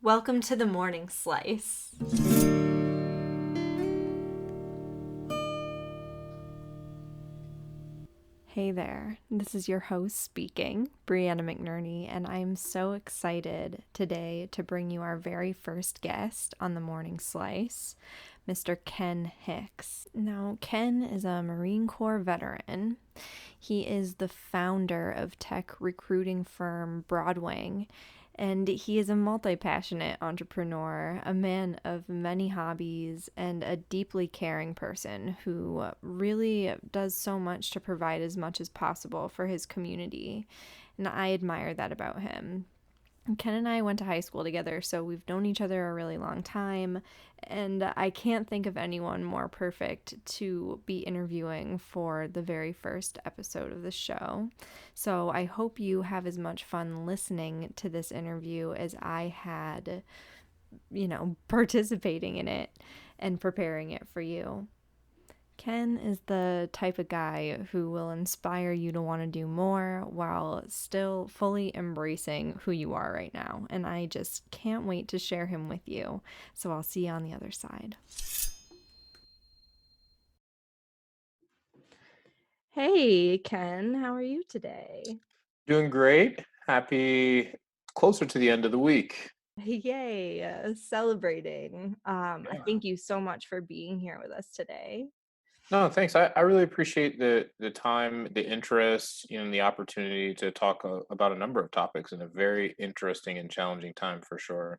Welcome to the Morning Slice. Hey there, this is your host speaking, Brianna McNerney, and I'm so excited today to bring you our very first guest on the Morning Slice, Mr. Ken Hicks. Now, Ken is a Marine Corps veteran. He is the founder of tech recruiting firm Broadwing, and he is a multi passionate entrepreneur, a man of many hobbies, and a deeply caring person who really does so much to provide as much as possible for his community. And I admire that about him. Ken and I went to high school together, so we've known each other a really long time, and I can't think of anyone more perfect to be interviewing for the very first episode of the show. So I hope you have as much fun listening to this interview as I had, participating in it and preparing it for you. Ken is the type of guy who will inspire you to want to do more while still fully embracing who you are right now. And I just can't wait to share him with you. So I'll see you on the other side. Hey, Ken, how are you today? Doing great. Happy closer to the end of the week. Yay, celebrating. I Yeah. thank you so much for being here with us today. No, thanks. I really appreciate the time, the interest, and the opportunity to talk about a number of topics in a very interesting and challenging time for sure.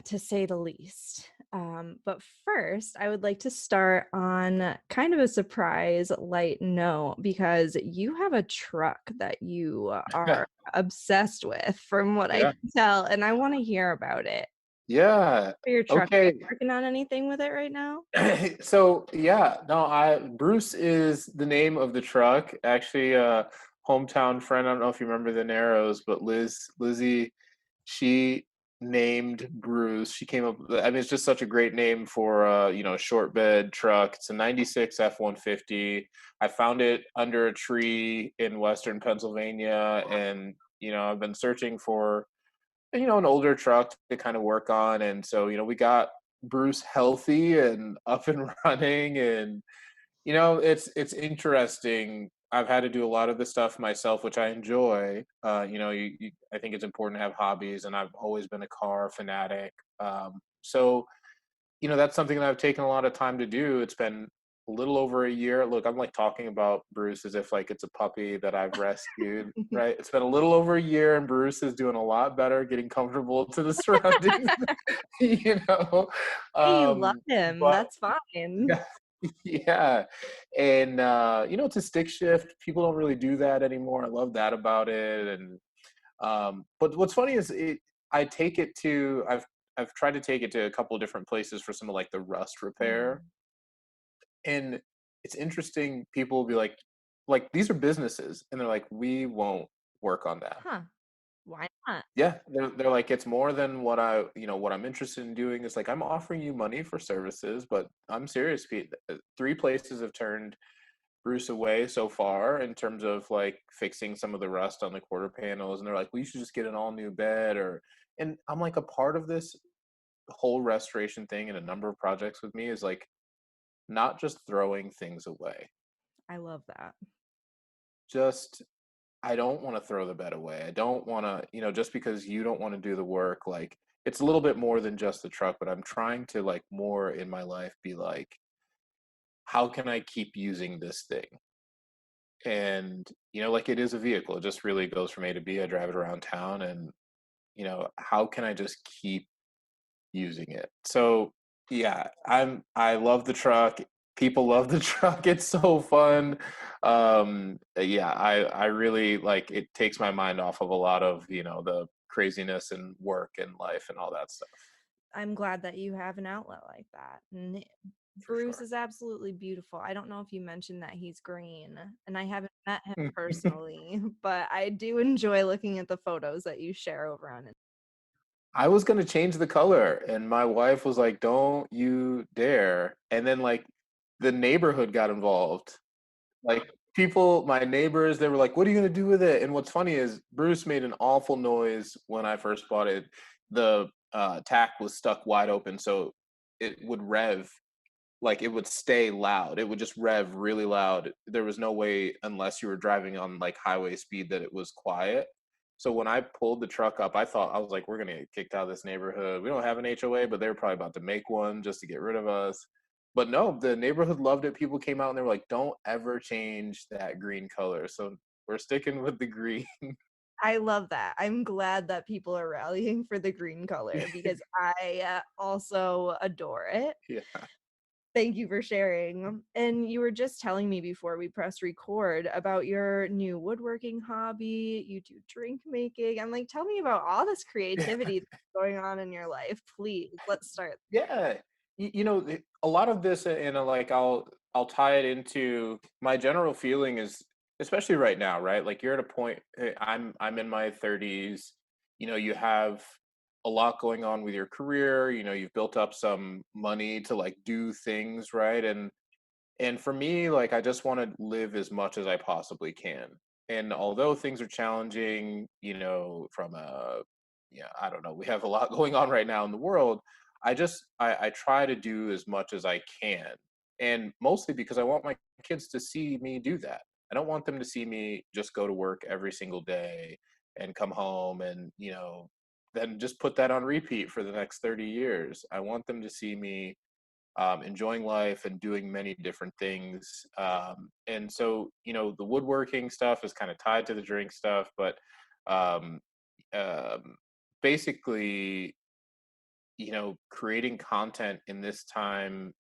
To say the least. But first, I would like to start on kind of a surprise light note because you have a truck that you Yeah. are obsessed with, from what I Yeah. can tell, and I want to hear about it. Yeah. For your truck, are you Okay. working on anything with it right now? So yeah, no, I Bruce is the name of the truck. Actually, hometown friend. I don't know if you remember the Narrows, but Lizzie, she named Bruce. She came up. I mean, it's just such a great name for a short bed truck. It's a '96 F-150. I found it under a tree in Western Pennsylvania, and I've been searching for an older truck to kind of work on. And so, we got Bruce healthy and up and running. And, it's interesting. I've had to do a lot of the stuff myself, which I enjoy. I think it's important to have hobbies, and I've always been a car fanatic. So, that's something that I've taken a lot of time to do. It's been a little over a year. Look, I'm like talking about Bruce as if like it's a puppy that I've rescued, right? It's been a little over a year, and Bruce is doing a lot better, getting comfortable to the surroundings, you know. Hey, you love him. But That's fine. yeah, yeah, and it's a stick shift. People don't really do that anymore. I love that about it. And but what's funny is I take it to I've tried to take it to a couple of different places for some of like the rust repair. Mm. And it's interesting, people will be like these are businesses, and they're like, we won't work on that. Huh. Why not? Yeah, they're like, it's more than what I'm interested in doing. Is like, I'm offering you money for services, but I'm serious, Pete. Three places have turned Bruce away so far in terms of like fixing some of the rust on the quarter panels, and they're like, we should just get an all new bed. And I'm like, a part of this whole restoration thing and a number of projects with me is like not just throwing things away. I love that. Just, I don't want to throw the bed away. I don't want to, just because you don't want to do the work, like it's a little bit more than just the truck, but I'm trying to like more in my life be like, how can I keep using this thing? And, like it is a vehicle. It just really goes from A to B. I drive it around town, and, how can I just keep using it? So yeah, I love the truck. People love the truck. It's so fun. Yeah, I really like, it takes my mind off of a lot of, the craziness and work and life and all that stuff, I'm glad that you have an outlet like that. And for Bruce sure. is absolutely beautiful. I don't know if you mentioned that he's green, and I haven't met him personally, but I do enjoy looking at the photos that you share over on it. I was gonna change the color, and my wife was like, "Don't you dare!" And then like the neighborhood got involved. Like my neighbors, they were like, "What are you gonna do with it?" And what's funny is Bruce made an awful noise when I first bought it. The tack was stuck wide open, so it would rev, like it would stay loud. It would just rev really loud. There was no way, unless you were driving on like highway speed, that it was quiet. So when I pulled the truck up, I was like, we're gonna get kicked out of this neighborhood. We don't have an HOA, but they were probably about to make one just to get rid of us. But no, the neighborhood loved it. People came out and they were like, don't ever change that green color. So we're sticking with the green. I love that. I'm glad that people are rallying for the green color because I also adore it. Yeah. Thank you for sharing. And you were just telling me before we press record about your new woodworking hobby. You do drink making. I'm like, tell me about all this creativity that's going on in your life. Please, let's start. Yeah, a lot of this, and like I'll tie it into my general feeling is, especially right now, right? Like you're at a point. I'm in my 30s. You have a lot going on with your career. You've built up some money to like do things, right? And for me, like, I just wanna live as much as I possibly can. And although things are challenging, from a yeah, I don't know, we have a lot going on right now in the world. I try to do as much as I can, and mostly because I want my kids to see me do that. I don't want them to see me just go to work every single day and come home and, then just put that on repeat for the next 30 years. I want them to see me enjoying life and doing many different things. And so, the woodworking stuff is kind of tied to the drink stuff, but um, um, basically, creating content in this time,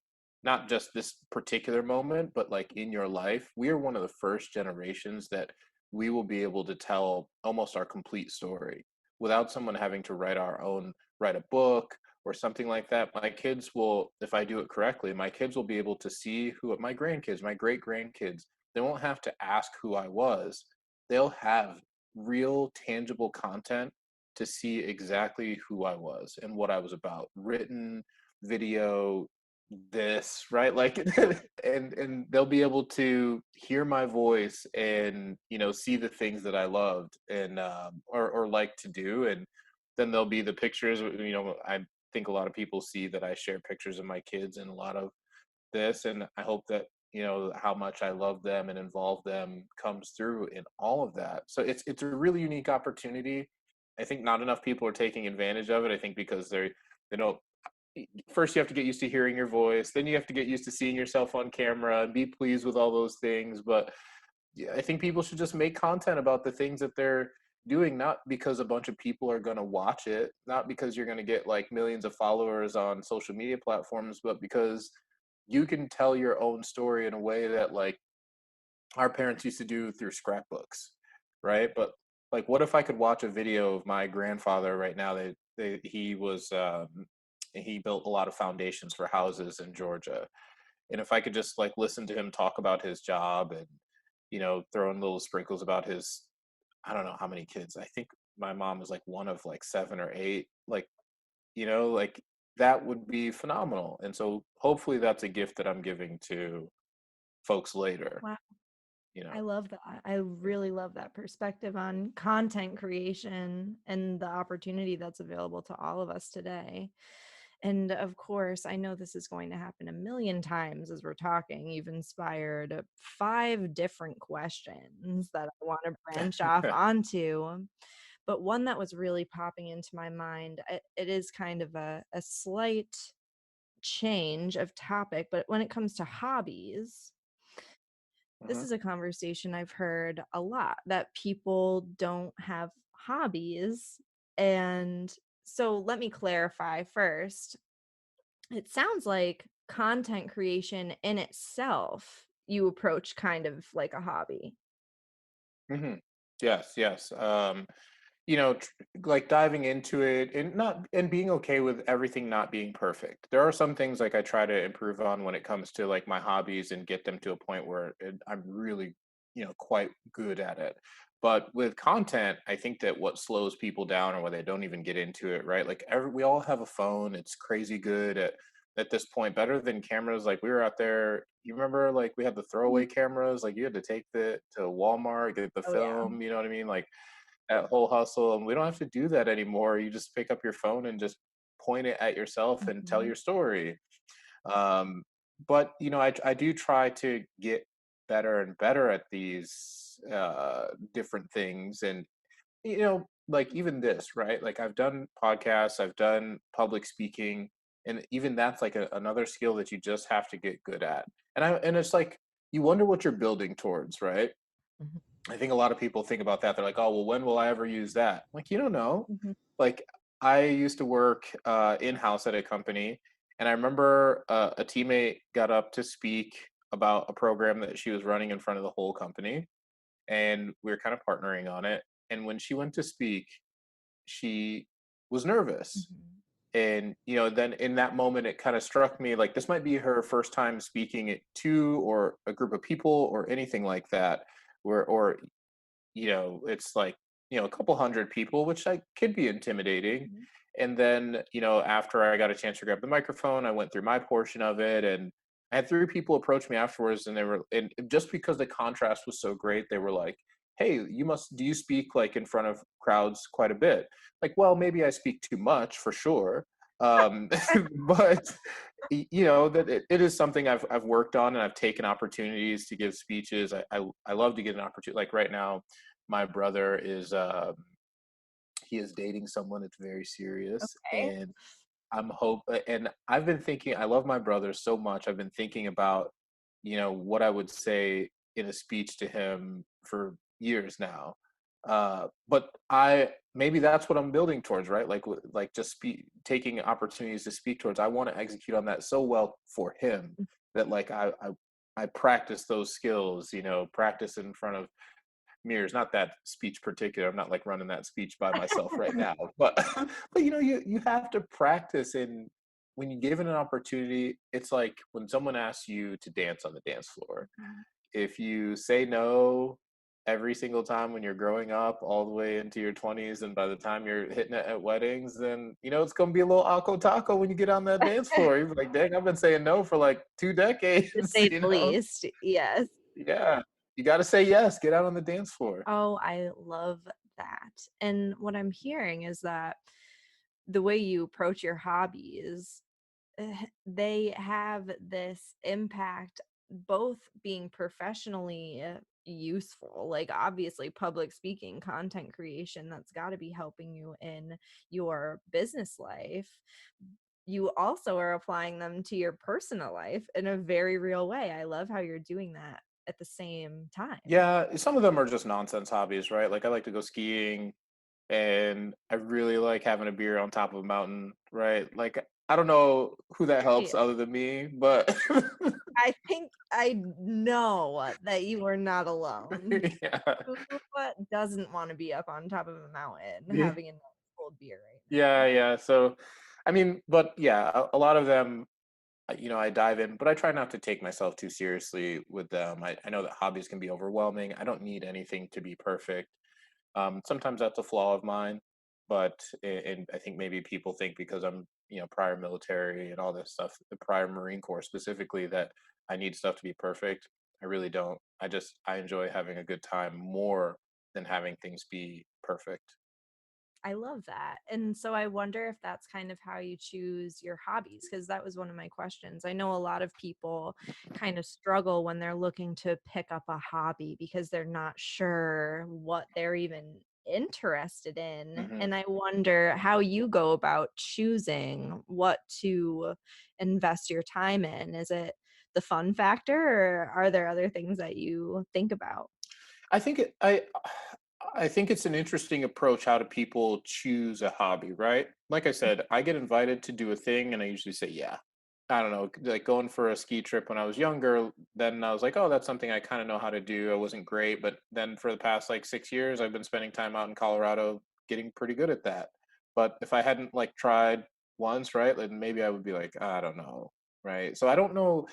not just this particular moment, but like in your life, we are one of the first generations that we will be able to tell almost our complete story without someone having to write a book or something like that. My kids will, if I do it correctly, my kids will be able to see who my grandkids, my great grandkids, they won't have to ask who I was. They'll have real tangible content to see exactly who I was and what I was about. Written, video, this, right? Like and they'll be able to hear my voice and, see the things that I loved and or like to do. And then there'll be the pictures, I think a lot of people see that I share pictures of my kids and a lot of this, and I hope that how much I love them and involve them comes through in all of that. So it's a really unique opportunity. I think not enough people are taking advantage of it. I think because they don't. First, you have to get used to hearing your voice. Then you have to get used to seeing yourself on camera and be pleased with all those things. But yeah, I think people should just make content about the things that they're doing, not because a bunch of people are going to watch it, not because you're going to get like millions of followers on social media platforms, but because you can tell your own story in a way that like our parents used to do through scrapbooks, right? But like, what if I could watch a video of my grandfather right now? He built a lot of foundations for houses in Georgia, and if I could just like listen to him talk about his job and throw in little sprinkles about his, I don't know how many kids. I think my mom is like one of like 7 or 8. Like, like that would be phenomenal. And so hopefully that's a gift that I'm giving to folks later, Wow. you I know. love that. I really love that perspective on content creation and the opportunity that's available to all of us today. And of course, I know this is going to happen a million times as we're talking. You've inspired 5 different questions that I want to branch off onto. But one that was really popping into my mind, it is kind of a slight change of topic, but when it comes to hobbies, this Mhm. is a conversation I've heard a lot that people don't have hobbies. And so let me clarify first. It sounds like content creation in itself you approach kind of like a hobby. Mhm. Yes, yes. Like diving into it and not and being okay with everything not being perfect. There are some things like I try to improve on when it comes to like my hobbies and get them to a point where I'm really, quite good at it. But with content, I think that what slows people down or where they don't even get into it, right? Like we all have a phone. It's crazy good at at this point, better than cameras. Like we were out there, you remember like we had the Mhm. throwaway cameras, like you had to take the to Walmart, get the Oh, yeah. film, you know what I mean? Like that whole hustle. And we don't have to do that anymore. You just pick up your phone and just point it at yourself and tell Mhm. your story. Um, but I do try to get better and better at these different things, and like even this, right? Like I've done podcasts, I've done public speaking, and even that's like another skill that you just have to get good at. And it's like you wonder what you're building towards, right? Mhm. I think a lot of people think about that. They're like, "Oh, well, when will I ever use that?" Like, you don't know. Mhm. Like, I used to work in house at a company, and I remember a teammate got up to speak about a program that she was running in front of the whole company, and we were kind of partnering on it. And when she went to speak, she was nervous. Mhm. And then in that moment, it kind of struck me like this might be her first time speaking it to or a group of people or anything like that, where or it's like, a couple hundred people, which like could be intimidating. Mhm. And then, after I got a chance to grab the microphone, I went through my portion of it, and I had three people approach me afterwards, and and just because the contrast was so great, they were like, "Hey, do you speak like in front of crowds quite a bit?" Like, well, maybe I speak too much for sure. But that it is something I've worked on, and I've taken opportunities to give speeches. I love to get an opportunity. Like right now, my brother is he is dating someone that's very serious, Okay. and and I've been thinking, I love my brother so much. I've been thinking about what I would say in a speech to him for years now. But I maybe that's what I'm building towards, right? Like like just taking opportunities to speak towards. I want to execute on that so well for him that like I practice those skills, practice in front of mirrors. Not that speech particular, I'm not like running that speech by myself right now, but but you have to practice. And when you're given an opportunity, it's like when someone asks you to dance on the dance floor, Mhm. if you say no every single time when you're growing up all the way into your 20s, and by the time you're hitting it at weddings, then it's going to be a little ako taco when you get on that dance floor. You're like, dang, I've been saying no for like 2 decades. To say the you know least, yes. yeah, you got to say yes, get out on the dance floor. Oh, I love that. And what I'm hearing is that the way you approach your hobbies, they have this impact both being professionally useful, like obviously public speaking, content creation, that's got to be helping you in your business life. You also are applying them to your personal life in a very real way. I love how you're doing that at the same time. Yeah, some of them are just nonsense hobbies, right? Like I like to go skiing, and I really like having a beer on top of a mountain, right? Like I don't know who that helps Right. other than me, but I think I know that you are not alone. yeah. Who doesn't wanna be up on top of a mountain Yeah, having a nice cold beer right now? yeah, yeah. So, I mean, but yeah, a lot of them, I dive in, but I try not to take myself too seriously with them. I know that hobbies can be overwhelming. I don't need anything to be perfect. Sometimes that's a flaw of mine, but and I think maybe people think because I'm prior military and all this stuff, the prior Marine Corps specifically, that I need stuff to be perfect. I really don't. I enjoy having a good time more than having things be perfect. I love that. And so I wonder if that's kind of how you choose your hobbies, because that was one of my questions. I know a lot of people kind of struggle when they're looking to pick up a hobby because they're not sure what they're even interested in. hmm And I wonder how you go about choosing what to invest your time in. Is it the fun factor, or are there other things that you think about? I think I think it's an interesting approach. How do people choose a hobby, right? Like I said, I get invited to do a thing, and I usually say, "Yeah." I don't know, like going for a ski trip when I was younger. Then I was like, "Oh, that's something I kind of know how to do." I wasn't great, but then for the past like 6 years, I've been spending time out in Colorado, getting pretty good at that. But if I hadn't like tried once, right, then maybe I would be like, I don't know, right? So I don't know.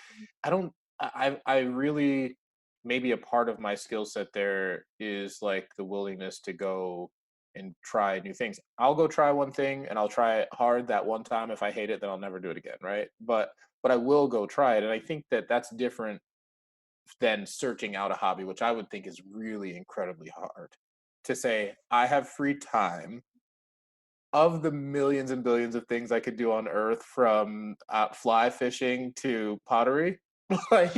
I don't. I really maybe a part of my skill set there is like the willingness to go. and try new things. I'll go try one thing and I'll try it hard that one time. If I hate it, then I'll never do it again, right? But I will go try it, and I think that that's different than searching out a hobby, which I would think is really incredibly hard. To say I have free time of the millions and billions of things I could do on Earth, from fly fishing to pottery, like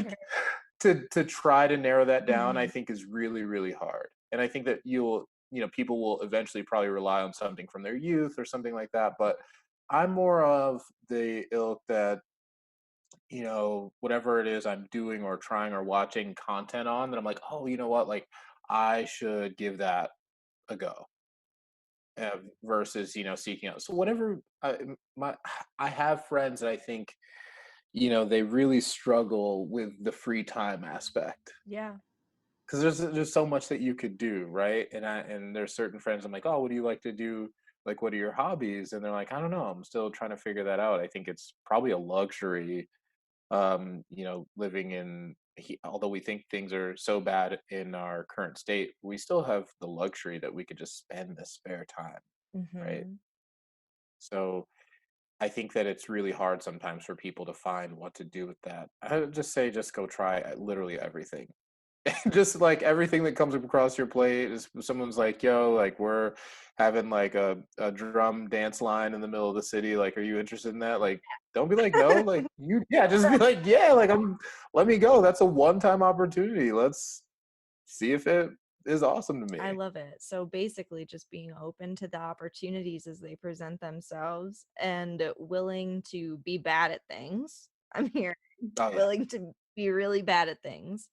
Sure. to try to narrow that down, I Mhm. think is really, really hard. And I think that people will eventually probably rely on something from their youth or something like that. But I'm more of the ilk that, whatever it is I'm doing or trying or watching content on, that I'm like, oh, you know what? Like, I should give that a go, versus, seeking out. So whatever, I have friends that I think, they really struggle with the free time aspect, Yeah. because there's so much that you could do, right? And there's certain friends I'm like, oh, what do you like to do? Like, what are your hobbies? And they're like, I don't know, I'm still trying to figure that out. I think it's probably a luxury, living although we think things are so bad in our current state, we still have the luxury that we could just spend the spare time, right? Mhm. So I think that it's really hard sometimes for people to find what to do with that. I would just say, just go try literally everything. Just like everything that comes across your plate is, someone's like, yo, like, we're having like a drum dance line in the middle of the city. Like, are you interested in that? Like, don't be like, no, like, yeah, just be like, yeah, like, let me go. That's a one-time opportunity. Let's see if it is awesome to I me. love it. So basically, just being open to the opportunities as they present themselves and willing to be bad at things. I'm here, Oh yeah. willing to be really bad at things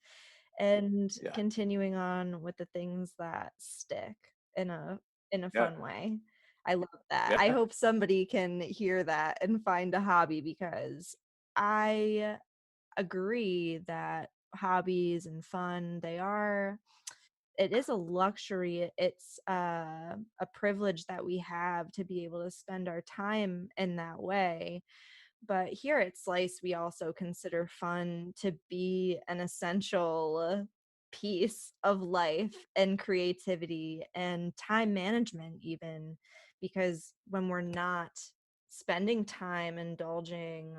and Yeah. continuing on with the things that stick in a Yeah. fun way. I love that. I Yeah. hope somebody can hear that and find a hobby because I agree that hobbies and fun, it is a luxury. It's a privilege that we have to be able to spend our time in that way. But here at Slice, we also consider fun to be an essential piece of life and creativity and time management, even because when we're not spending time indulging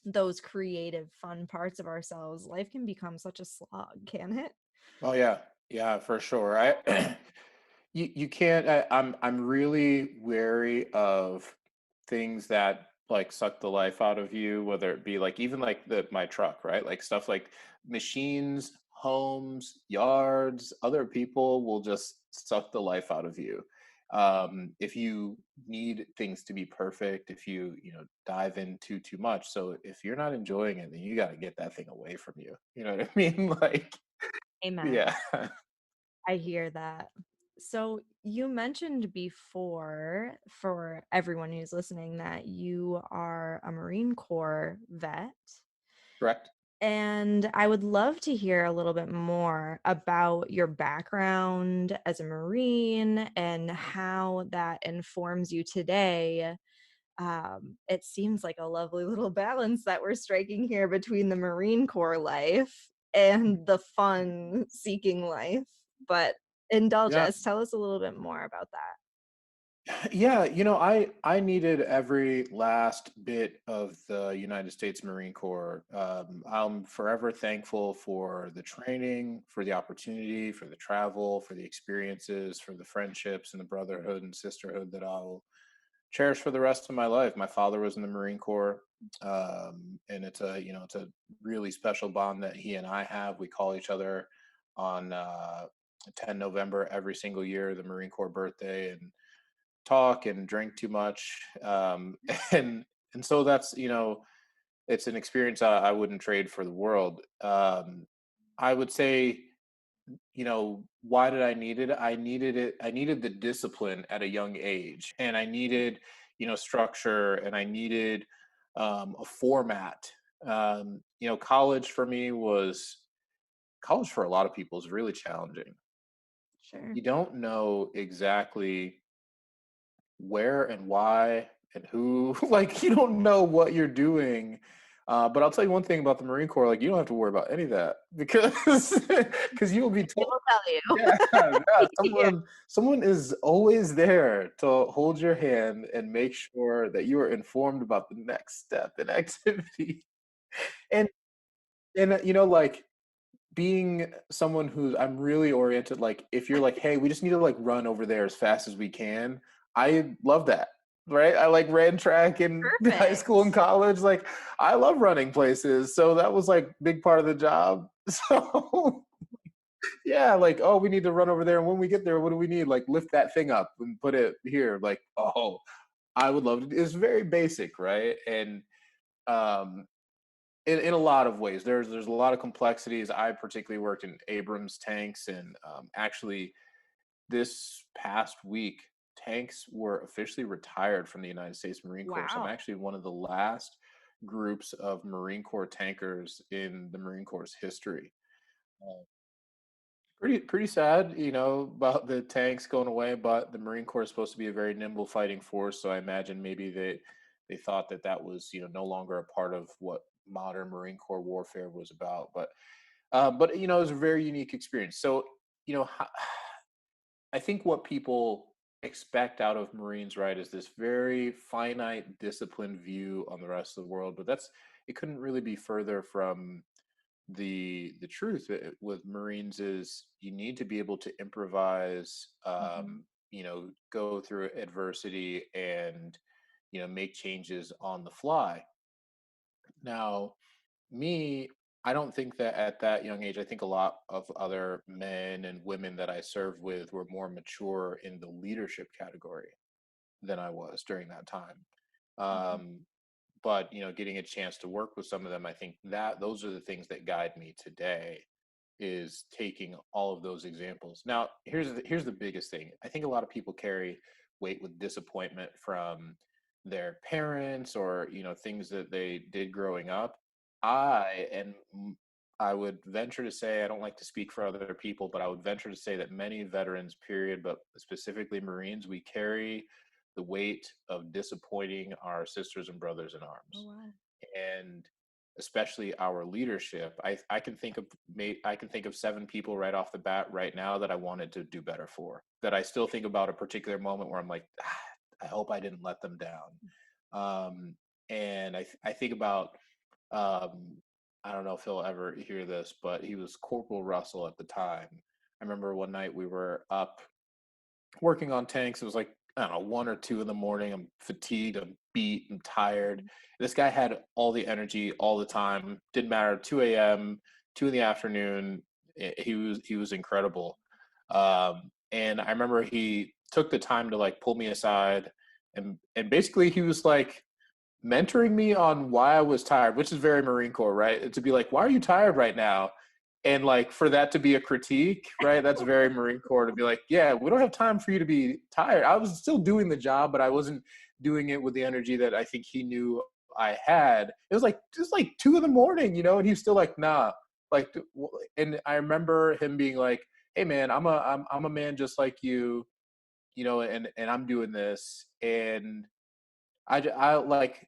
those creative, fun parts of ourselves, life can become such a slog, can it? Oh yeah, yeah, for sure. You can't. I'm really wary of things that like suck the life out of you, whether it be like, even like my truck, right? Like stuff like machines, homes, yards, other people will just suck the life out of you. If you need things to be perfect, if dive into too much, so if you're not enjoying it, then you got to get that thing away from you. You know what I mean? Like, Amen. yeah. I hear that. So you mentioned before, for everyone who's listening, that you are a Marine Corps vet. Correct. And I would love to hear a little bit more about your background as a Marine and how that informs you today. It seems like a lovely little balance that we're striking here between the Marine Corps life and the fun seeking life. But indulge Yeah. us. Tell us a little bit more about that. Yeah, I needed every last bit of the United States Marine Corps. I'm forever thankful for the training, for the opportunity, for the travel, for the experiences, for the friendships and the brotherhood and sisterhood that I'll cherish for the rest of my life. My father was in the Marine Corps, and it's a really special bond that he and I have. We call each other on 10 November every single year, the Marine Corps birthday, and talk and drink too much. And so that's, it's an experience I wouldn't trade for the world. I would say, why did I need it? I needed it. I needed the discipline at a young age, and I needed, structure, and I needed a format. College for a lot of people is really challenging. Sure. You don't know exactly where and why and who. Like, you don't know what you're doing But I'll tell you one thing about the Marine Corps, like you don't have to worry about any of that because because you will be They told. will tell Yeah, yeah. you. Yeah. Someone is always there to hold your hand and make sure that you are informed about the next step in activity. And like being someone who I'm really oriented, like if you're like, hey, we just need to like run over there as fast as we can. I love that. Right? I like ran track in high school and Perfect. college. Like I love running places. So that was like big part of the job. So yeah, like, oh, we need to run over there. And when we get there, what do we need? Like, lift that thing up and put it here. Like, oh, I would love to. It's very basic, right? And um, in a lot of ways, there's a lot of complexities. I particularly worked in Abrams tanks, and actually, this past week, tanks were officially retired from the United States Marine Corps. So I'm Wow. actually one of the last groups of Marine Corps tankers in the Marine Corps' history. Uh, pretty sad, about the tanks going away, but the Marine Corps is supposed to be a very nimble fighting force, so I imagine maybe they thought that that was, no longer a part of what modern Marine Corps warfare was about. But it was a very unique experience. So, I think what people expect out of Marines, right, is this very finite, disciplined view on the rest of the world, but it couldn't really be further from the truth with Marines is you need to be able to improvise, Hmm. go through adversity and make changes on the fly. Now, me, I don't think that at that young age, I think a lot of other men and women that I served with were more mature in the leadership category than I was during that time. Hmm. Um, but getting a chance to work with some of them, I think that those are the things that guide me today, is taking all of those examples. Now here's the biggest thing. I think a lot of people carry weight with disappointment from their parents, or things that they did growing up. I would venture to say, I don't like to speak for other people, but I would venture to say that many veterans, period, but specifically Marines, we carry the weight of disappointing our sisters and brothers in Oh, arms, wow. and especially our leadership. I can think of 7 people right off the bat right now that I wanted to do better for. That I still think about a particular moment where I'm like, I hope I didn't let them down. Um, and I think about, um, I don't know if he'll ever hear this, but he was Corporal Russell at the time. I remember one night we were up working on tanks. It was like, I don't know, 1 or 2 in the morning. I'm fatigued, I'm beat, I'm tired. Mhm. This guy had all the energy all the time. Didn't matter. 2 a.m., 2 in the afternoon. He was incredible. And I remember he took the time to like pull me aside, and basically he was like mentoring me on why I was tired, which is very Marine Corps, right? To be like, why are you tired right now? And like for that to be a critique, right? That's very Marine Corps to be like, yeah, we don't have time for you to be tired. I was still doing the job, but I wasn't doing it with the energy that I think he knew I had. It was like just like 2 in the morning, and he's still like, nah. Like, and I remember him being like, hey man, I'm a man just like you, and I'm doing this, and I like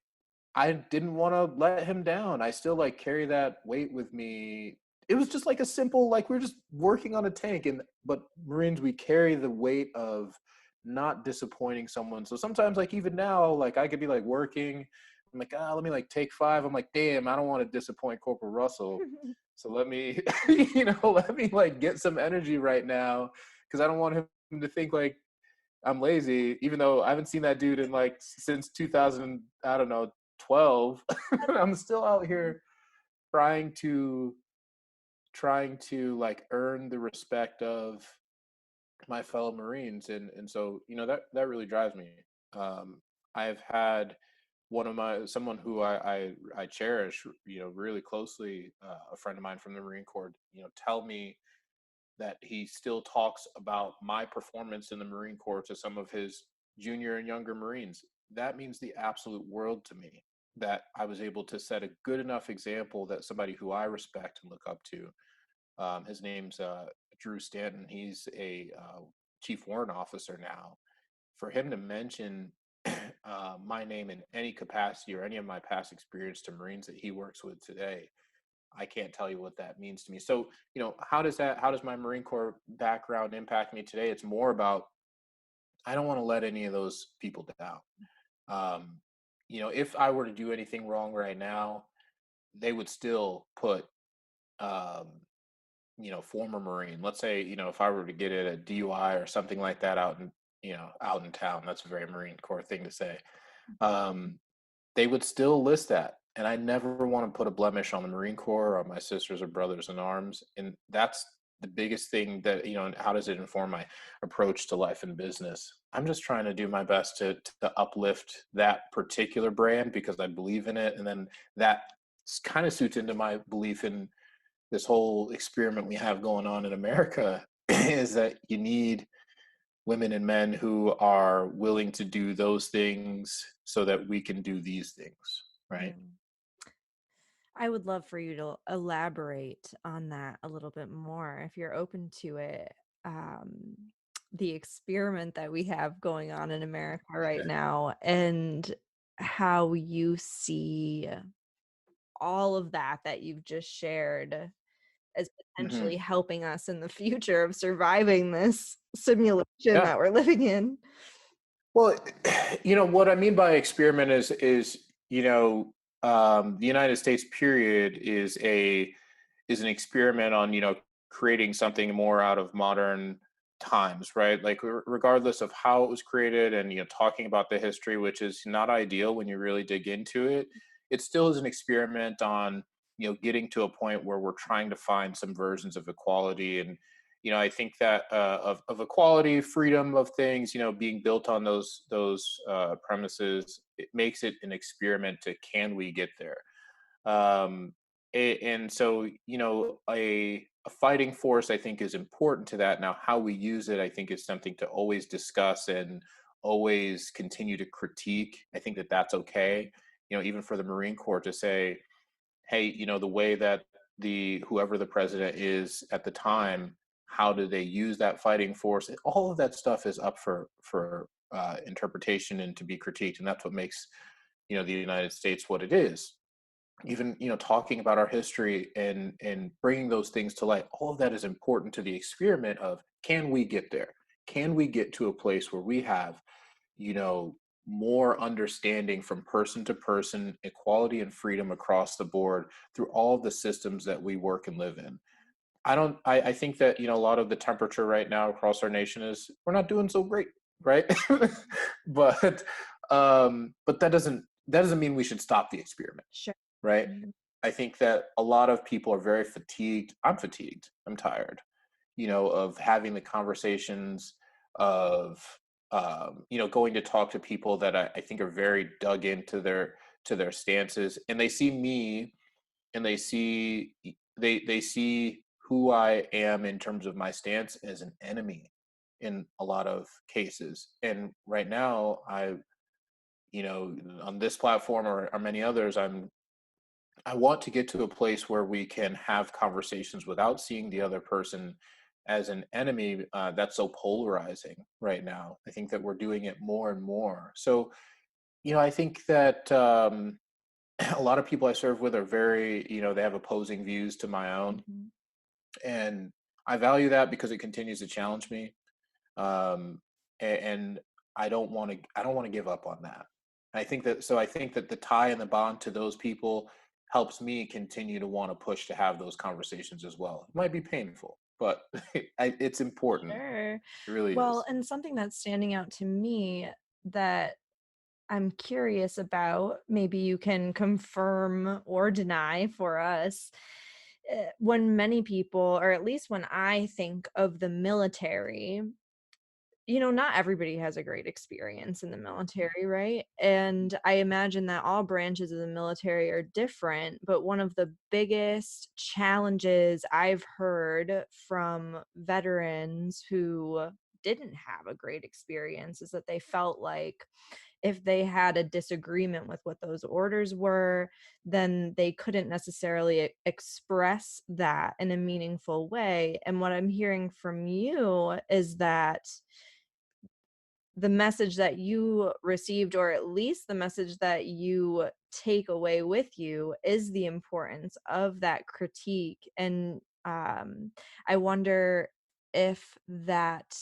I didn't want to let him down. I still like carry that weight with me. It was just like a simple, like we're just working on a tank, and but Marines, we carry the weight of not disappointing someone. So sometimes, like even now, like I could be like working, I'm like, let me like take 5. I'm like, damn, I don't want to disappoint Corporal Russell. So let me, let me like get some energy right now, because I don't want him to think like I'm lazy, even though I haven't seen that dude in like since 2000, I don't know, 12. I'm still out here trying to like earn the respect of my fellow Marines, and so that really drives me. I've had someone who I cherish, really closely, a friend of mine from the Marine Corps, tell me that he still talks about my performance in the Marine Corps to some of his junior and younger Marines. That means the absolute world to me, that I was able to set a good enough example that somebody who I respect and look up to, his name's Drew Stanton. He's a chief warrant officer now. For him to mention my name in any capacity or any of my past experience to Marines that he works with today, I can't tell you what that means to me. So, how does my Marine Corps background impact me today? It's more about I don't want to let any of those people down. Um, if I were to do anything wrong right now, they would still put, um, former Marine. Let's say, if I were to get it a DUI or something like that out in town, that's a very Marine Corps thing to say. Um, they would still list that. And I never want to put a blemish on the Marine Corps or on my sisters or brothers in arms. And that's the biggest thing that, and how does it inform my approach to life and business? I'm just trying to do my best to uplift that particular brand because I believe in it. And then that kind of suits into my belief in this whole experiment we have going on in America is that you need women and men who are willing to do those things so that we can do these things, right? Yeah. I would love for you to elaborate on that a little bit more if you're open to it. Um, the experiment that we have going on in America right now and how you see all of that you've just shared as Hmm. potentially helping us in the future of surviving this simulation Yeah. that we're living in. Well, what I mean by experiment is the United States period is an experiment on creating something more out of modern times, right? Like regardless of how it was created, and talking about the history, which is not ideal when you really dig into it, it still is an experiment on getting to a point where we're trying to find some versions of equality. And I think that of equality, freedom of things, being built on those premises, it makes it an experiment to can we get there. um, and so a fighting force I think is important to that. Now how we use it I think is something to always discuss and always continue to critique. I think that that's okay, even for the Marine Corps to say, hey, the way that the whoever the president is at the time, how do they use that fighting force? All of that stuff is up for interpretation and to be critiqued, and that's what makes the United States what it is. Even talking about our history and bringing those things to light, all of that is important to the experiment of can we get there? Can we get to a place where we have you know more understanding from person to person, equality and freedom across the board through all of the systems that we work and live in? I think that a lot of the temperature right now across our nation is we're not doing so great, right? but but that doesn't mean we should stop the experiment, Sure. right? Mhm. I think that a lot of people are very fatigued. I'm fatigued. I'm tired, of having the conversations, of going to talk to people that I think are very dug into their stances, and they see me, and they see who I am in terms of my stance as an enemy in a lot of cases. And right now, on this platform or many others, I want to get to a place where we can have conversations without seeing the other person as an enemy. That's so polarizing right now. I think that we're doing it more and more. So, I think that a lot of people I serve with are very, they have opposing views to my own, Mhm. and I value that because it continues to challenge me. And I don't want to give up on that. I think that the tie and the bond to those people helps me continue to want to push to have those conversations as well. It might be painful, but it's important. Sure. It really Well, is. and something that's standing out to me that I'm curious about, maybe you can confirm or deny for us. When many people, or at least when I think of the military, not everybody has a great experience in the military, right? And I imagine that all branches of the military are different, but one of the biggest challenges I've heard from veterans who didn't have a great experience is that they felt like if they had a disagreement with what those orders were, then they couldn't necessarily express that in a meaningful way. And what I'm hearing from you is that the message that you received, or at least the message that you take away with you, is the importance of that critique. And I wonder if that,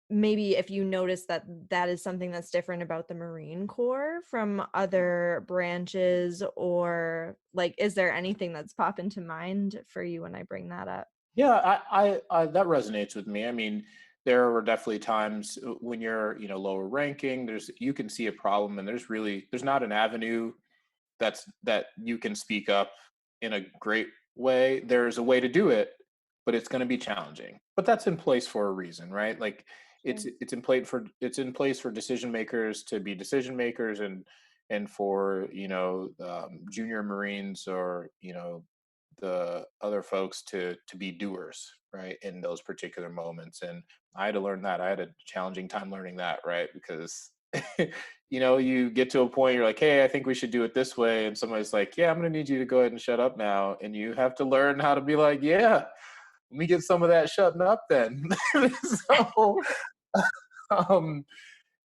maybe if you notice that that is something that's different about the Marine Corps from other branches, or like, is there anything that's popping to mind for you when I bring that up? Yeah, I that resonates with me. I mean, there were definitely times when you're, lower ranking, you can see a problem and there's not an avenue that you can speak up in a great way. There's a way to do it, but it's going to be challenging. But that's in place for a reason, right? Like Sure. it's in place for decision makers to be decision makers, and for junior Marines, or the other folks to be doers, right, in those particular moments. And I had to learn that. I had a challenging time learning that, right, because you get to a point, you're like, hey, I think we should do it this way, and somebody's like, yeah, I'm going to need you to go ahead and shut up now, and you have to learn how to be like, yeah, let me get some of that shutting up then. So um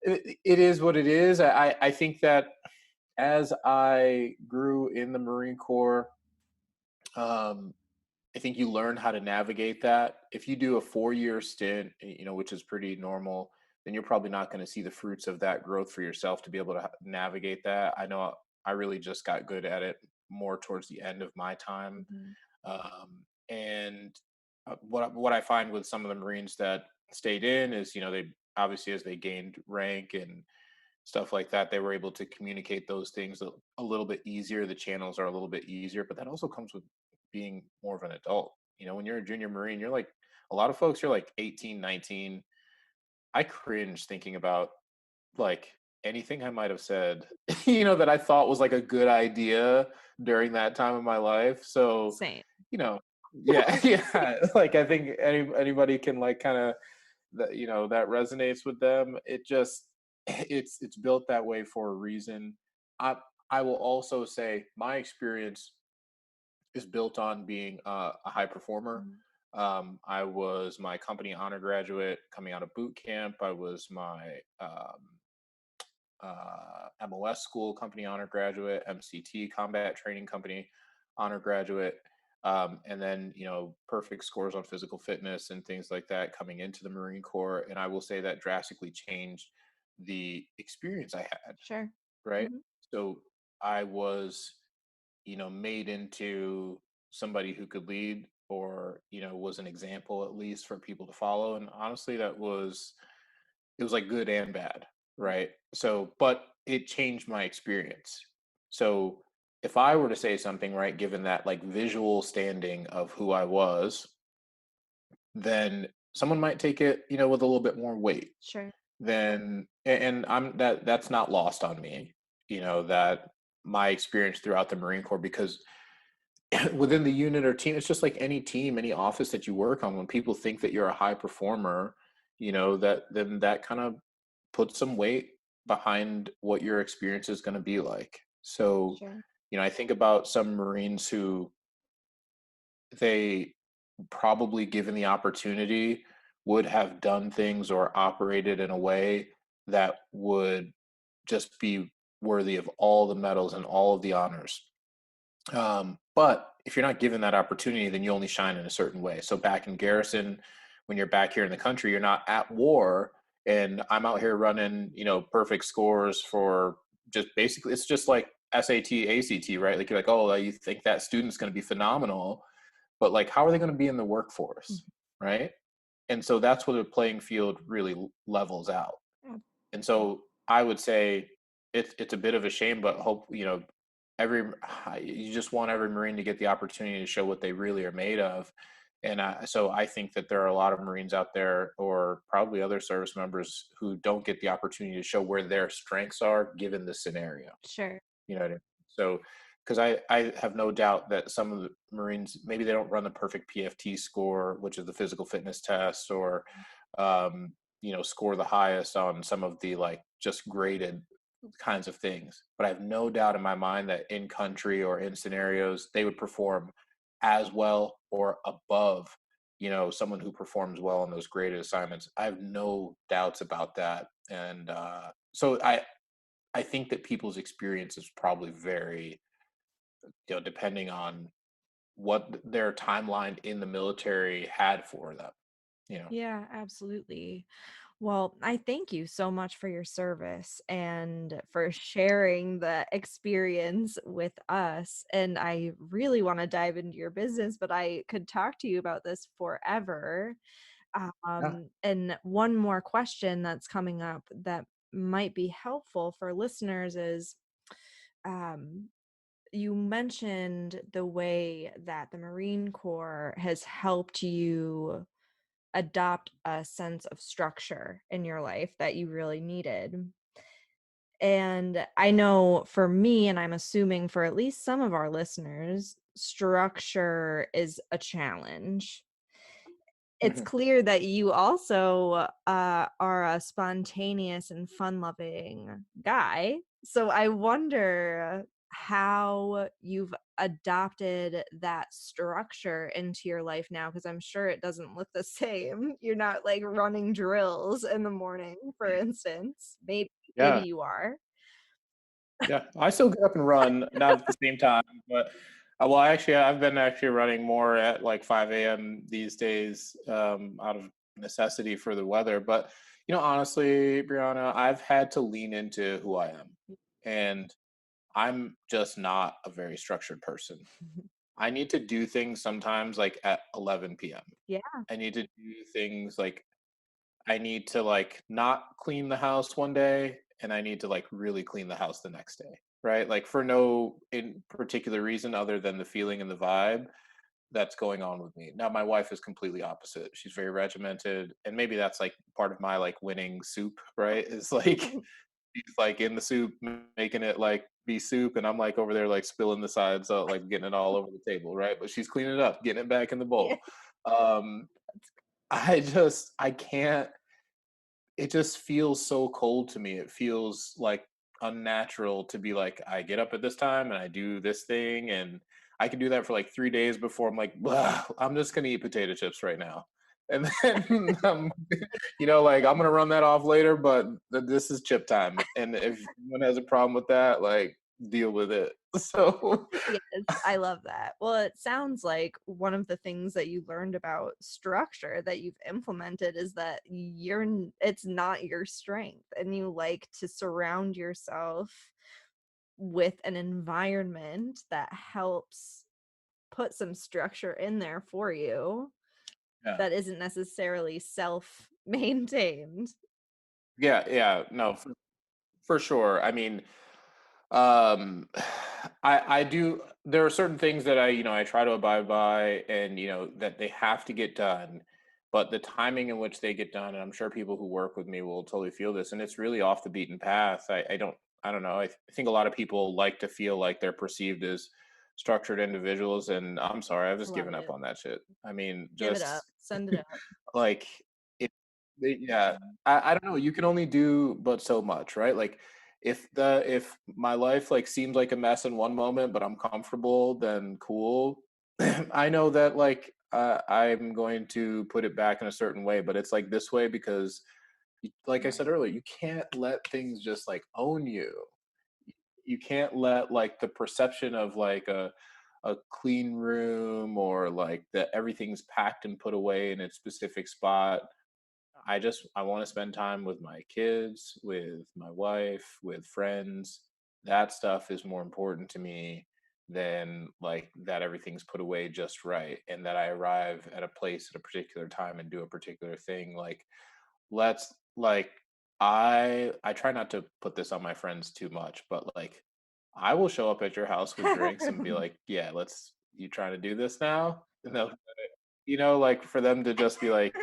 it is what it is. I think that as I grew in the Marine Corps, um I think you learn how to navigate that. If you do a 4-year stint, which is pretty normal, then you're probably not going to see the fruits of that growth for yourself to be able to navigate that. I know I really just got good at it more towards the end of my time. Mhm. And what I find with some of the Marines that stayed in is, they obviously, as they gained rank and stuff like that, they were able to communicate those things a little bit easier. The channels are a little bit easier, but that also comes with being more of an adult. When you're a junior Marine, you're like, a lot of folks, you're like 18, 19. I cringe thinking about, like, anything I might have said, that I thought was like a good idea during that time of my life. So, Same. you know, yeah, yeah. Like, I think anybody can, like, kind of, that that resonates with them. It just it's built that way for a reason. I will also say my experience is built on being a high performer. Mhm. I was my company honor graduate coming out of boot camp. I was my MOS school company honor graduate, MCT combat training company honor graduate, and then perfect scores on physical fitness and things like that coming into the Marine Corps. And I will say that drastically changed the experience I had. Sure. Right, Mhm. so I was made into somebody who could lead, or was an example at least for people to follow. And honestly, it was like good and bad, right? So, but it changed my experience. So, if I were to say something, right, given that like visual standing of who I was, then someone might take it, with a little bit more weight. Sure. Then, and that's not lost on me, that my experience throughout the Marine Corps, because within the unit or team, it's just like any team, any office that you work on. When people think that you're a high performer, that kind of puts some weight behind what your experience is going to be like. So, Sure. I think about some Marines who, they probably, given the opportunity, would have done things or operated in a way that would just be worthy of all the medals and all of the honors. But if you're not given that opportunity, then you only shine in a certain way. So back in garrison, when you're back here in the country, you're not at war, and I'm out here running, perfect scores for just basically, it's just like SAT, ACT, right? Like, you're like, oh, you think that student's going to be phenomenal, but like, how are they going to be in the workforce, Mhm. right? And so that's where the playing field really levels out. Yeah. And so I would say it's a bit of a shame, but hope, every you just want every Marine to get the opportunity to show what they really are made of. And so I think that there are a lot of Marines out there, or probably other service members, who don't get the opportunity to show where their strengths are given the scenario. Sure. You know what I mean? So, because I have no doubt that some of the Marines, maybe they don't run the perfect PFT score, which is the physical fitness test, or score the highest on some of the, like, just graded kinds of things. But I have no doubt in my mind that in country or in scenarios, they would perform as well or above, someone who performs well on those graded assignments. I have no doubts about that. And so I think that people's experience is probably very, depending on what their timeline in the military had for them, you know. Yeah, absolutely. Well, I thank you so much for your service and for sharing the experience with us. And I really want to dive into your business, but I could talk to you about this forever. Yeah. And one more question that's coming up that might be helpful for listeners is um, you mentioned the way that the Marine Corps has helped you adopt a sense of structure in your life that you really needed. And I know for me, and I'm assuming for at least some of our listeners, structure is a challenge. It's Mhm. clear that you also are a spontaneous and fun-loving guy. So I wonder how you've adopted that structure into your life now, because I'm sure it doesn't look the same. You're not like running drills in the morning, for instance. Maybe Yeah. you are. Yeah, I still get up and run, not at the same time, but well, I've been actually running more at like 5 a.m. these days, out of necessity for the weather. But honestly, Brianna, I've had to lean into who I am, and I'm just not a very structured person. I need to do things sometimes like at 11 p.m. Yeah. I need to do things like I need to like not clean the house one day and I need to like really clean the house the next day, right? Like for no in particular reason other than the feeling and the vibe that's going on with me. Now my wife is completely opposite. She's very regimented and maybe that's like part of my like winning soup, right? Is like she's like in the soup making it like be soup and I'm like over there like spilling the sides out like getting it all over the table, right? But she's cleaning it up, getting it back in the Yeah. bowl. Um I can't, it just feels so cold to me. It feels like unnatural to be like, I get up at this time and I do this thing, and I can do that for like 3 days before I'm like, I'm just gonna eat potato chips right now. And then, like I'm gonna run that off later, but this is chip time. And if anyone has a problem with that, like deal with it. So, Yes, I love that. Well, it sounds like one of the things that you learned about structure that you've implemented is that it's not your strength and you like to surround yourself with an environment that helps put some structure in there for you yeah. that isn't necessarily self-maintained. Yeah, yeah, no, for sure. I mean, um, I do. There are certain things that I try to abide by, and that they have to get done. But the timing in which they get done, and I'm sure people who work with me will totally feel this, and it's really off the beaten path. I don't know. I think a lot of people like to feel like they're perceived as structured individuals, and I'm sorry, I've I just love given up it. on that shit. I mean, Give it up. just Send it up. like it, yeah, I don't know, you can only do but so much, right? Like if my life like seems like a mess in one moment but I'm comfortable, then cool. I know that like I'm going to put it back in a certain way, but it's like this way because like I said Right. earlier, you can't let things just like own you. You can't let like the perception of like a clean room or like that everything's packed and put away in its specific spot. I want to spend time with my kids, with my wife, with friends. That stuff is more important to me than like that everything's put away just right and that I arrive at a place at a particular time and do a particular thing. Like let's like I try not to put this on my friends too much, but like I will show up at your house with drinks and be like, "Yeah, let's you trying to do this now?" And they'll, like for them to just be like,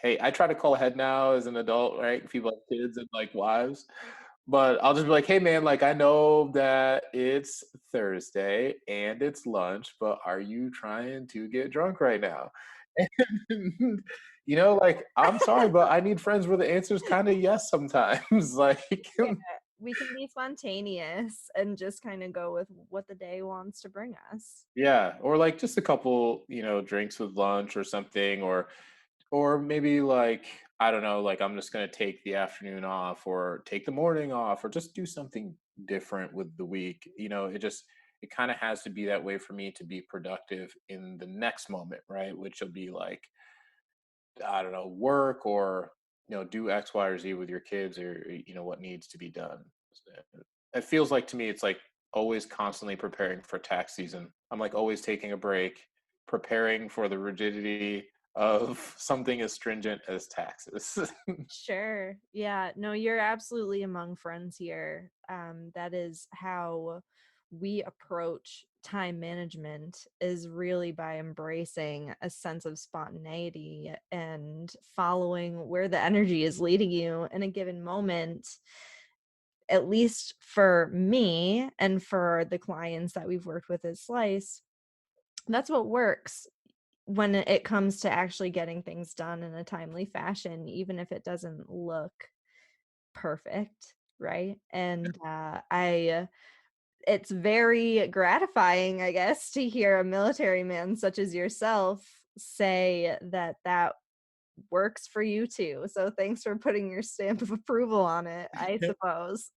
hey, I try to call ahead now as an adult, right? People have kids and like wives. But I'll just be like, hey man, like I know that it's Thursday and it's lunch, but are you trying to get drunk right now? And like I'm sorry, but I need friends where the answer is kind of yes sometimes. Like we can be spontaneous and just kind of go with what the day wants to bring us. Yeah, or like just a couple, drinks with lunch or something, or maybe like I don't know, like I'm just gonna take the afternoon off or take the morning off or just do something different with the week. It kind of has to be that way for me to be productive in the next moment, right? Which will be like I don't know, work or do X, Y, or Z with your kids or what needs to be done. It feels like to me it's like always constantly preparing for tax season. I'm like always taking a break, preparing for the rigidity of something as stringent as taxes. Sure. Yeah. No, you're absolutely among friends here. That is how we approach time management is really by embracing a sense of spontaneity and following where the energy is leading you in a given moment. At least for me and for the clients that we've worked with at Slice, that's what works when it comes to actually getting things done in a timely fashion, even if it doesn't look perfect, right? And I it's very gratifying, I guess, to hear a military man such as yourself say that that works for you too. So thanks for putting your stamp of approval on it, I suppose.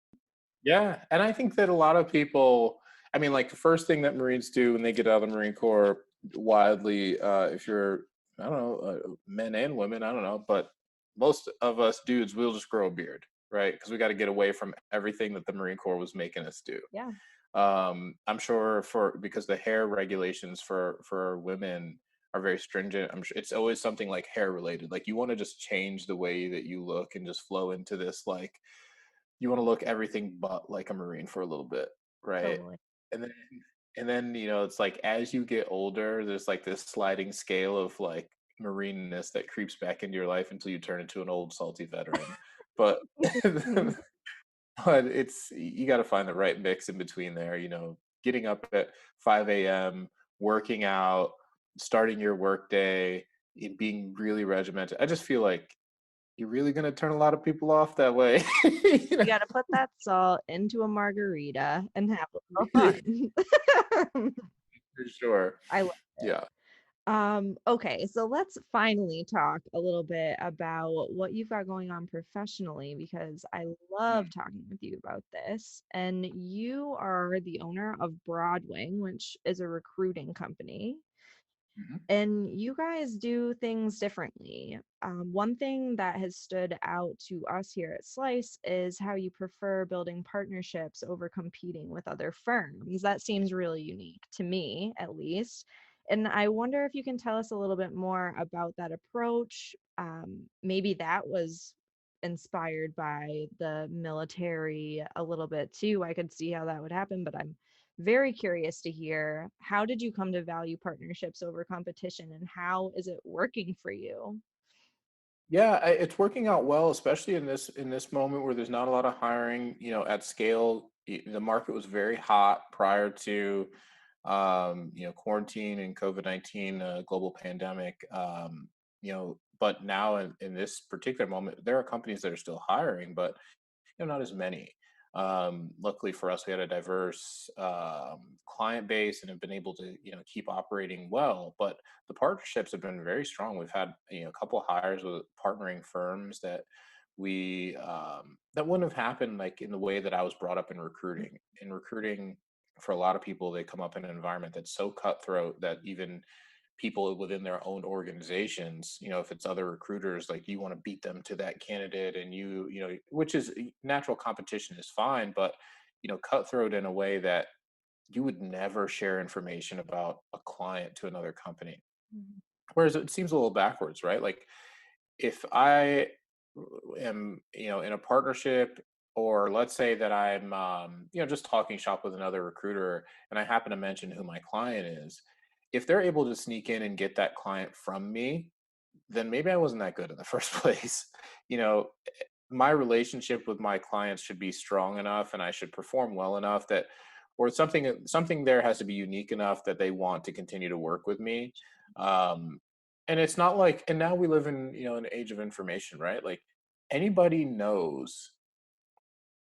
Yeah, and I think that a lot of people, I mean, like the first thing that Marines do when they get out of the Marine Corps, wildly, if you're, I don't know, men and women, I don't know, but most of us dudes will just grow a beard, right? Because we got to get away from everything that the Marine Corps was making us do. Yeah, I'm sure for because the hair regulations for women are very stringent. I'm sure it's always something like hair related. Like you want to just change the way that you look and just flow into this like you want to look everything but like a Marine for a little bit, right? totally. And then it's like as you get older, there's like this sliding scale of like Marineness that creeps back into your life until you turn into an old salty veteran. But but it's you got to find the right mix in between there, getting up at 5 a.m., working out, starting your work day, being really regimented. I just feel like you're really gonna turn a lot of people off that way. you You know? gotta put that salt into a margarita and have a little fun. For sure. I love it. Yeah. Okay, so let's finally talk a little bit about what you've got going on professionally because I love Mm, talking with you about this. And you are the owner of Broadwing, which is a recruiting company. mhm. And you guys do things differently. One thing that has stood out to us here at Slice is how you prefer building partnerships over competing with other firms. That seems really unique to me, at least. And I wonder if you can tell us a little bit more about that approach. Maybe that was inspired by the military a little bit too. I could see how that would happen, but I'm very curious to hear, how did you come to value partnerships over competition and how is it working for you? Yeah, it's working out well, especially in this moment where there's not a lot of hiring, at scale. The market was very hot prior to quarantine and COVID-19 global pandemic. But now in this particular moment, there are companies that are still hiring, but not as many. Luckily for us, we had a diverse client base and have been able to, keep operating well. But the partnerships have been very strong. We've had, a couple hires with partnering firms that that wouldn't have happened like in the way that I was brought up in recruiting. In recruiting, for a lot of people, they come up in an environment that's so cutthroat that even people within their own organizations, if it's other recruiters, like you want to beat them to that candidate and which is natural competition is fine, but cutthroat in a way that you would never share information about a client to another company. Mhm. Whereas it seems a little backwards, right? Like if I am, in a partnership, or let's say that I'm, just talking shop with another recruiter, and I happen to mention who my client is. If they're able to sneak in and get that client from me, then maybe I wasn't that good in the first place. You know, my relationship with my clients should be strong enough, and I should perform well enough that, or something there has to be unique enough that they want to continue to work with me. Um, and it's not like, and now we live in an age of information, right? Like anybody knows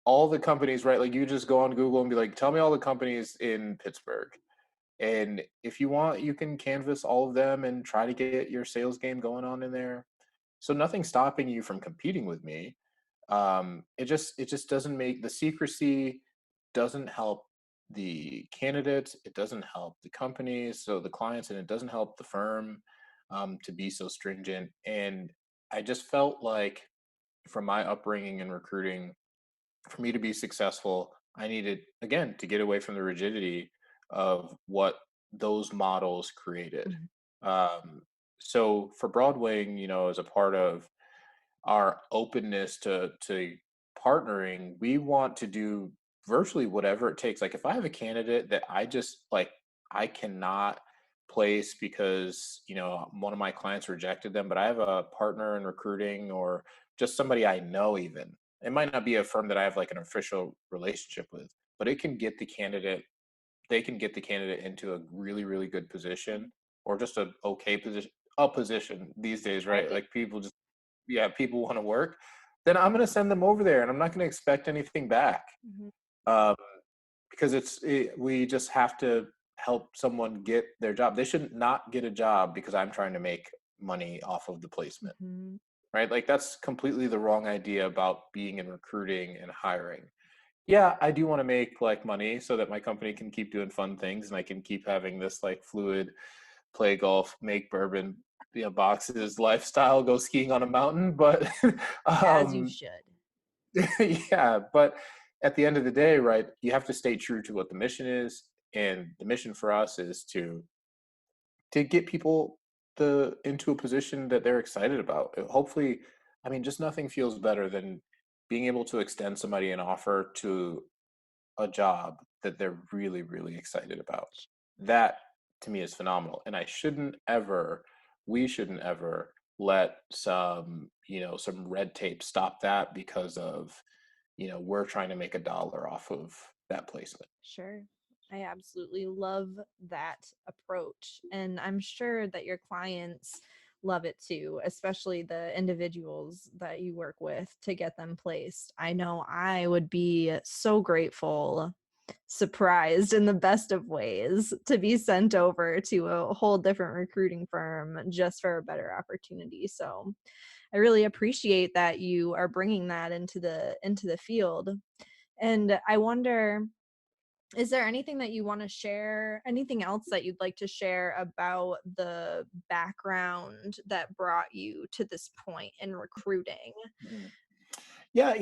all the companies, right? Like you just go on Google and be like, tell me all the companies in Pittsburgh. And if you want, you can canvas all of them and try to get your sales game going on in there. So nothing's stopping you from competing with me. It just doesn't make the secrecy doesn't help the candidates. It doesn't help the companies, so the clients, and it doesn't help the firm to be so stringent. And I just felt like from my upbringing in recruiting, for me to be successful, I needed, again, to get away from the rigidity of what those models created. Mhm. Um, so for Broadwing, as a part of our openness to partnering, we want to do virtually whatever it takes. Like if I have a candidate that I just like I cannot place because, one of my clients rejected them, but I have a partner in recruiting or just somebody I know even. It might not be a firm that I have like an official relationship with, but it can get the candidate they can get the candidate into a really, really good position or just a okay position, a position these days, right? Right. Like people want to work, then I'm going to send them over there and I'm not going to expect anything back. Mhm. Um, because we just have to help someone get their job. They should not get a job because I'm trying to make money off of the placement, Mhm. right? Like that's completely the wrong idea about being in recruiting and hiring. Yeah, I do want to make like money so that my company can keep doing fun things and I can keep having this like fluid play golf, make bourbon, boxes, lifestyle, go skiing on a mountain. But As you um, should. yeah, but at the end of the day, right, you have to stay true to what the mission is. And the mission for us is to get people into a position that they're excited about. Hopefully, I mean, just nothing feels better than being able to extend somebody an offer to a job that they're really, really excited about. That to me is phenomenal. And we shouldn't ever let some red tape stop that because of, we're trying to make a dollar off of that placement. Sure. I absolutely love that approach. And I'm sure that your clients love it too, especially the individuals that you work with to get them placed. I know I would be so grateful, surprised in the best of ways to be sent over to a whole different recruiting firm just for a better opportunity. So I really appreciate that you are bringing that into the field. And I wonder, is there anything that you want to share? Anything else that you'd like to share about the background that brought you to this point in recruiting? Mhm. Yeah,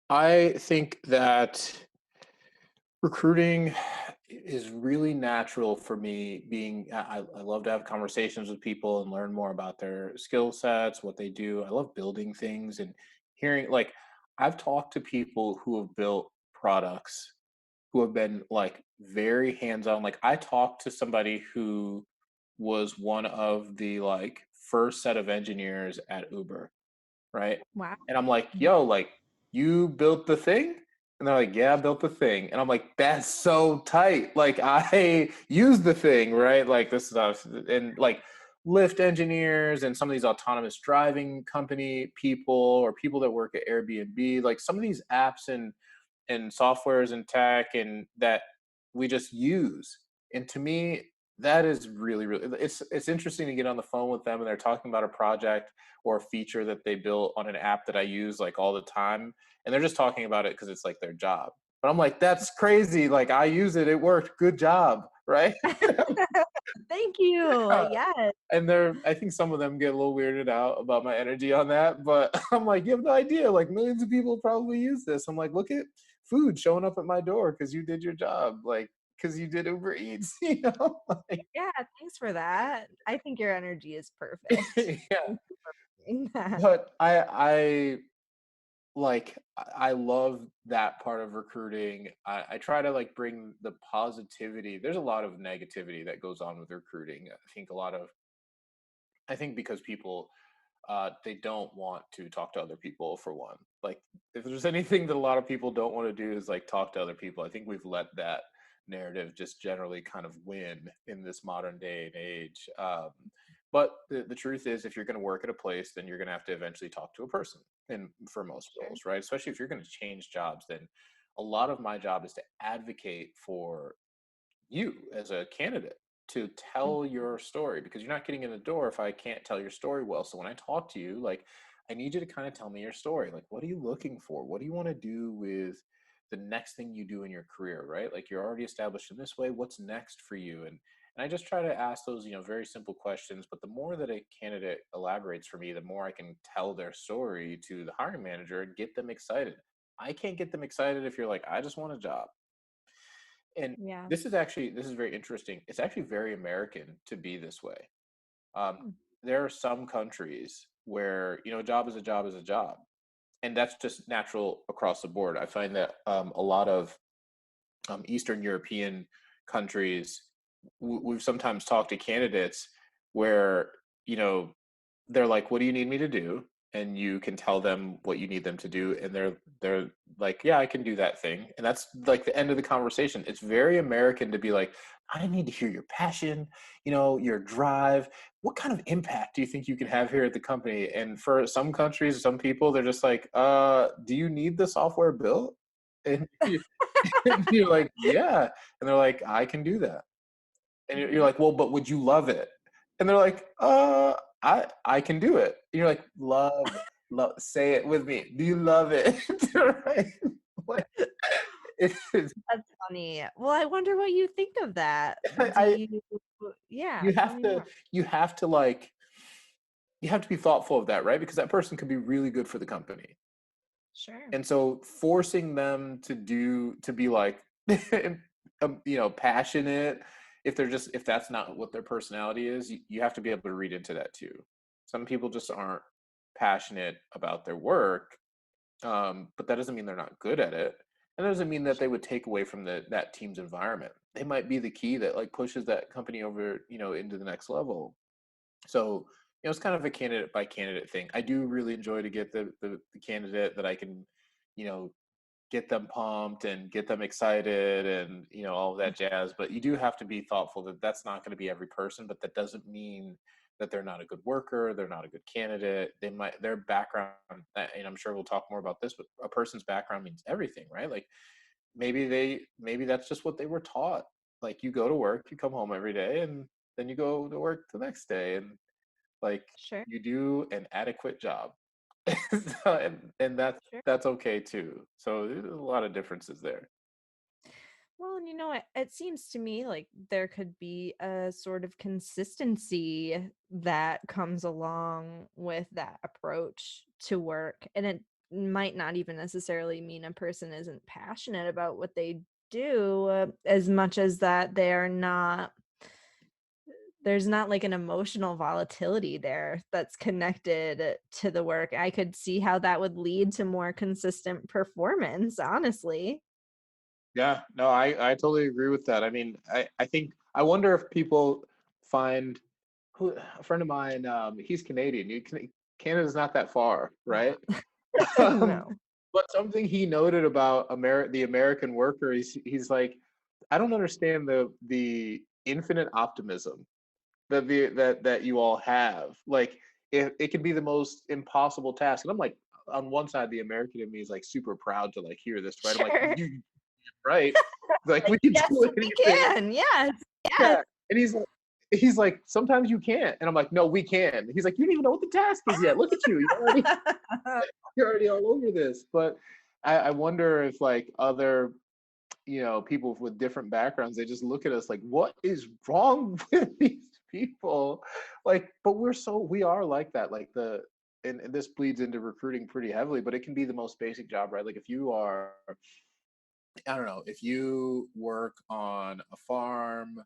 I think that recruiting is really natural for me. I love to have conversations with people and learn more about their skill sets, what they do. I love building things and hearing, like, I've talked to people who have built products who have been like very hands-on. Like I talked to somebody who was one of the like first set of engineers at Uber, right? Wow. And I'm like, Mhm. yo, like, you built the thing? And they're like, yeah, I built the thing. And I'm like, that's so tight. Like, I use the thing, right? Like, this stuff. And like, Lyft engineers and some of these autonomous driving company people or people that work at Airbnb, like some of these apps and softwares and tech and that we just use. And to me, that is really, really it's interesting to get on the phone with them and they're talking about a project or a feature that they built on an app that I use like all the time. And they're just talking about it because it's like their job. But I'm like, that's crazy. Like I use it, it worked. Good job. Right. Thank you. Yes. And I think some of them get a little weirded out about my energy on that, but I'm like, you have no idea, like millions of people probably use this. I'm like, look at food showing up at my door because you did your job, like because you did Uber Eats. Like, Yeah, thanks for that. I think your energy is perfect. yeah. Thank you for saying that. But I love that part of recruiting. I try to like bring the positivity. There's a lot of negativity that goes on with recruiting. I think because people they don't want to talk to other people for one. Like if there's anything that a lot of people don't want to do is like talk to other people. I think we've let that narrative just generally kind of win in this modern day and age. But the truth is, if you're going to work at a place, then you're going to have to eventually talk to a person. And for most Sure. roles, right? Especially if you're going to change jobs, then a lot of my job is to advocate for you as a candidate to Mm. tell your story, because you're not getting in the door if I can't tell your story well. So when I talk to you, like, I need you to kind of tell me your story. Like, what are you looking for? What do you want to do with the next thing you do in your career, right? Like, you're already established in this way. What's next for you? And I just try to ask those, very simple questions. But the more that a candidate elaborates for me, the more I can tell their story to the hiring manager and get them excited. I can't get them excited if you're like, I just want a job. And Yeah. this is very interesting. It's actually very American to be this way. Um, Mm. there are some countries where, a job is a job is a job, and that's just natural across the board. I find that a lot of Eastern European countries, we've sometimes talked to candidates where, you know, they're like, "What do you need me to do?" And you can tell them what you need them to do, and they're like, "Yeah, I can do that thing." And that's like the end of the conversation. It's very American to be like, "I need to hear your passion, your drive. What kind of impact do you think you can have here at the company?" And for some countries, some people, they're just like, do you need the software built?" And and you're like, "Yeah." And they're like, "I can do that." And you're Mhm. like, "Well, but would you love it?" And they're like, I can do it." And you're like, love, say it with me. Do you love it?" Right? Like, it's That's funny. Well, I wonder what you think of that. Do I you Yeah, you tell have me to more. you have to like you have to be thoughtful of that, right? Because that person could be really good for the company. Sure. And so forcing them to be like passionate, if that's not what their personality is, you have to be able to read into that too. Some people just aren't passionate about their work, but that doesn't mean they're not good at it, and that doesn't mean that they would take away from that team's environment. They might be the key that like pushes that company over, into the next level. So, it's kind of a candidate by candidate thing. I do really enjoy to get the candidate that I can, you know, get them pumped and get them excited and, all of that jazz. But you do have to be thoughtful that that's not going to be every person, but that doesn't mean that they're not a good worker, they're not a good candidate. Their background, and I'm sure we'll talk more about this, but a person's background means everything, right? Like maybe that's just what they were taught. Like, you go to work, you come home every day, and then you go to work the next day, and like, Sure, you do an adequate job. So, and sure. that's okay too. So there's a lot of differences there. Well, and it seems to me like there could be a sort of consistency that comes along with that approach to work. And it might not even necessarily mean a person isn't passionate about what they do, as much as that there's not like an emotional volatility there that's connected to the work. I could see how that would lead to more consistent performance, honestly. Yeah, no, I totally agree with that. I mean, I think I wonder if people find a friend of mine, he's Canadian. Canada's not that far, right? Um, No. but something he noted about the American worker, he's like, I don't understand the infinite optimism that you all have. Like, it can be the most impossible task, and I'm like, on one side, the American in me is like super proud to like hear this, right? I'm like, Sure. you right? Like, we can Yes, do we anything. can. Yes. Yes. Yeah. And he's like, sometimes you can't. And I'm like, no, we can. He's like, you don't even know what the task is yet. Look at you. You're already all over this. But I wonder if like other, people with different backgrounds, they just look at us like, what is wrong with these people? Like, but we are like that. Like and this bleeds into recruiting pretty heavily, but it can be the most basic job, right? Like, if you are, I don't know, if you work on a farm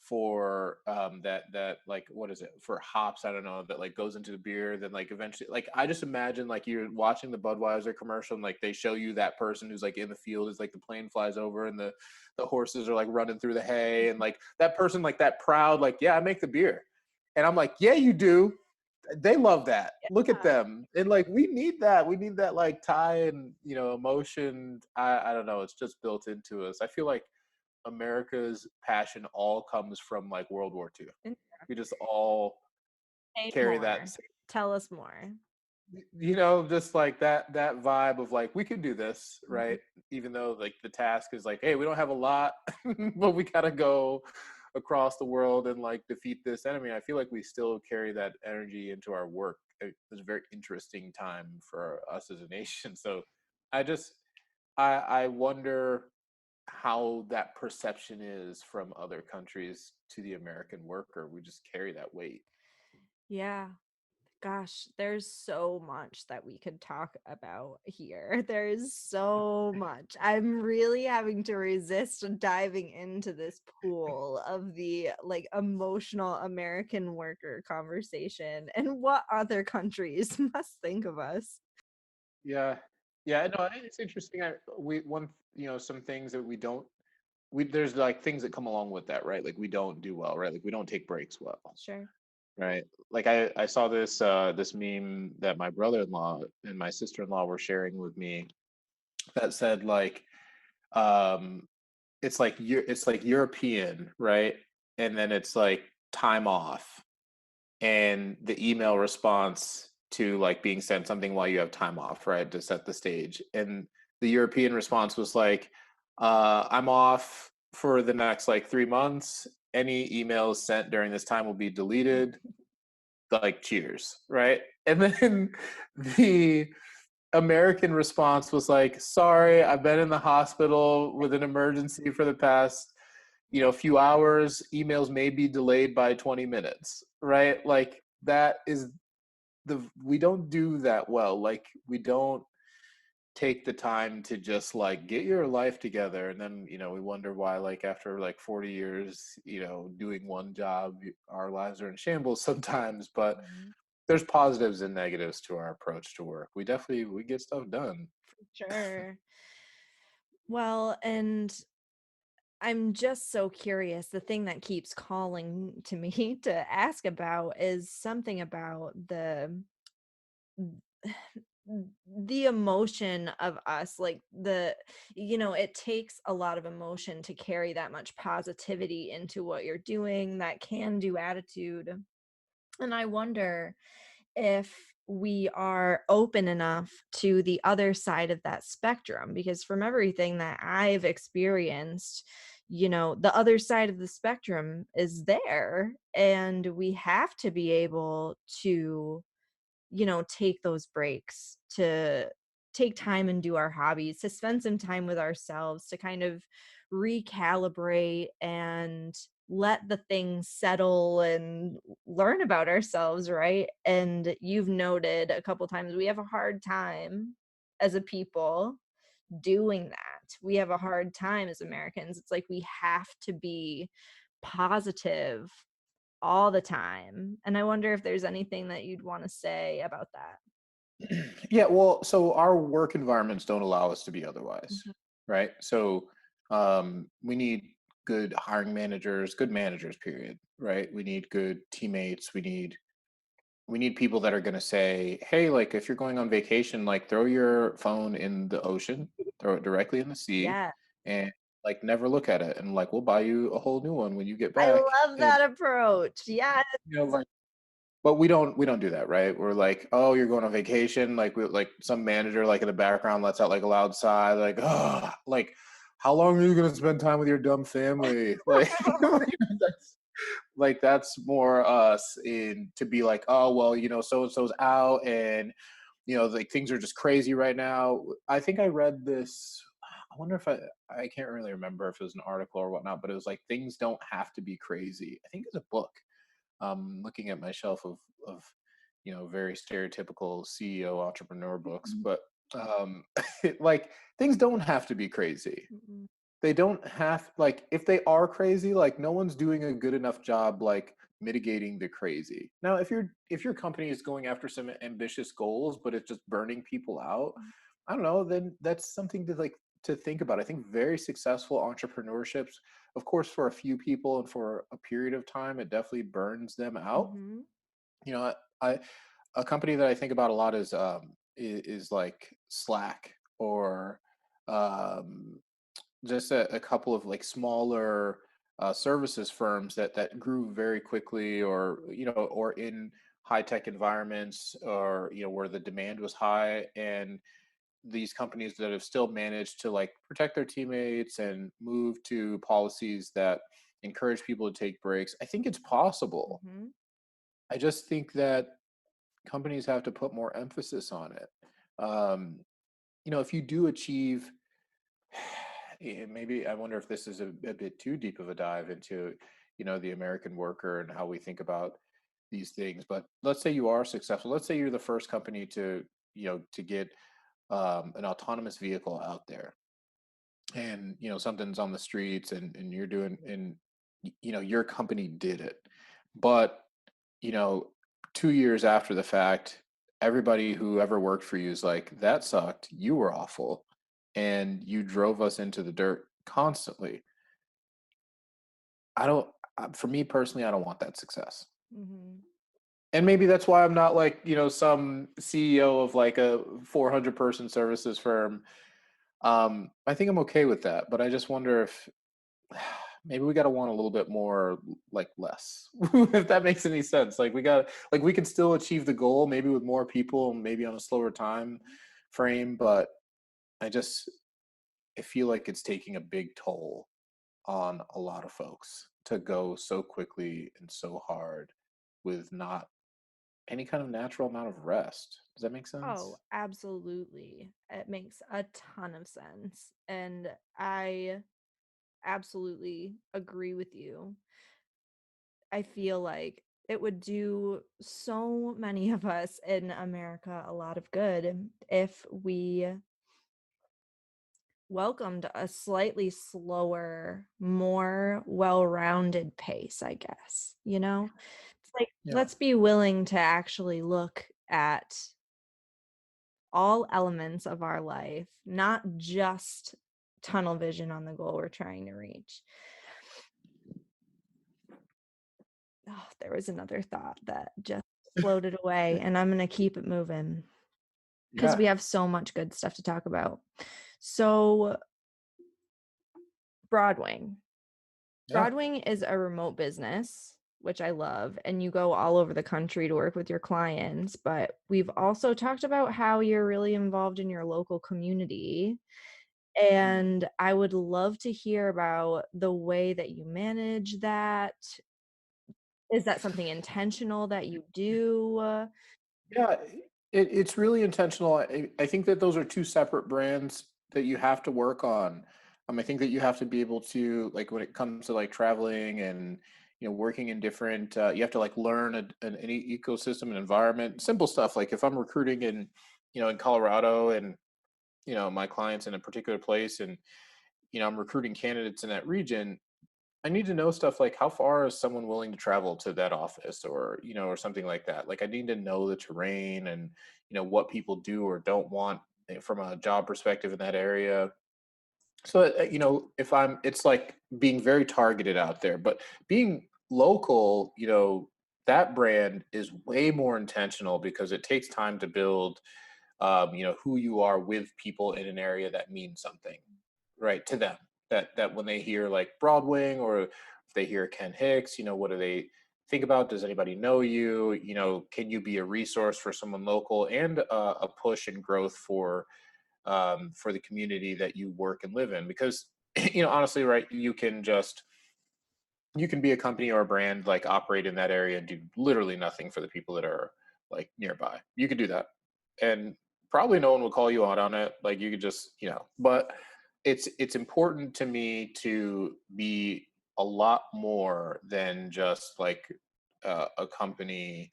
for that like, what is it, for hops, I don't know, that like goes into the beer, then like eventually, like, I just imagine like you're watching the Budweiser commercial and like they show you that person who's like in the field as like the plane flies over and the horses are like running through the hay, and like that person, like that proud, like, yeah, I make the beer. And I'm like, yeah, you do. They love that. Look at Yeah. them. And like, we need that. We need that like tie and, emotion. I don't know. It's just built into us. I feel like America's passion all comes from like World War II. We just all Say carry that, more. Tell us more. just like that vibe of like we can do this, Mhm. right? Even though like the task is like, hey, we don't have a lot, but we gotta go across the world and like defeat this enemy. I feel like we still carry that energy into our work. It was a very interesting time for us as a nation. So I just I wonder how that perception is from other countries to the American worker. We just carry that weight. Yeah. Gosh, there's so much that we could talk about here. There's so much. I'm really having to resist diving into this pool of the like emotional American worker conversation and what other countries must think of us. Yeah. Yeah, no, it's interesting. We one, some things that we don't, there's like things that come along with that, right? Like we don't do well, right? Like we don't take breaks well, Sure. right? Like I saw this meme that my brother-in-law and my sister-in-law were sharing with me that said like um it's like European, right? And then it's like time off and the email response to like being sent something while you have time off, right? To set the stage. And the European response was like, I'm off for the next like 3 months. Any emails sent during this time will be deleted. Like, cheers, right? And then the American response was like, sorry, I've been in the hospital with an emergency for the past few hours. Emails may be delayed by 20 minutes, right? Like that is we don't do that well. Like we don't take the time to just like get your life together, and then we wonder why like after like 40 years doing one job, our lives are in shambles sometimes. But Mhm. there's positives and negatives to our approach to work. We get stuff done. Sure. Well, and I'm just so curious. The thing that keeps calling to me to ask about is something about the emotion of us, like it takes a lot of emotion to carry that much positivity into what you're doing, that can do attitude. And I wonder if we are open enough to the other side of that spectrum, because from everything that I've experienced, the other side of the spectrum is there, and we have to be able to take those breaks, to take time and do our hobbies, to spend some time with ourselves, to kind of recalibrate and let the things settle and learn about ourselves, right? And you've noted a couple times we have a hard time as a people doing that. We have a hard time as Americans. It's like we have to be positive all the time. And I wonder if there's anything that you'd want to say about that. Yeah, well, so our work environments don't allow us to be otherwise, Mhm. right? So we need good hiring managers, good managers, period, right? We need good teammates. We need people that are going to say, hey, like if you're going on vacation, like throw your phone in the ocean, throw it directly in the sea, Yeah, and like never look at it, and like we'll buy you a whole new one when you get I back. love And that approach. Yeah. like but we don't do that, right? We're like, oh, you're going on vacation. Like we like some manager like in the background lets out like a loud sigh, like, oh, like how long are you gonna spend time with your dumb family? Like, that's that's more us in to be like, oh well, so and so's out, and like things are just crazy right now. I think I read this. I wonder if I can't really remember if it was an article or whatnot, but it was like things don't have to be crazy. I think it's a book. Looking at my shelf of very stereotypical CEO entrepreneur books, Mhm, but like things don't have to be crazy. mhm, They don't have like if they are crazy, like no one's doing a good enough job like mitigating the crazy. Now, if your company is going after some ambitious goals, but it's just burning people out, mhm, I don't know, then that's something to like to think about. I think very successful entrepreneurships, of course, for a few people and for a period of time, it definitely burns them out. mhm, You know, I a company that I think about a lot is like Slack or um just a couple of like smaller services firms that grew very quickly, or or in high tech environments, or where the demand was high, and these companies that have still managed to like protect their teammates and move to policies that encourage people to take breaks. I think it's possible. Hmm. I just think that companies have to put more emphasis on it. Um, if you do achieve, maybe I wonder if this is a bit too deep of a dive into, the American worker and how we think about these things. But let's say you are successful. Let's say you're the first company to get an autonomous vehicle out there, and something's on the streets, and you're doing, and your company did it, but you know 2 years after the fact, everybody who ever worked for you is like, that sucked, you were awful, and you drove us into the dirt constantly. I don't For me personally, I don't want that success. Hmm. And maybe that's why I'm not like, some CEO of like a 400 person services firm. I think I'm okay with that, but I just wonder if maybe we got to want a little bit more, like less, if that makes any sense. Like we can still achieve the goal, maybe with more people, maybe on a slower time frame, but I just, I feel like it's taking a big toll on a lot of folks to go so quickly and so hard with not any kind of natural amount of rest. Does that make Oh, sense? absolutely. It makes a ton of sense. And I absolutely agree with you. I feel like it would do so many of us in America a lot of good if we welcomed a slightly slower, more well-rounded pace, I guess. It's like, Yeah. let's be willing to actually look at all elements of our life, not just tunnel vision on the goal we're trying to reach. Oh, there was another thought that just floated away, and I'm going to keep it moving because Yeah. we have so much good stuff to talk about. So, Broadwing. Yeah. Broadwing is a remote business, which I love, and you go all over the country to work with your clients. But we've also talked about how you're really involved in your local community. Mm. And I would love to hear about the way that you manage that. Is that something intentional that you do? Yeah, it's really intentional. I think that those are two separate brands that you have to work on. I think that you have to be able to, like, when it comes to like traveling and working in different. You have to like learn an ecosystem and environment. Simple stuff like if I'm recruiting in Colorado, and my clients in a particular place, and I'm recruiting candidates in that region. I need to know stuff like how far is someone willing to travel to that office, or or something like that. Like I need to know the terrain, and what people do or don't want, from a job perspective in that area. So if I'm, it's like being very targeted out there, but being local, that brand is way more intentional because it takes time to build, who you are with people in an area that means something, right, to them. That when they hear like Broadwing, or if they hear Ken Hicks, what do they think about? Does anybody know you? Can you be a resource for someone local, and a push and growth for the community that you work and live in? Because honestly, right, you can be a company or a brand, like operate in that area and do literally nothing for the people that are like nearby. You could do that, and probably no one will call you out on it. Like you could just, but it's important to me to be a lot more than just like a company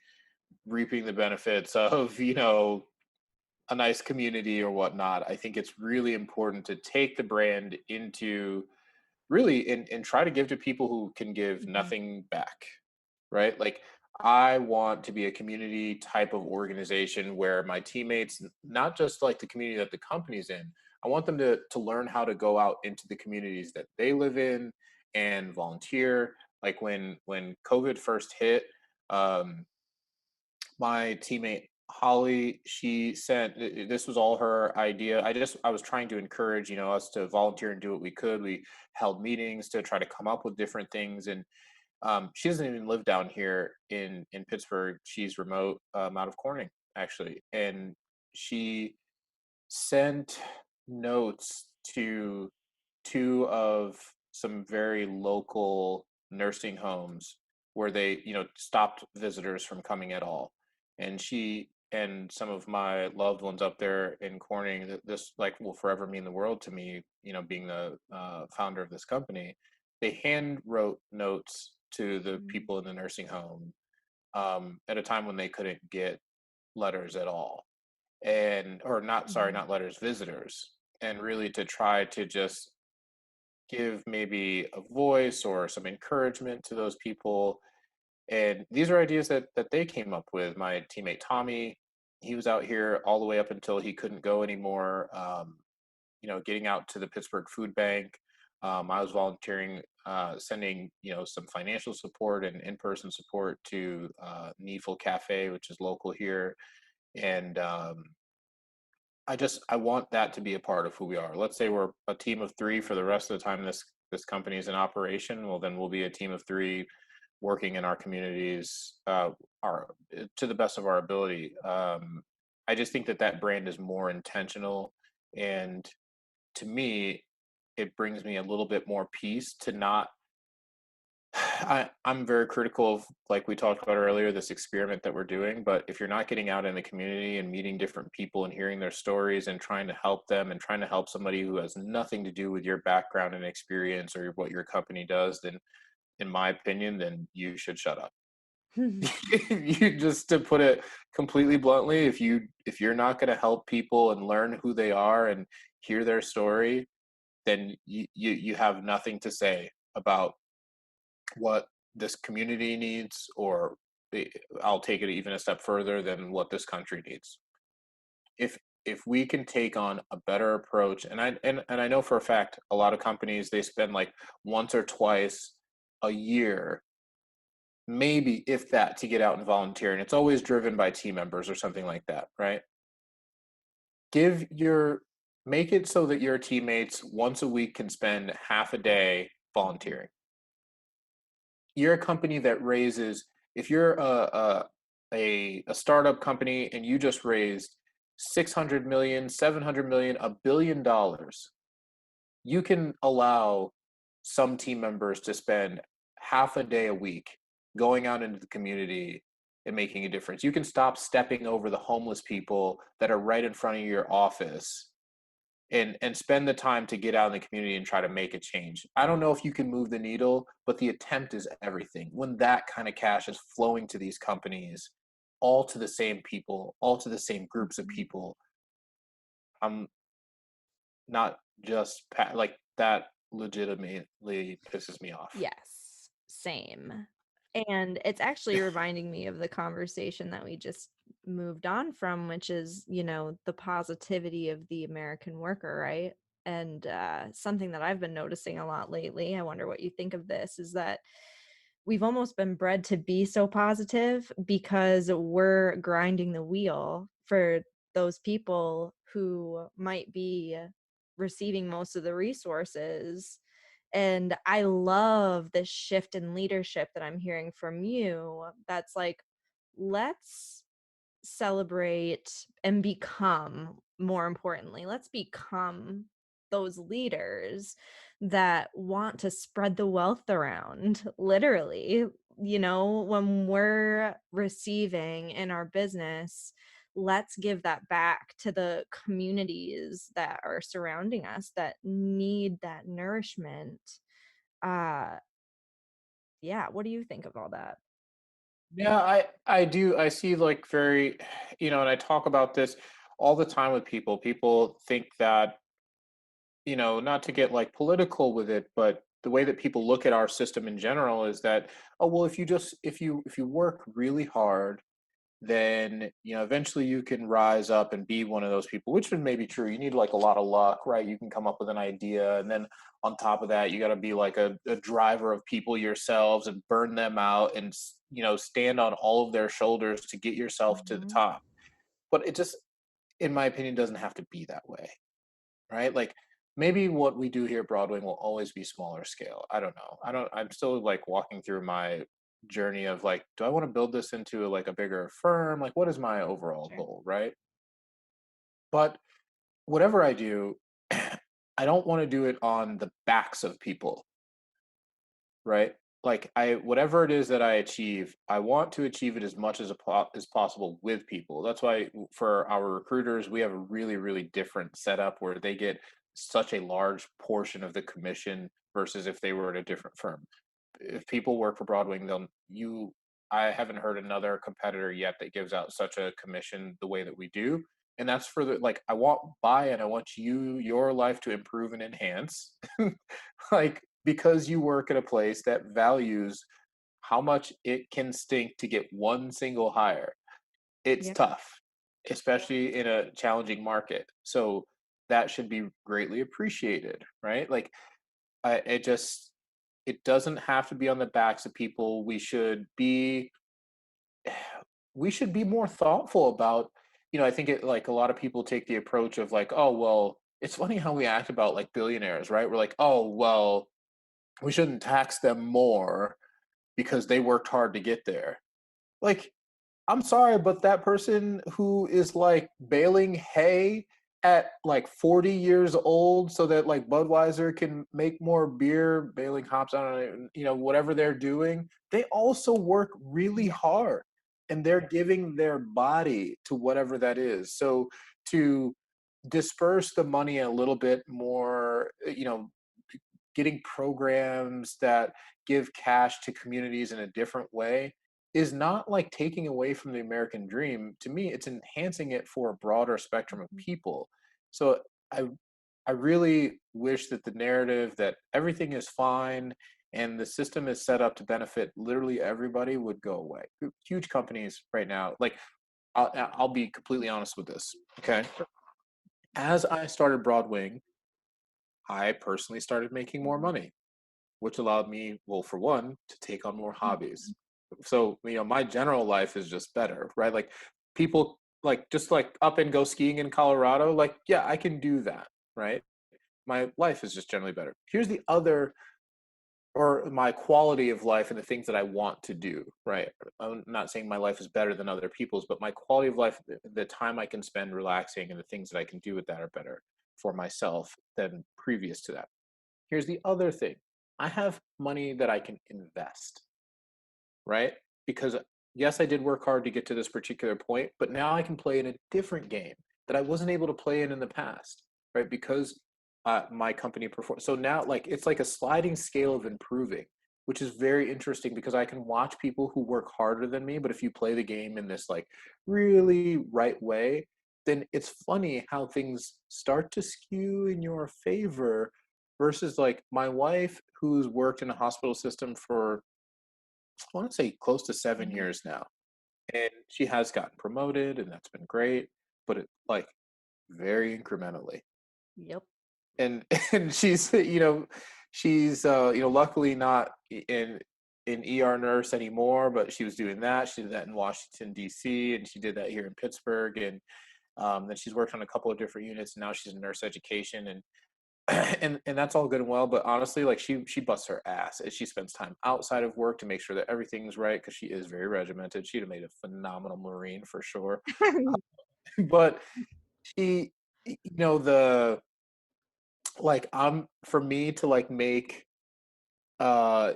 reaping the benefits of a nice community or whatnot. I think it's really important to take the brand into, really, and try to give to people who can give Mhm. nothing back, right? Like I want to be a community type of organization where my teammates, not just like the community that the company's in, I want them to learn how to go out into the communities that they live in and volunteer. Like when COVID first hit, um, my teammate Holly, she sent, this was all her idea. I was trying to encourage, us to volunteer and do what we could. We held meetings to try to come up with different things, and She doesn't even live down here in Pittsburgh. She's remote, out of Corning, actually, and she sent notes to two of some very local nursing homes where they, stopped visitors from coming at all. And she and some of my loved ones up there in Corning, this like will forever mean the world to me, being the founder of this company. They hand wrote notes to the Mhm. people in the nursing home, at a time when they couldn't get letters at all, and or not, sorry, Mhm. not letters, visitors, and really to try to just give maybe a voice or some encouragement to those people. And these are ideas that they came up with. My teammate Tommy, he was out here all the way up until he couldn't go anymore. Getting out to the Pittsburgh Food Bank. I was volunteering, sending some financial support and in-person support to Needful Cafe, which is local here, and I want that to be a part of who we are. Let's say we're a team of three for the rest of the time this company is in operation. Well, then we'll be a team of three working in our communities, our to the best of our ability. I just think that brand is more intentional, and to me, it brings me a little bit more peace to not. I'm very critical of, like we talked about earlier, this experiment that we're doing. But if you're not getting out in the community and meeting different people and hearing their stories and trying to help them and trying to help somebody who has nothing to do with your background and experience or what your company does, then in my opinion, then you should shut up. You just, to put it completely bluntly, if you're not going to help people and learn who they are and hear their story, then you have nothing to say about what this community needs, or I'll take it even a step further than what this country needs. If we can take on a better approach, and I know for a fact a lot of companies, they spend like once or twice a year, maybe if that, to get out and volunteer, and it's always driven by team members or something like that, right? Give your Make it so that your teammates once a week can spend half a day volunteering. You're a company that raises, if you're a startup company and you just raised 600 million, 700 million, $1 billion, you can allow some team members to spend half a day a week going out into the community and making a difference. You can stop stepping over the homeless people that are right in front of your office, and spend the time to get out in the community and try to make a change. I don't know if you can move the needle, but the attempt is everything. When that kind of cash is flowing to these companies, all to the same people, all to the same groups of Mhm. people, I'm not just like that legitimately pisses me off. Yes, same. And it's actually reminding me of the conversation that we just moved on from, which is, the positivity of the American worker, right? And something that I've been noticing a lot lately, I wonder what you think of this, is that we've almost been bred to be so positive because we're grinding the wheel for those people who might be receiving most of the resources. And I love this shift in leadership that I'm hearing from you. That's like, let's celebrate and become, more importantly, let's become those leaders that want to spread the wealth around, literally. When we're receiving in our business, let's give that back to the communities that are surrounding us that need that nourishment. uh yeah, what do you think of all that? Yeah, I do. I see, like, very, and I talk about this all the time with people. People think that, not to get like political with it, but the way that people look at our system in general is that, oh well, if you work really hard, then eventually you can rise up and be one of those people, which may be true. You need like a lot of luck, right? You can come up with an idea, and then on top of that, you got to be like a driver of people yourselves and burn them out, and stand on all of their shoulders to get yourself to the Mhm. top. But it just, in my opinion, doesn't have to be that way, right? Like, maybe what we do here at Broadwing will always be smaller scale. I don't know. I'm still like walking through my journey of like, do I want to build this into like a bigger firm? Like, what is my overall Sure. goal, right? But whatever I do, I don't want to do it on the backs of people, right? Like I whatever it is that I achieve, I want to achieve it as much as possible with people. That's why for our recruiters, we have a really different setup where they get such a large portion of the commission versus if they were at a different firm. If people work for Broadwing, they'll you I haven't heard another competitor yet that gives out such a commission the way that we do. And that's for the like I want buy-in, I want your life to improve and enhance. Like because you work at a place that values how much it can stink to get one single hire. It's Yep. tough, especially in a challenging market. So that should be greatly appreciated, right? Like it just it doesn't have to be on the backs of people. We should be more thoughtful about, I think it like a lot of people take the approach of like, oh well, it's funny how we act about like billionaires, right? We're like, oh well, we shouldn't tax them more because they worked hard to get there. Like, I'm sorry, but that person who is like baling hay at like 40 years old so that like Budweiser can make more beer, baling hops, I don't know, whatever they're doing, they also work really Yeah. hard and they're giving their body to whatever that is. So to disperse the money a little bit more, getting programs that give cash to communities in a different way is not like taking away from the American dream. To me, it's enhancing it for a broader spectrum of Mhm. people. So I I really wish that the narrative that everything is fine and the system is set up to benefit literally everybody would go away. Huge companies right now, like I'll be completely honest with this. Okay, as I started Broadwing, I personally started making more money, which allowed me, well, for one, to take on more hobbies. So, my general life is just better, right? Like people like just like up and go skiing in Colorado, like, yeah, I can do that, right? My life is just generally better. Here's the other or my quality of life and the things that I want to do, right? I'm not saying my life is better than other people's, but my quality of life, the time I can spend relaxing and the things that I can do with that are better for myself than previous to that. Here's the other thing. I have money that I can invest, right? Because yes, I did work hard to get to this particular point, but now I can play in a different game that I wasn't able to play in the past, right? Because my company performs. So now, like, it's like a sliding scale of improving, which is very interesting because I can watch people who work harder than me, but if you play the game in this like really right way, then it's funny how things start to skew in your favor versus like my wife who's worked in a hospital system for I want to say close to 7 years now. And she has gotten promoted and that's been great, but it like very incrementally. Yep. And and she's luckily not in ER nurse anymore, but she was doing that. She did that in Washington DC and she did that here in Pittsburgh and then she's worked on a couple of different units and now she's in nurse education and and that's all good and well, but honestly, like she busts her ass as she spends time outside of work to make sure that everything's right because she is very regimented. She'd have made a phenomenal Marine for sure. But she, the like I'm for me to like make as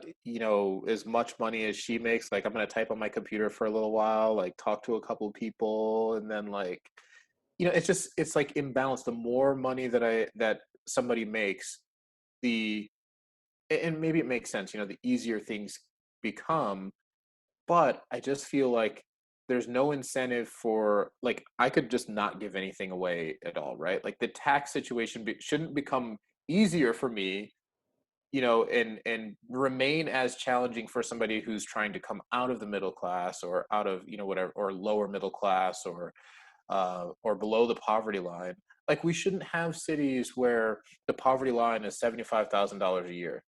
much money as she makes, like I'm gonna type on my computer for a little while, like talk to a couple of people, and then like it's like imbalanced. The more money that somebody makes, the and maybe it makes sense, the easier things become, but I just feel like there's no incentive for like I could just not give anything away at all, right? Like the tax situation shouldn't become easier for me, and remain as challenging for somebody who's trying to come out of the middle class or out of, whatever, or lower middle class or below the poverty line. Like we shouldn't have cities where the poverty line is $75,000 a year,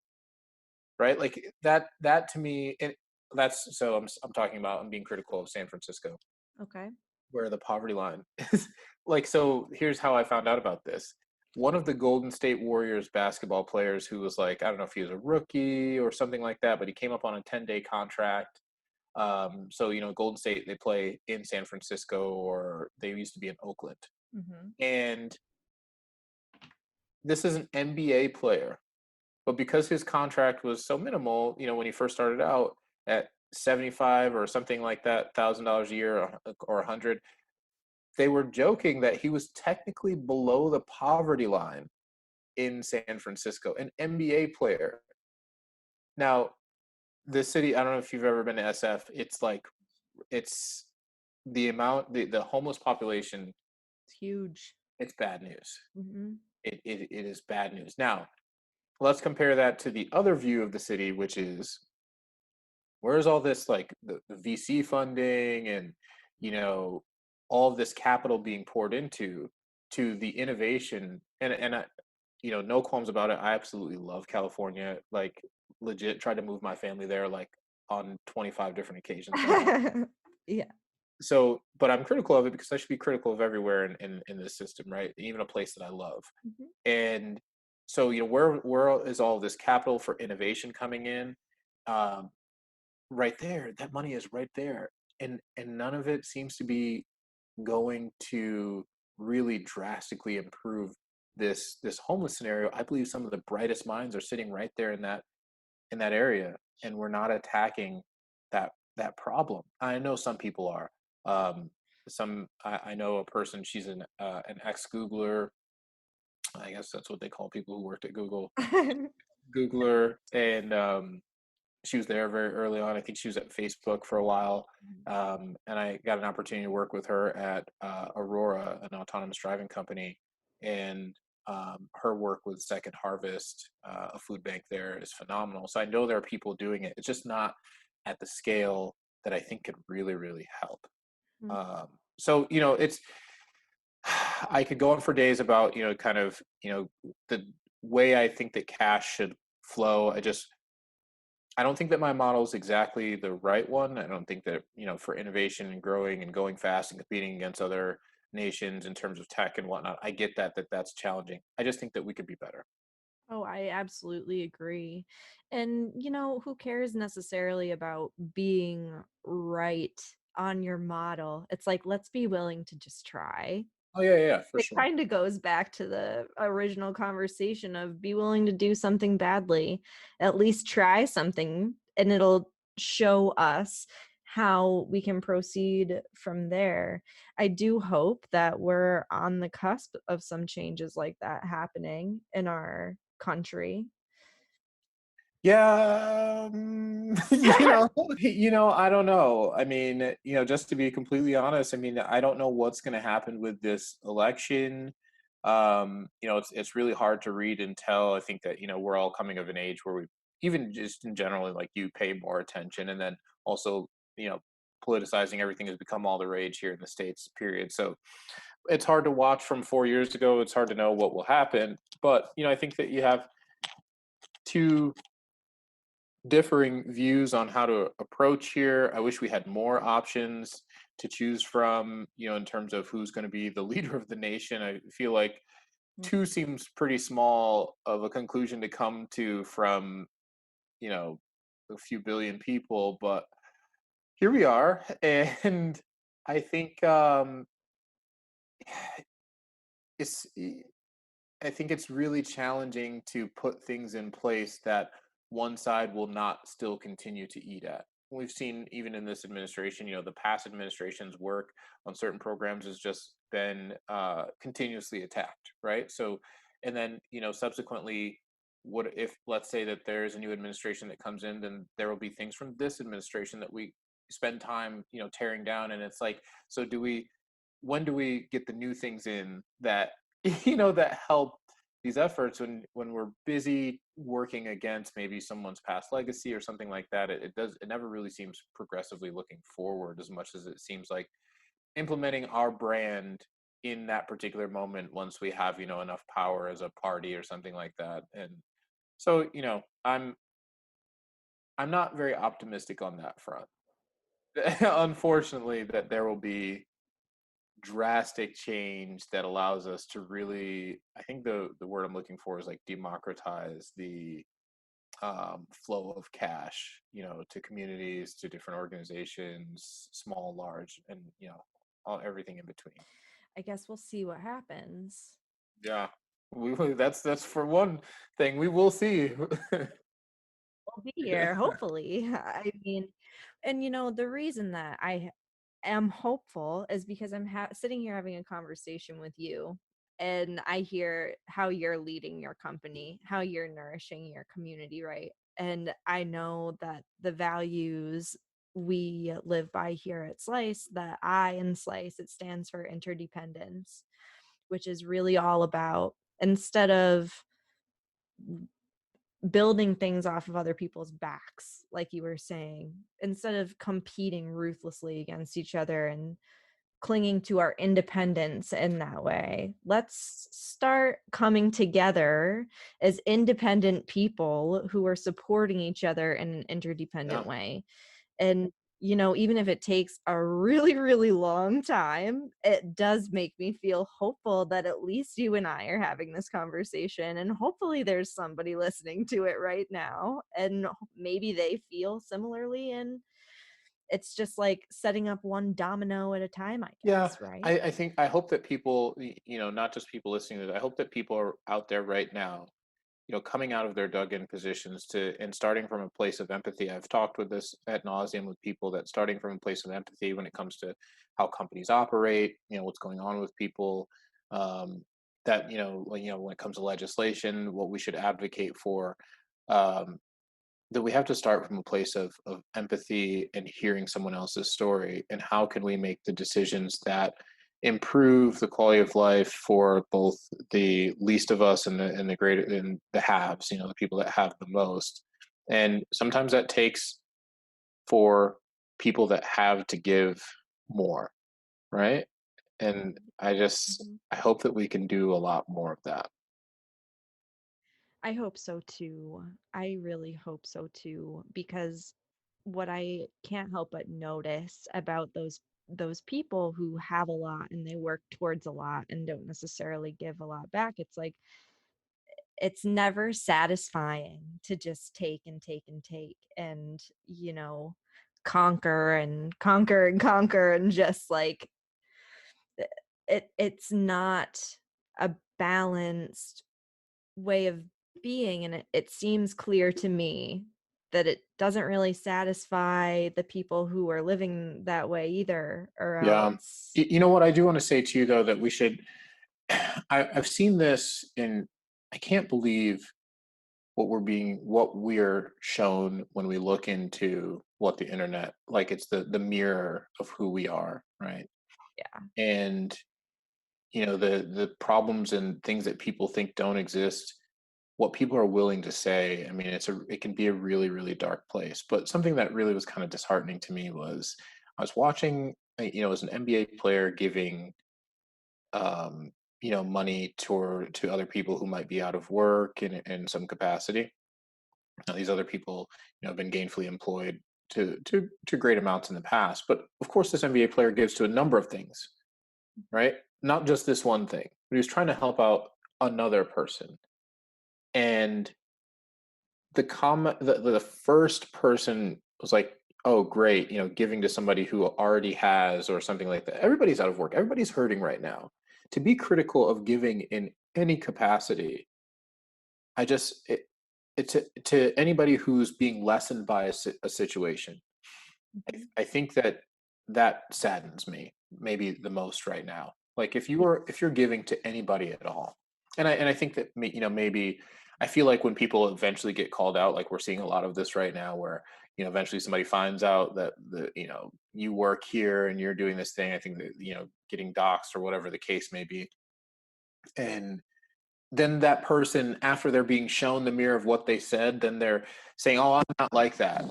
right? Like that to me, and that's so I'm talking about I'm being critical of San Francisco, Okay. where the poverty line is like. So here's how I found out about this. one of the Golden State Warriors basketball players who was like, I don't know if he was a rookie or something like that, but he came up on a 10-day contract. So, Golden State, they play in San Francisco, or they used to be in Oakland. Hmm. And this is an NBA player, but because his contract was so minimal, when he first started out at 75 or something like that, $1,000 a year, or 100, they were joking that he was technically below the poverty line in San Francisco, an NBA player. Now, the city, I don't know if you've ever been to SF. It's like, it's the amount, the homeless population, It's huge. it's bad news. Hmm. It is bad news. Now, let's compare that to the other view of the city, which is, where's all this, like the VC funding and, you know, all of this capital being poured into to the innovation, and I, no qualms about it. I absolutely love California. Like, legit tried to move my family there like on 25 different occasions now. Yeah. So, but I'm critical of it because I should be critical of everywhere in this system, right? Even a place that I love. Hmm. And so, where is all this capital for innovation coming in? Um, right there, that money is right there, and none of it seems to be going to really drastically improve this homeless scenario. I believe some of the brightest minds are sitting right there in that area, and we're not attacking that problem. I know some people are. Um, I know a person. She's an ex Googler. I guess that's what they call people who worked at Google. Googler, and she was there very early on. I think she was at Facebook for a while, and I got an opportunity to work with her at Aurora, an autonomous driving company, and her work with Second Harvest, a food bank there, is phenomenal. So I know there are people doing it. It's just not at the scale that I think could really, really help. So it's I could go on for days about kind of the way I think that cash should flow. I don't think that my model is exactly the right one. I don't think that, for innovation and growing and going fast and competing against other nations in terms of tech and whatnot, I get that's challenging. I just think that we could be better. Oh, I absolutely agree. And, who cares necessarily about being right on your model? It's like, let's be willing to just try. Oh yeah, yeah, for It sure. kind of goes back to the original conversation of be willing to do something badly, at least try something, and it'll show us how we can proceed from there. I do hope that we're on the cusp of some changes like that happening in our country. Yeah, I don't know. I mean, just to be completely honest, I mean, I don't know what's going to happen with this election. It's really hard to read and tell. I think that we're all coming of an age where we, even just in general, like, you pay more attention, and then also, you know, politicizing everything has become all the rage here in the States. Period. So it's hard to watch from 4 years ago. It's hard to know what will happen, but I think that you have two differing views on how to approach here. I wish we had more options to choose from, in terms of who's going to be the leader of the nation. I feel like Mm. two seems pretty small of a conclusion to come to from, you know, a few billion people, but here we are. And I think it's I think it's really challenging to put things in place that one side will not still continue to eat at. We've seen, even in this administration, the past administration's work on certain programs has just been continuously attacked, right? So, and then, subsequently, what if, let's say that there's a new administration that comes in, then there will be things from this administration that we spend time, tearing down. And it's like, so when do we get the new things in that that help these efforts, when we're busy working against maybe someone's past legacy or something like that? It never really seems progressively looking forward, as much as it seems like implementing our brand in that particular moment, once we have enough power as a party or something like that. And so, I'm not very optimistic on that front. Unfortunately, that there will be drastic change that allows us to really, I think the word I'm looking for is like democratize the flow of cash, to communities, to different organizations, small, large, and everything in between. I guess we'll see what happens. Yeah, that's for one thing we will see. We'll be here, Yeah, hopefully. I mean, and the reason that I am hopeful is because I'm sitting here having a conversation with you, and I hear how you're leading your company, how you're nourishing your community, right? And I know that the values we live by here at Slice, that I in Slice, it stands for interdependence, which is really all about, instead of building things off of other people's backs, like you were saying, instead of competing ruthlessly against each other and clinging to our independence in that way. Let's start coming together as independent people who are supporting each other in an interdependent yeah, way. And even if it takes a really, really long time, it does make me feel hopeful that at least you and I are having this conversation. And hopefully there's somebody listening to it right now. And maybe they feel similarly. And it's just like setting up one domino at a time, I yeah. guess, right? I hope that people, not just people listening to it, I hope that people are out there right now, coming out of their dug-in positions and starting from a place of empathy. I've talked with this ad nauseum with people, that starting from a place of empathy when it comes to how companies operate, what's going on with people, um, that when it comes to legislation, what we should advocate for. Um, that we have to start from a place of empathy and hearing someone else's story, and how can we make the decisions that improve the quality of life for both the least of us and the greater and the haves, the people that have the most. And sometimes that takes for people that have to give more, right? And Mhm. I hope that we can do a lot more of that. I hope so too. I really hope so too, because what I can't help but notice about those people who have a lot and they work towards a lot and don't necessarily give a lot back, it's like it's never satisfying to just take and take and take and, conquer and conquer and conquer and just like it's not a balanced way of being, and it seems clear to me that it doesn't really satisfy the people who are living that way either, or Yeah. else. You know what I do want to say to you though, that we should, I've seen this in, I can't believe what we're shown when we look into what the internet, like it's the mirror of who we are, right? Yeah. And the problems and things that people think don't exist, what people are willing to say. I mean, it can be a really, really dark place. But something that really was kind of disheartening to me was, I was watching, as an NBA player giving um, money to other people who might be out of work in some capacity. Now, these other people, have been gainfully employed to great amounts in the past. But of course, this NBA player gives to a number of things, right? Not just this one thing, but he was trying to help out another person. And the first person was like, "Oh, great, giving to somebody who already has," or something like that. Everybody's out of work. Everybody's hurting right now. To be critical of giving in any capacity, I just it to anybody who's being lessened by a situation. Mhm. I think that saddens me maybe the most right now. Like if you're giving to anybody at all, and I think that maybe I feel like when people eventually get called out, like we're seeing a lot of this right now, where eventually somebody finds out that you work here and you're doing this thing. I think that getting doxxed or whatever the case may be, and then that person, after they're being shown the mirror of what they said, then they're saying, "Oh, I'm not like that."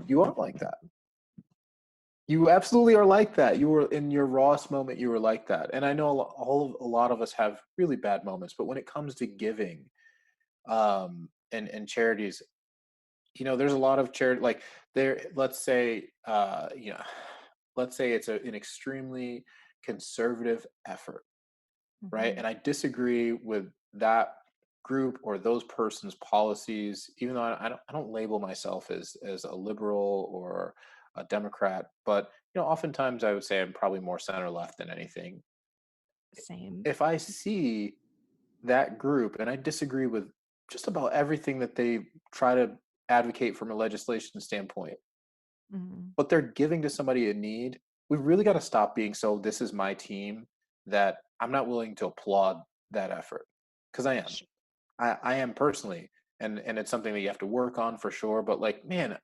You are like that. You absolutely are like that. You were in your rawest moment. You were like that, and I know a lot of us have really bad moments. But when it comes to giving, and charities, there's a lot of charity. Like there, let's say, let's say it's an extremely conservative effort, right? Mhm. And I disagree with that group or those persons' policies, even though I don't label myself as a liberal or a Democrat, but oftentimes I would say I'm probably more center left than anything. Same. If I see that group and I disagree with just about everything that they try to advocate from a legislation standpoint, Mhm. but they're giving to somebody in need, we've really got to stop being so this is my team that I'm not willing to applaud that effort because I am. Sh I am personally, and it's something that you have to work on for sure. But like, man,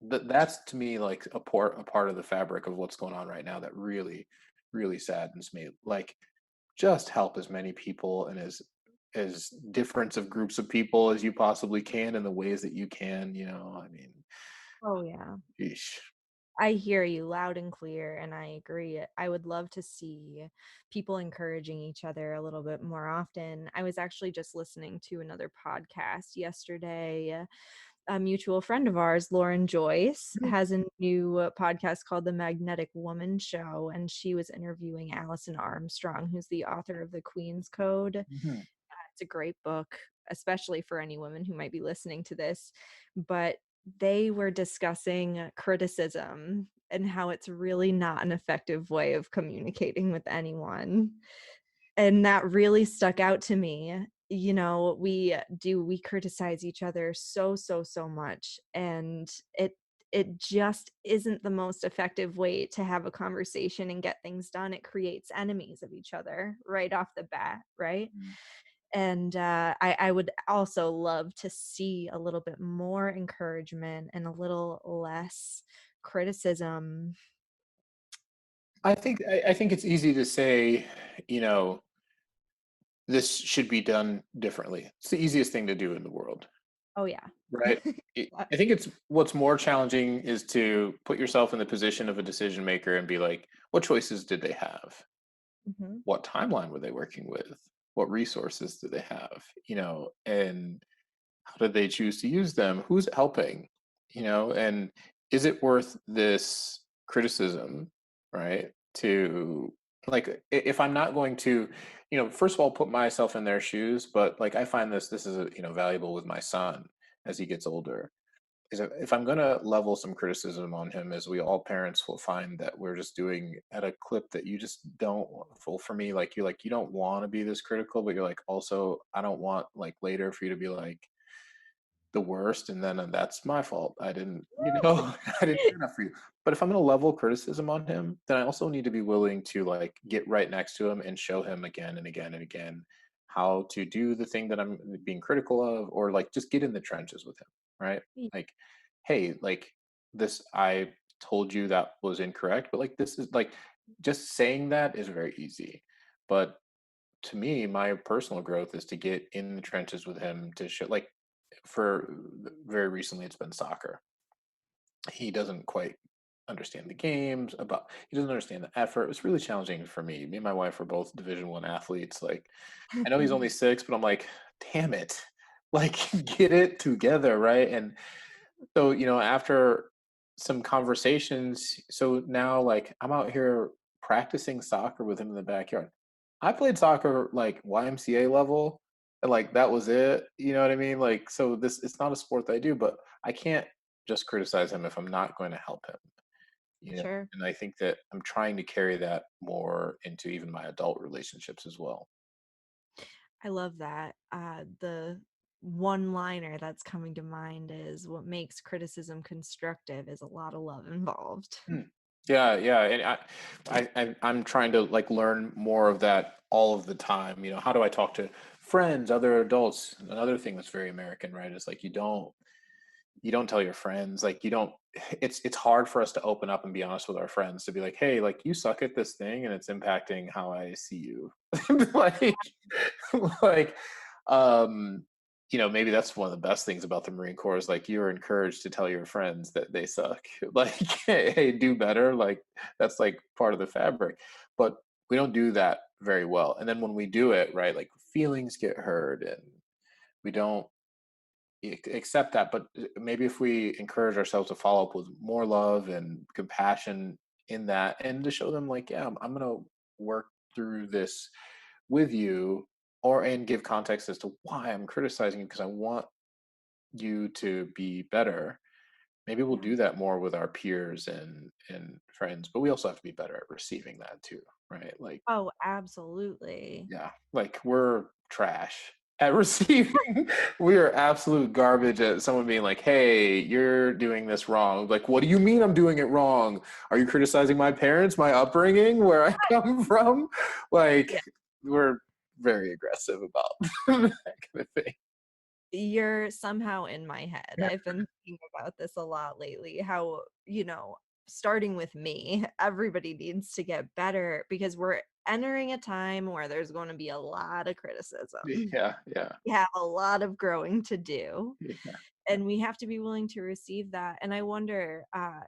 that's to me like a part of the fabric of what's going on right now that really, really saddens me. Like, just help as many people and as different of groups of people as you possibly can in the ways that you can. I mean, Oh, yeah. sheesh. I hear you loud and clear, and I agree. I would love to see people encouraging each other a little bit more often. I was actually just listening to another podcast yesterday. A mutual friend of ours, Lauren Joyce, has a new podcast called The Magnetic Woman Show, and she was interviewing Alison Armstrong, who's the author of The Queen's Code. Mhm. It's a great book, especially for any women who might be listening to this. But they were discussing criticism and how it's really not an effective way of communicating with anyone. And that really stuck out to me. We criticize each other so, so, so much. And it just isn't the most effective way to have a conversation and get things done. It creates enemies of each other right off the bat, right? Mm. And I would also love to see a little bit more encouragement and a little less criticism. I think it's easy to say, you know, this should be done differently. It's the easiest thing to do in the world, Oh, yeah. right? I think it's what's more challenging is to put yourself in the position of a decision maker and be like, what choices did they have? Mhm. What timeline were they working with? What resources do they have? And how did they choose to use them? Who's helping? And is it worth this criticism, right? To like if I'm not going to, first of all, put myself in their shoes, but like I find this is valuable with my son as he gets older. Is if I'm going to level some criticism on him, as we all parents will find that we're just doing at a clip that you just don't well, for me, like you don't want to be this critical, but you're like also I don't want like later for you to be like the worst, and then that's my fault. I didn't, I didn't do enough for you. But if I'm gonna level criticism on him, then I also need to be willing to like get right next to him and show him again and again and again how to do the thing that I'm being critical of, or like just get in the trenches with him, right? Y Like, hey, like this, I told you that was incorrect, but like this is like just saying that is very easy. But to me, my personal growth is to get in the trenches with him to show like for very recently it's been soccer. He doesn't quite understand the games about he doesn't understand the effort. It was really challenging for me. Me and my wife are both Division 1 athletes. Like I know he's only 6, but I'm like, damn it. Like get it together, right? And so, after some conversations, so now like I'm out here practicing soccer with him in the backyard. I played soccer like YMCA level, and like that was it. You know what I mean? Like, so this it's not a sport that I do, but I can't just criticize him if I'm not going to help him. Sure. And I think that I'm trying to carry that more into even my adult relationships as well. I love that. The one-liner that's coming to mind is what makes criticism constructive is a lot of love involved. Mm. Yeah, yeah, and I'm trying to like learn more of that all of the time. How do I talk to friends, other adults? Another thing that's very American, right? Is like you don't tell your friends like you don't. It's hard for us to open up and be honest with our friends to be like, hey, like you suck at this thing and it's impacting how I see you. like like um maybe that's one of the best things about the Marine Corps is like you're encouraged to tell your friends that they suck. Like, hey, do better. Like that's like part of the fabric. But we don't do that very well. And then when we do it, right, like feelings get hurt and we don't accept that. But maybe if we encourage ourselves to follow up with more love and compassion in that, and to show them like, yeah, I'm gonna work through this with you, or and give context as to why I'm criticizing you because I want you to be better. Maybe we'll Yeah. do that more with our peers and friends, but we also have to be better at receiving that too, right? Like, Oh, absolutely. yeah, like we're trash at receiving. We are absolute garbage at someone being like, "Hey, you're doing this wrong." Like, what do you mean I'm doing it wrong? Are you criticizing my parents, my upbringing, where I come from? Like, Yeah. we're very aggressive about that kind of thing. You're somehow in my head. I've been thinking about this a lot lately, how, starting with me, everybody needs to get better because we're entering a time where there's going to be a lot of criticism. Yeah, yeah, We have a lot of growing to do, yeah. and we have to be willing to receive that. And I wonder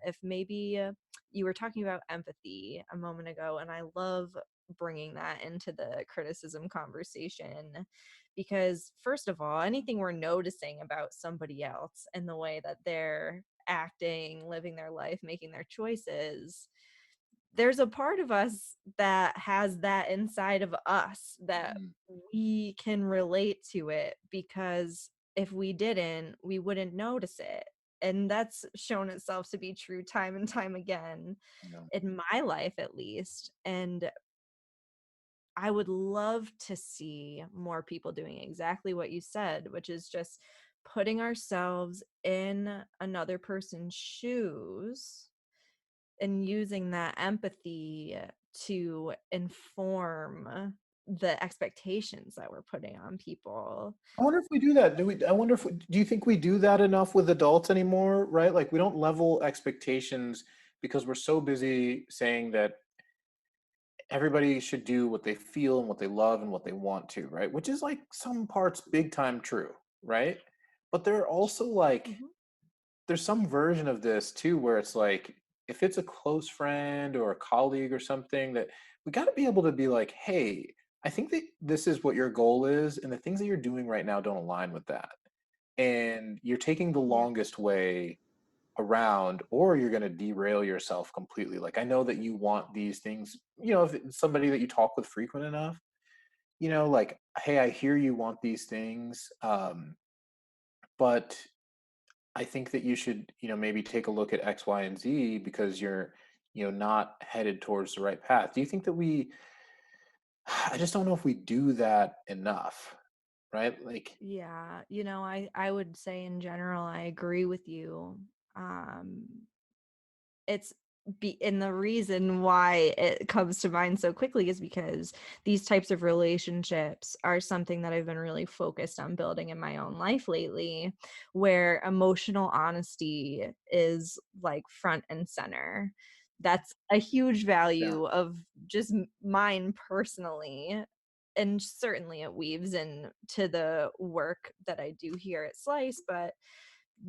if maybe you were talking about empathy a moment ago, and I love bringing that into the criticism conversation because, first of all, anything we're noticing about somebody else and the way that they're acting, living their life, making their choices, there's a part of us that has that inside of us that Mm, we can relate to it because if we didn't, we wouldn't notice it. And that's shown itself to be true time and time again yeah. in my life, at least. And I would love to see more people doing exactly what you said, which is just putting ourselves in another person's shoes and using that empathy to inform the expectations that we're putting on people. I wonder if we do that. I wonder if do you think we do that enough with adults anymore, right? Like we don't level expectations because we're so busy saying that everybody should do what they feel and what they love and what they want to, right? Which is like some parts big time true, right? But there are also like Mhm. there's some version of this too where it's like if it's a close friend or a colleague or something that we got to be able to be like, "Hey, I think that this is what your goal is and the things that you're doing right now don't align with that." And you're taking the Yeah. longest way around or you're going to derail yourself completely. Like I know that you want these things, if it's somebody that you talk with frequent enough, like, hey, I hear you want these things, but I think that you should, maybe take a look at X, Y, and Z because you're, not headed towards the right path. Do you think that I just don't know if we do that enough, right? Like, Yeah, I would say in general I agree with you. Um it's and the reason why it comes to mind so quickly is because these types of relationships are something that I've been really focused on building in my own life lately, where emotional honesty is like front and center. That's a huge yeah. value of just mine personally. And certainly it weaves into the work that I do here at Slice, but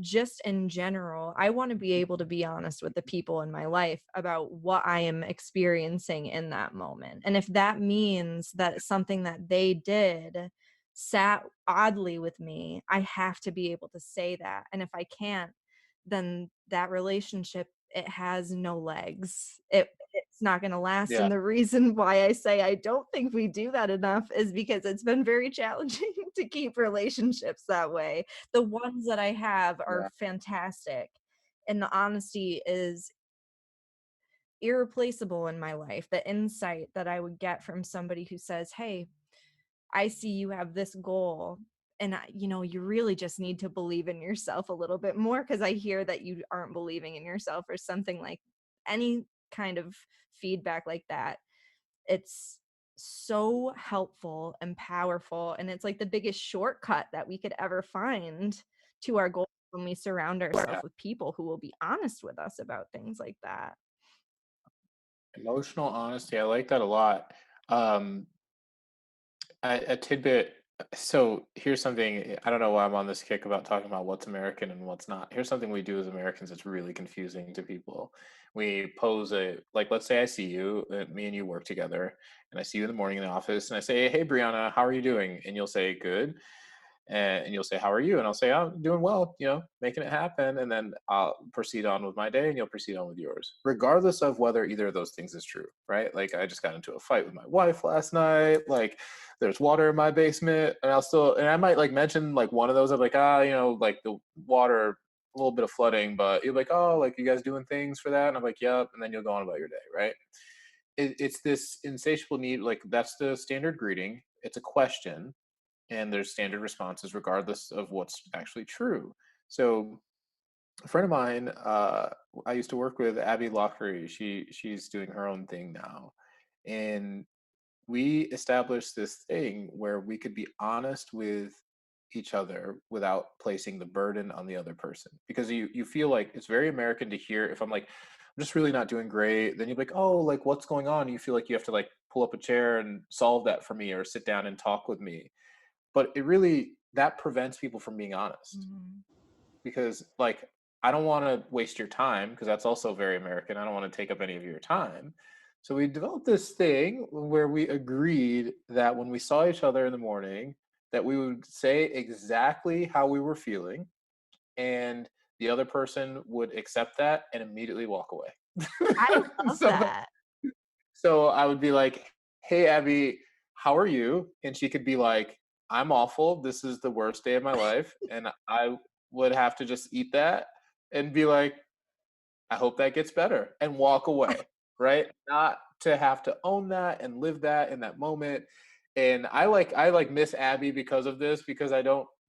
just in general, I want to be able to be honest with the people in my life about what I am experiencing in that moment. And if that means that something that they did sat oddly with me, I have to be able to say that. And if I can't, then that relationship, it has no legs. It's not going to last. Yeah. And the reason why I say I don't think we do that enough is because it's been very challenging to keep relationships that way. The ones that I have are Yeah. fantastic, and the honesty is irreplaceable in my life. The insight that I would get from somebody who says, "Hey, I see you have this goal, and you really just need to believe in yourself a little bit more because I hear that you aren't believing in yourself," or something like any kind of feedback like that. It's so helpful and powerful, and it's like the biggest shortcut that we could ever find to our goals when we surround Yeah. ourselves with people who will be honest with us about things like that. Emotional honesty. I like that a lot. Um, a tidbit. So here's something. I don't know why I'm on this kick about talking about what's American and what's not. Here's something we do as Americans that's really confusing to people. We pose like, let's say I see you, me and you work together, and I see you in the morning in the office, and I say, "Hey, Brianna, how are you doing?" And you'll say, "Good." and you'll say, "How are you?" And I'll say, "I'm doing well, making it happen." And then I'll proceed on with my day, and you'll proceed on with yours, regardless of whether either of those things is true, right? Like I just got into a fight with my wife last night. Like there's water in my basement, and I might like mention like one of those. I'm like, like the water, a little bit of flooding, but you're like, oh, like you guys doing things for that? And I'm like, yep. And then you'll go on about your day, right? It's this insatiable need. Like that's the standard greeting. It's a question, and there's standard responses regardless of what's actually true. So a friend of mine, I used to work with, Abby Lockery. She's doing her own thing now, and we established this thing where we could be honest with each other without placing the burden on the other person, because you feel like it's very American to hear if I'm like, I'm just really not doing great, then you're like, oh, like what's going on, you feel like you have to like pull up a chair and solve that for me or sit down and talk with me. But it really, that prevents people from being honest, Mhm. because like I don't want to waste your time, because that's also very American. I don't want to take up any of your time. So we developed this thing where we agreed that when we saw each other in the morning, that we would say exactly how we were feeling, and the other person would accept that and immediately walk away. I love so that. so I would be like, "Hey, Abby, how are you?" And she could be like, "I'm awful. This is the worst day of my life." And I would have to just eat that and be like, "I hope that gets better," and walk away, right? Not to have to own that and live that in that moment. And I like miss Abby because of this, because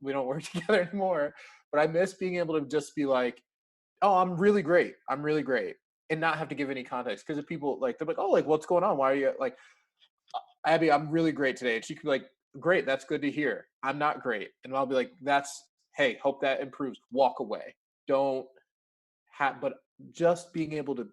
we don't work together anymore. But I miss being able to just be like, "Oh, I'm really great. I'm really great." And not have to give any context. Because if people like, they're like, "Oh, like what's going on? Why are you like, Abby, I'm really great today." And she could be like, "Great, that's good to hear. I'm not great." And I'll be like, "That's, hey, hope that improves." Walk away. Don't have, but just being able to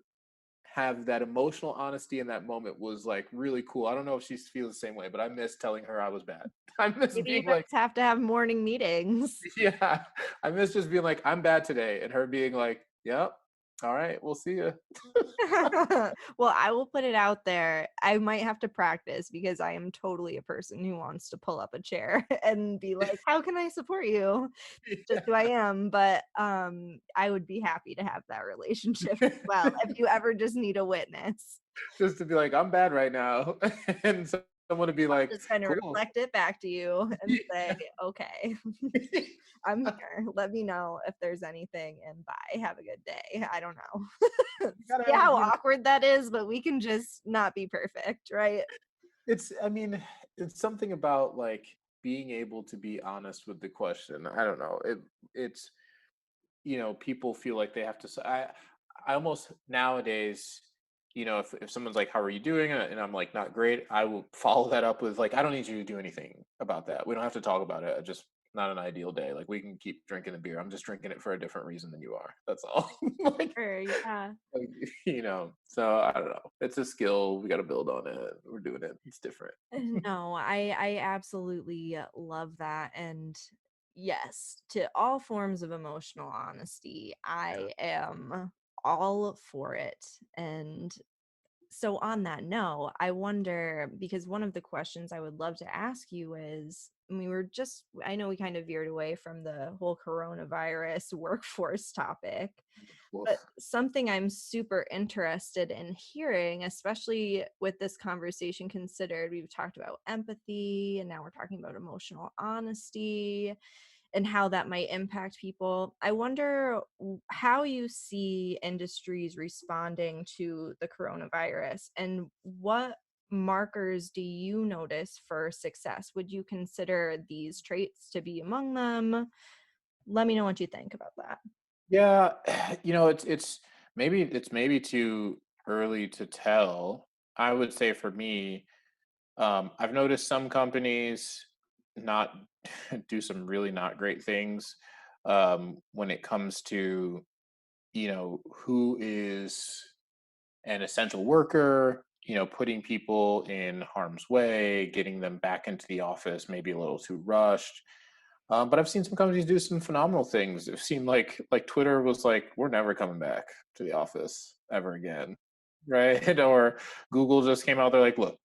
have that emotional honesty in that moment was like really cool. I don't know if she feels the same way, but I miss telling her I was bad. I miss Maybe you being guys like, have to have morning meetings. yeah, I miss just being like, "I'm bad today," and her being like, "Yep, all right, we'll see you." Well, I will put it out there. I might have to practice because I am totally a person who wants to pull up a chair and be like, "How can I support you?" Just who I am, but I would be happy to have that relationship as well if you ever just need a witness. Just to be like, "I'm bad right now," and someone to be I'll like, just kind of "Cool." reflect it back to you and say, Yeah. "Okay, I'm here. Let me know if there's anything and bye. Have a good day." I don't know. You gotta See have, how awkward that is, but we can just not be perfect, right? I mean, it's something about like being able to be honest with the question. I don't know. It's, people feel like they have to I almost nowadays, if someone's like, "How are you doing?" and I'm like, "Not great," I will follow that up with like, "I don't need you to do anything about that. We don't have to talk about it. Just not an ideal day. Like we can keep drinking the beer. I'm just drinking it for a different reason than you are. That's all." like, Sure, yeah. like, so I don't know. It's a skill. We got to build on it. We're doing it. It's different. No, I absolutely love that. And yes, to all forms of emotional honesty, I am all for it. And so on that note, I wonder, because one of the questions I would love to ask you is, and I know we kind of veered away from the whole coronavirus workforce topic, but Woof. something I'm super interested in hearing, especially with this conversation considered, we've talked about empathy and now we're talking about emotional honesty and how that might impact people. I wonder how you see industries responding to the coronavirus and what markers do you notice for success? Would you consider these traits to be among them? Let me know what you think about that. Yeah, it's maybe too early to tell. I would say for me, I've noticed some companies not do some really not great things, when it comes to, who is an essential worker, putting people in harm's way, getting them back into the office, maybe a little too rushed. But I've seen some companies do some phenomenal things. I've seen like Twitter was like, "We're never coming back to the office ever again," right? Or Google just came out. They're like, "Look,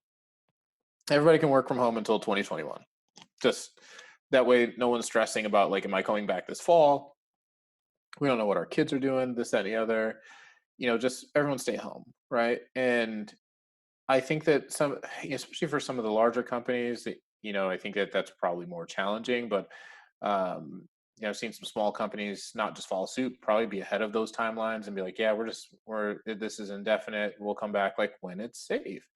everybody can work from home until 2021. Just that way no one's stressing about like, am I coming back this fall? We don't know what our kids are doing, this, that, and the other. Just everyone stay home, right? And I think that especially for some of the larger companies, I think that that's probably more challenging. But I've seen some small companies not just follow suit, probably be ahead of those timelines and be like, yeah, this is indefinite. We'll come back like when it's safe.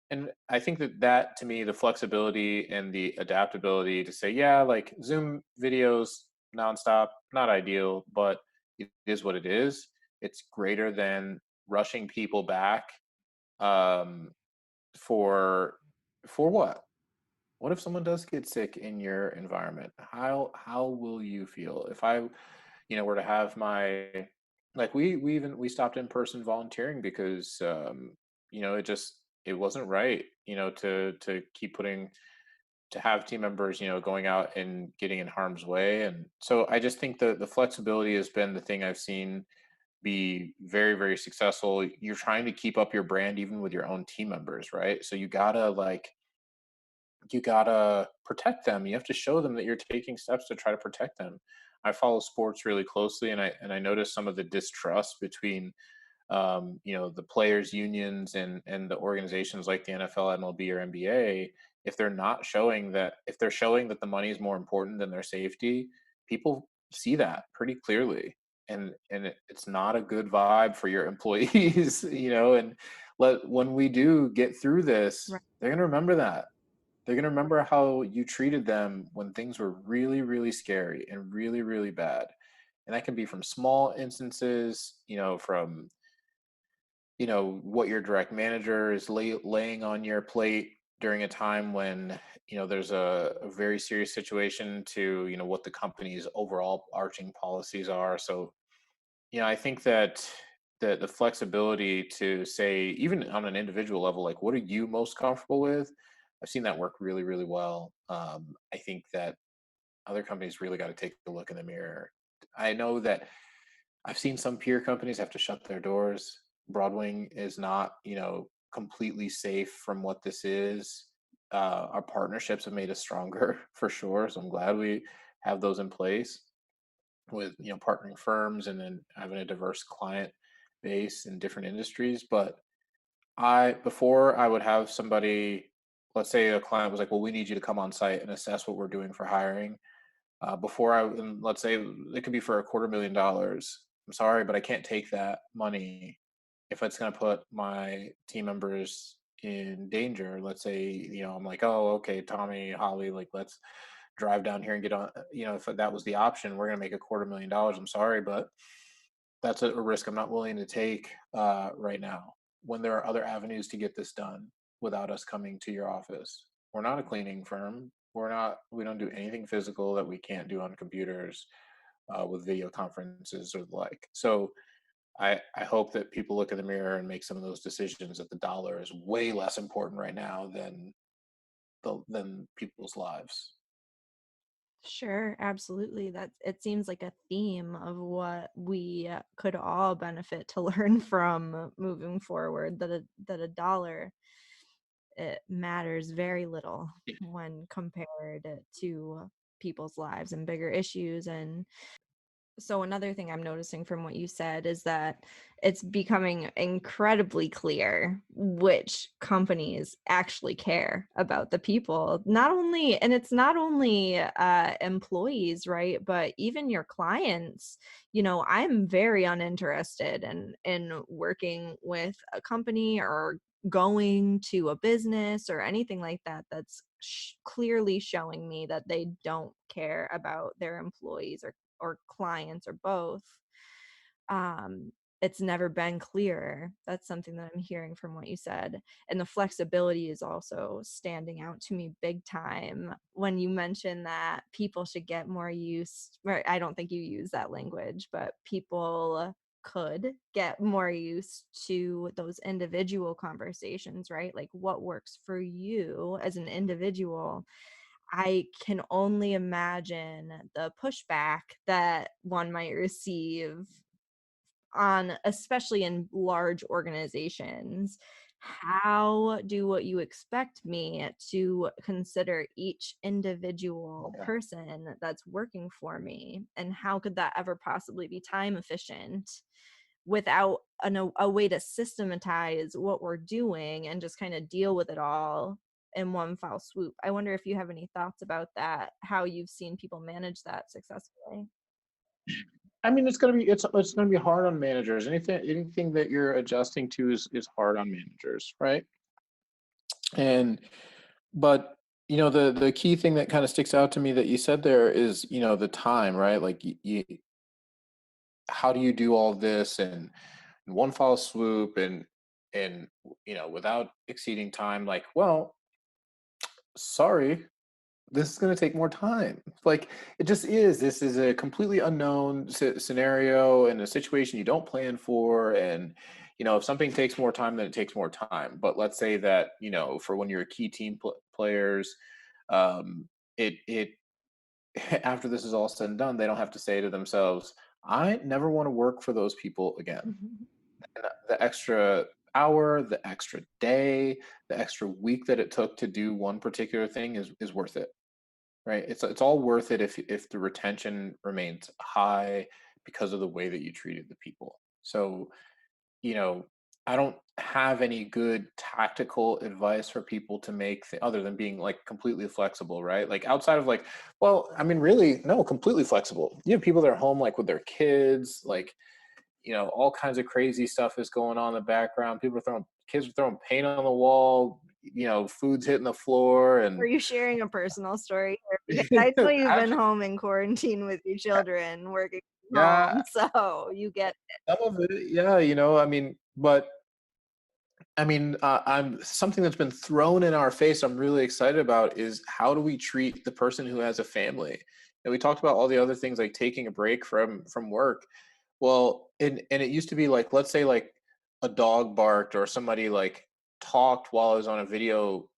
And I think that to me, the flexibility and the adaptability to say, yeah, like Zoom videos nonstop, not ideal, but it is what it is. It's greater than rushing people back um, for what? What if someone does get sick in your environment? How will you feel if I were to have my like we stopped in person volunteering because it wasn't right, to keep putting to have team members, going out and getting in harm's way. And so I just think the flexibility has been the thing I've seen be very, very successful. You're trying to keep up your brand even with your own team members, right? So you gotta protect them. You have to show them that you're taking steps to try to protect them. I follow sports really closely, and I notice some of the distrust between the players' unions and the organizations like the NFL, MLB, or NBA. If they're showing that the money is more important than their safety, people see that pretty clearly, and it's not a good vibe for your employees. And when we do get through this, Right. they're gonna remember that. They're going to remember how you treated them when things were really, really scary and really, really bad. And that can be from small instances, from, what your direct manager is laying on your plate during a time when, there's a very serious situation to, what the company's overall arching policies are. So, I think that the flexibility to say, even on an individual level, like, what are you most comfortable with? I've seen that work really, really well. I think that other companies really got to take a look in the mirror. I know that I've seen some peer companies have to shut their doors. Broadwing is not, completely safe from what this is. Our partnerships have made us stronger for sure. So I'm glad we have those in place with partnering firms and then having a diverse client base in different industries. But I before I would have somebody, let's say a client was like, well, we need you to come on site and assess what we're doing for hiring. And let's say it could be for $250,000. I'm sorry, but I can't take that money if it's going to put my team members in danger. Let's say, I'm like, oh, okay, Tommy, Holly, like, let's drive down here and get on. If that was the option, we're going to make $250,000. I'm sorry, but that's a risk I'm not willing to take right now when there are other avenues to get this done without us coming to your office. We're not a cleaning firm. We don't do anything physical that we can't do on computers with video conferences or the like. So I hope that people look in the mirror and make some of those decisions that the dollar is way less important right now than people's lives. Sure, absolutely. That it seems like a theme of what we could all benefit to learn from moving forward. That a dollar, it matters very little when compared to people's lives and bigger issues. And so another thing I'm noticing from what you said is that it's becoming incredibly clear which companies actually care about the people. Not only, and it's not only employees, right? But even your clients. I'm very uninterested in working with a company or going to a business or anything like that that's clearly showing me that they don't care about their employees or clients or both. um it's never been clearer. That's something that I'm hearing from what you said. And the flexibility is also standing out to me big time when you mention that people should get more use, right? I don't think you use that language, but people could get more used to those individual conversations, right? Like what works for you as an individual. I can only imagine the pushback that one might receive on, especially in large organizations, how do what you expect me to consider each individual Yeah. person that's working for me? And how could that ever possibly be time efficient without a way to systematize what we're doing and just kind of deal with it all in one foul swoop? I wonder if you have any thoughts about that, how you've seen people manage that successfully. I mean, it's gonna be hard on managers. Anything that you're adjusting to is hard on managers, right? And but the key thing that kind of sticks out to me that you said there is the time, right? Like how do you do all this and in one foul swoop and without exceeding time? Like, well, sorry, this is going to take more time. Like it just is. This is a completely unknown scenario and a situation you don't plan for. And if something takes more time, then it takes more time. But let's say that for when you're key team players, um, it after this is all said and done, they don't have to say to themselves, "I never want to work for those people again." And the extra hour, the extra day, the extra week that it took to do one particular thing is worth it. Right. It's all worth it if the retention remains high because of the way that you treated the people. So, you know, I don't have any good tactical advice for people to make other than being like completely flexible, right? Like outside of like, well, I mean, really, no, completely flexible. You have people that are home like with their kids, like, all kinds of crazy stuff is going on in the background. Kids are throwing paint on the wall, food's hitting the floor Are and you sharing a personal story here? Because I know you've been actually, home in quarantine with your children, working from yeah, home, so you get some of it, yeah, I mean, but I mean, I'm something that's been thrown in our face. I'm really excited about is how do we treat the person who has a family? And we talked about all the other things like taking a break from work. Well, and it used to be like, let's say like a dog barked or somebody like talked while I was on a video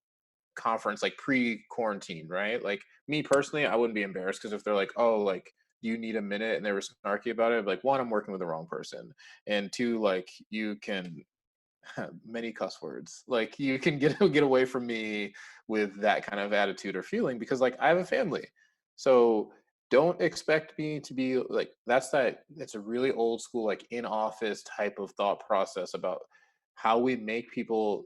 conference, like pre-quarantine, right? Like me personally, I wouldn't be embarrassed because if they're like, oh, like, do you need a minute? And they were snarky about it, like one, I'm working with the wrong person. And two, like you can many cuss words. Like you can get away from me with that kind of attitude or feeling because like I have a family. So don't expect me to be like that's a really old school like in office type of thought process about how we make people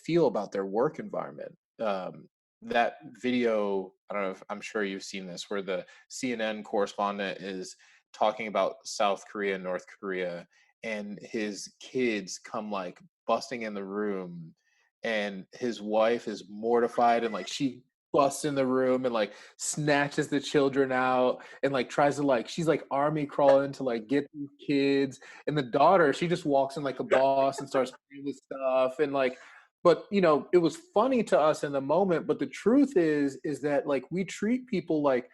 feel about their work environment. That video, I don't know if I'm sure you've seen this, where the CNN correspondent is talking about South Korea and North Korea and his kids come like busting in the room and his wife is mortified and like she busts in the room and like snatches the children out and like tries to like she's like army crawling to like get these kids and the daughter she just walks in like a boss and starts playing with stuff and like but it was funny to us in the moment but the truth is that like we treat people like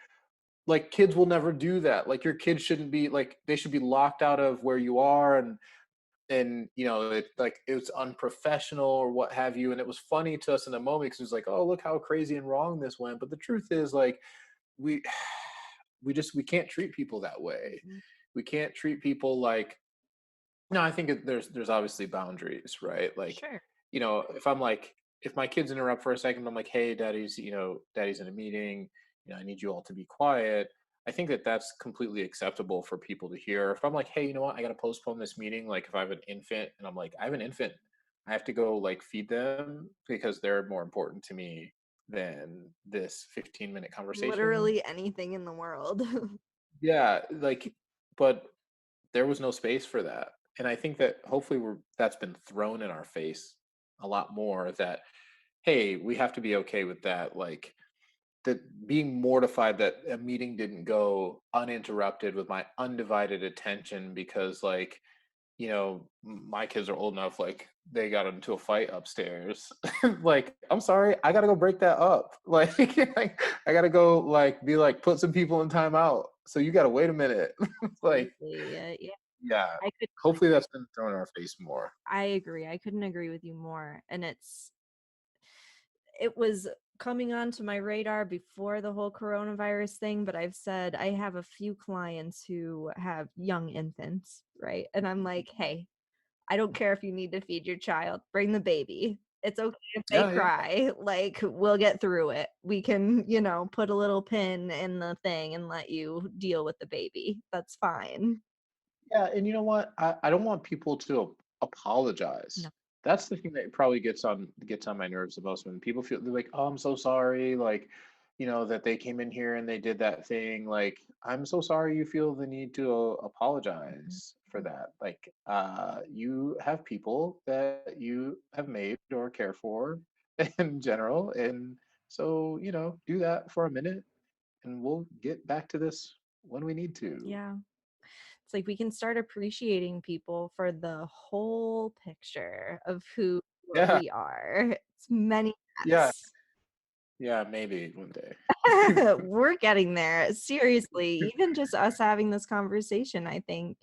kids will never do that. Like your kids shouldn't be like they should be locked out of where you are and it's unprofessional or what have you. And it was funny to us in the moment because it was like, oh look how crazy and wrong this went. But the truth is like we we can't treat people that way. Mhm. We can't treat people like no, I think there's obviously boundaries, right? Like, Sure. if I'm like if my kids interrupt for a second, I'm like, "Hey, daddy's in a meeting. I need you all to be quiet." I think that that's completely acceptable for people to hear. If I'm like, "Hey, you know what? I got to postpone this meeting." Like if I have an infant and I'm like, "I have an infant. I have to go like feed them because they're more important to me than this 15-minute conversation." Literally anything in the world. Yeah, like but there was no space for that. And I think that hopefully that's been thrown in our face a lot more that, hey, we have to be okay with that. Like that being mortified that a meeting didn't go uninterrupted with my undivided attention because like, my kids are old enough, like they got into a fight upstairs. Like, I'm sorry, I gotta go break that up. Like, like I gotta go like be like put some people in timeout. So you gotta wait a minute. Like Absolutely. Yeah, yeah, I could hopefully that's been thrown in our face more. I agree. I couldn't agree with you more. And it was coming onto my radar before the whole coronavirus thing, but I've said I have a few clients who have young infants, right? And I'm like, hey, I don't care if you need to feed your child, bring the baby. It's okay if they Yeah, yeah. cry. Like, we'll get through it. We can, put a little pin in the thing and let you deal with the baby. That's fine. Yeah, and you know what? I don't want people to apologize. No. That's the thing that probably gets on my nerves the most when people feel they're like, "Oh, I'm so sorry," like, that they came in here and they did that thing. Like, I'm so sorry you feel the need to Mhm. apologize for that. Like, you have people that you have made or care for in general, and so do that for a minute, and we'll get back to this when we need to. Yeah. It's like we can start appreciating people for the whole picture of who Yeah, we are. It's many yeah. hats. Yeah, maybe one day. We're getting there. Seriously, even just us having this conversation, I think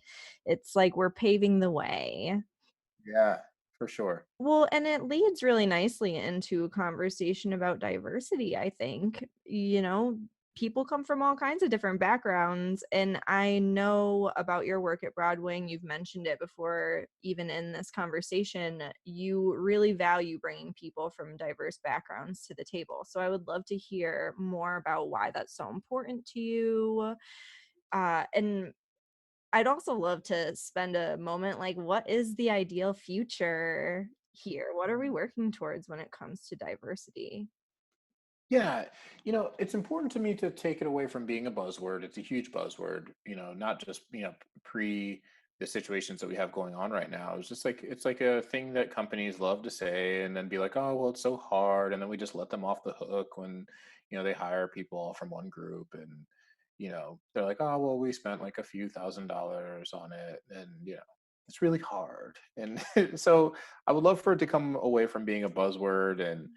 it's like we're paving the way. Yeah, for sure. Well, and it leads really nicely into a conversation about diversity, I think. People come from all kinds of different backgrounds, and I know about your work at Broadwing. You've mentioned it before, even in this conversation. You really value bringing people from diverse backgrounds to the table. So I would love to hear more about why that's so important to you. And I'd also love to spend a moment like, what is the ideal future here? What are we working towards when it comes to diversity? Yeah, it's important to me to take it away from being a buzzword. It's a huge buzzword, not just, pre the situations that we have going on right now. It's like a thing that companies love to say and then be like, "Oh, well, it's so hard." And then we just let them off the hook when, they hire people from one group and, they're like, "Oh, well, we spent like a few $1,000s on it." And, it's really hard. And so I would love for it to come away from being a buzzword and,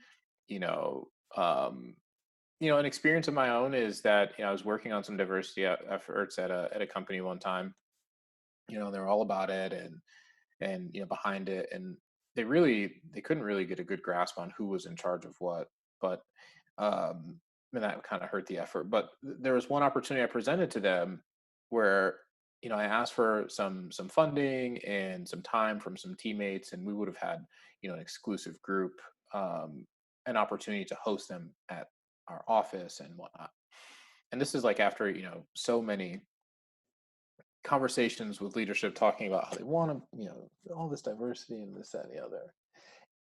you know, um, an experience of my own is that I was working on some diversity efforts at a company one time. They were all about it and behind it, and they couldn't really get a good grasp on who was in charge of what. But and that kind of hurt the effort. But there was one opportunity I presented to them where I asked for some funding and some time from some teammates, and we would have had an exclusive group, um, an opportunity to host them at our office and whatnot. And this is like after so many conversations with leadership talking about how they want to all this diversity and this that and the other,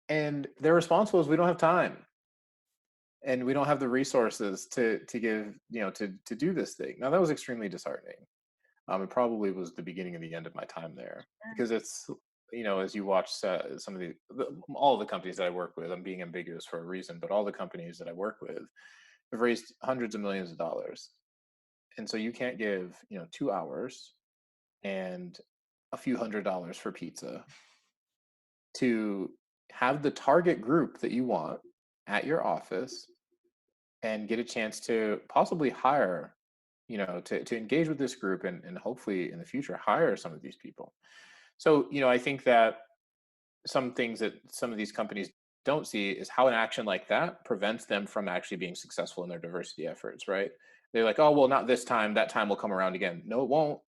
and their response was, "We don't have time and we don't have the resources to give to do this thing." Now that was extremely disheartening. It probably was the beginning of the end of my time there, because it's as you watch some of all of the companies that I work with, I'm being ambiguous for a reason, but all the companies that I work with have raised hundreds of millions of dollars, and so you can't give 2 hours and a few $100s for pizza to have the target group that you want at your office and get a chance to possibly hire, to engage with this group and hopefully in the future hire some of these people. So, I think that some things that some of these companies don't see is how an action like that prevents them from actually being successful in their diversity efforts, right? They're like, "Oh, well, not this time. That time will come around again." No, it won't.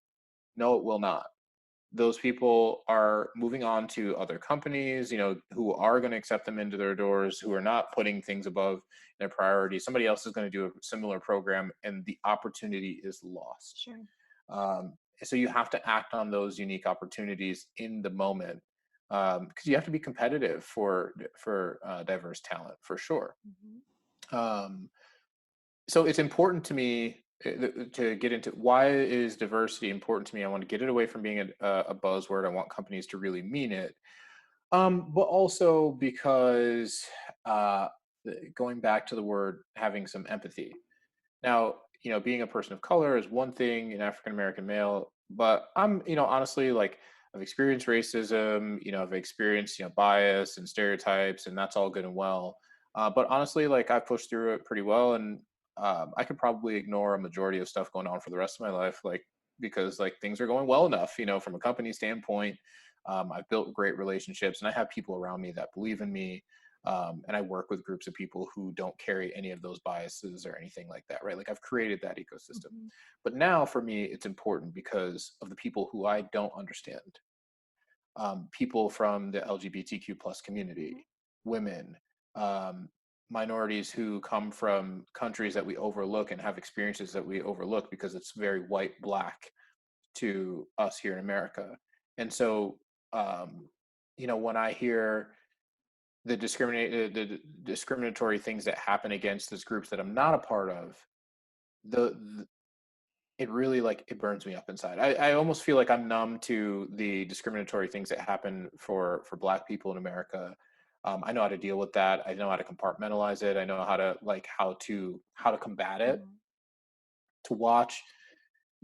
No, it will not. Those people are moving on to other companies, who are going to accept them into their doors, who are not putting things above their priority. Somebody else is going to do a similar program, and the opportunity is lost. Sure. So you have to act on those unique opportunities in the moment, because you have to be competitive for diverse talent for sure. Mhm. Um, so it's important to me, to get into why is diversity important to me. I want to get it away from being a buzzword. I want companies to really mean it, but also because, uh, going back to the word, having some empathy. Now, being a person of color is one thing, an African American male, but I'm, honestly, like, I've experienced racism, I've experienced, bias and stereotypes, and that's all good and well. But honestly, like, I've pushed through it pretty well, and I could probably ignore a majority of stuff going on for the rest of my life, like, because like things are going well enough, from a company standpoint. I've built great relationships, and I have people around me that believe in me, and I work with groups of people who don't carry any of those biases or anything like that, right? Like, I've created that ecosystem. Mhm. But now for me, it's important because of the people who I don't understand. people from the LGBTQ plus Mhm. community, women, um, minorities who come from countries that we overlook and have experiences that we overlook because it's very white, black to us here in America. And so, um, when I hear the discriminatory things that happen against those groups that I'm not a part of, the it really, like, it burns me up inside. I almost feel like I'm numb to the discriminatory things that happen for Black people in America. I know how to deal with that. I know how to compartmentalize it. I know how to, like, how to combat it. Mhm. To watch,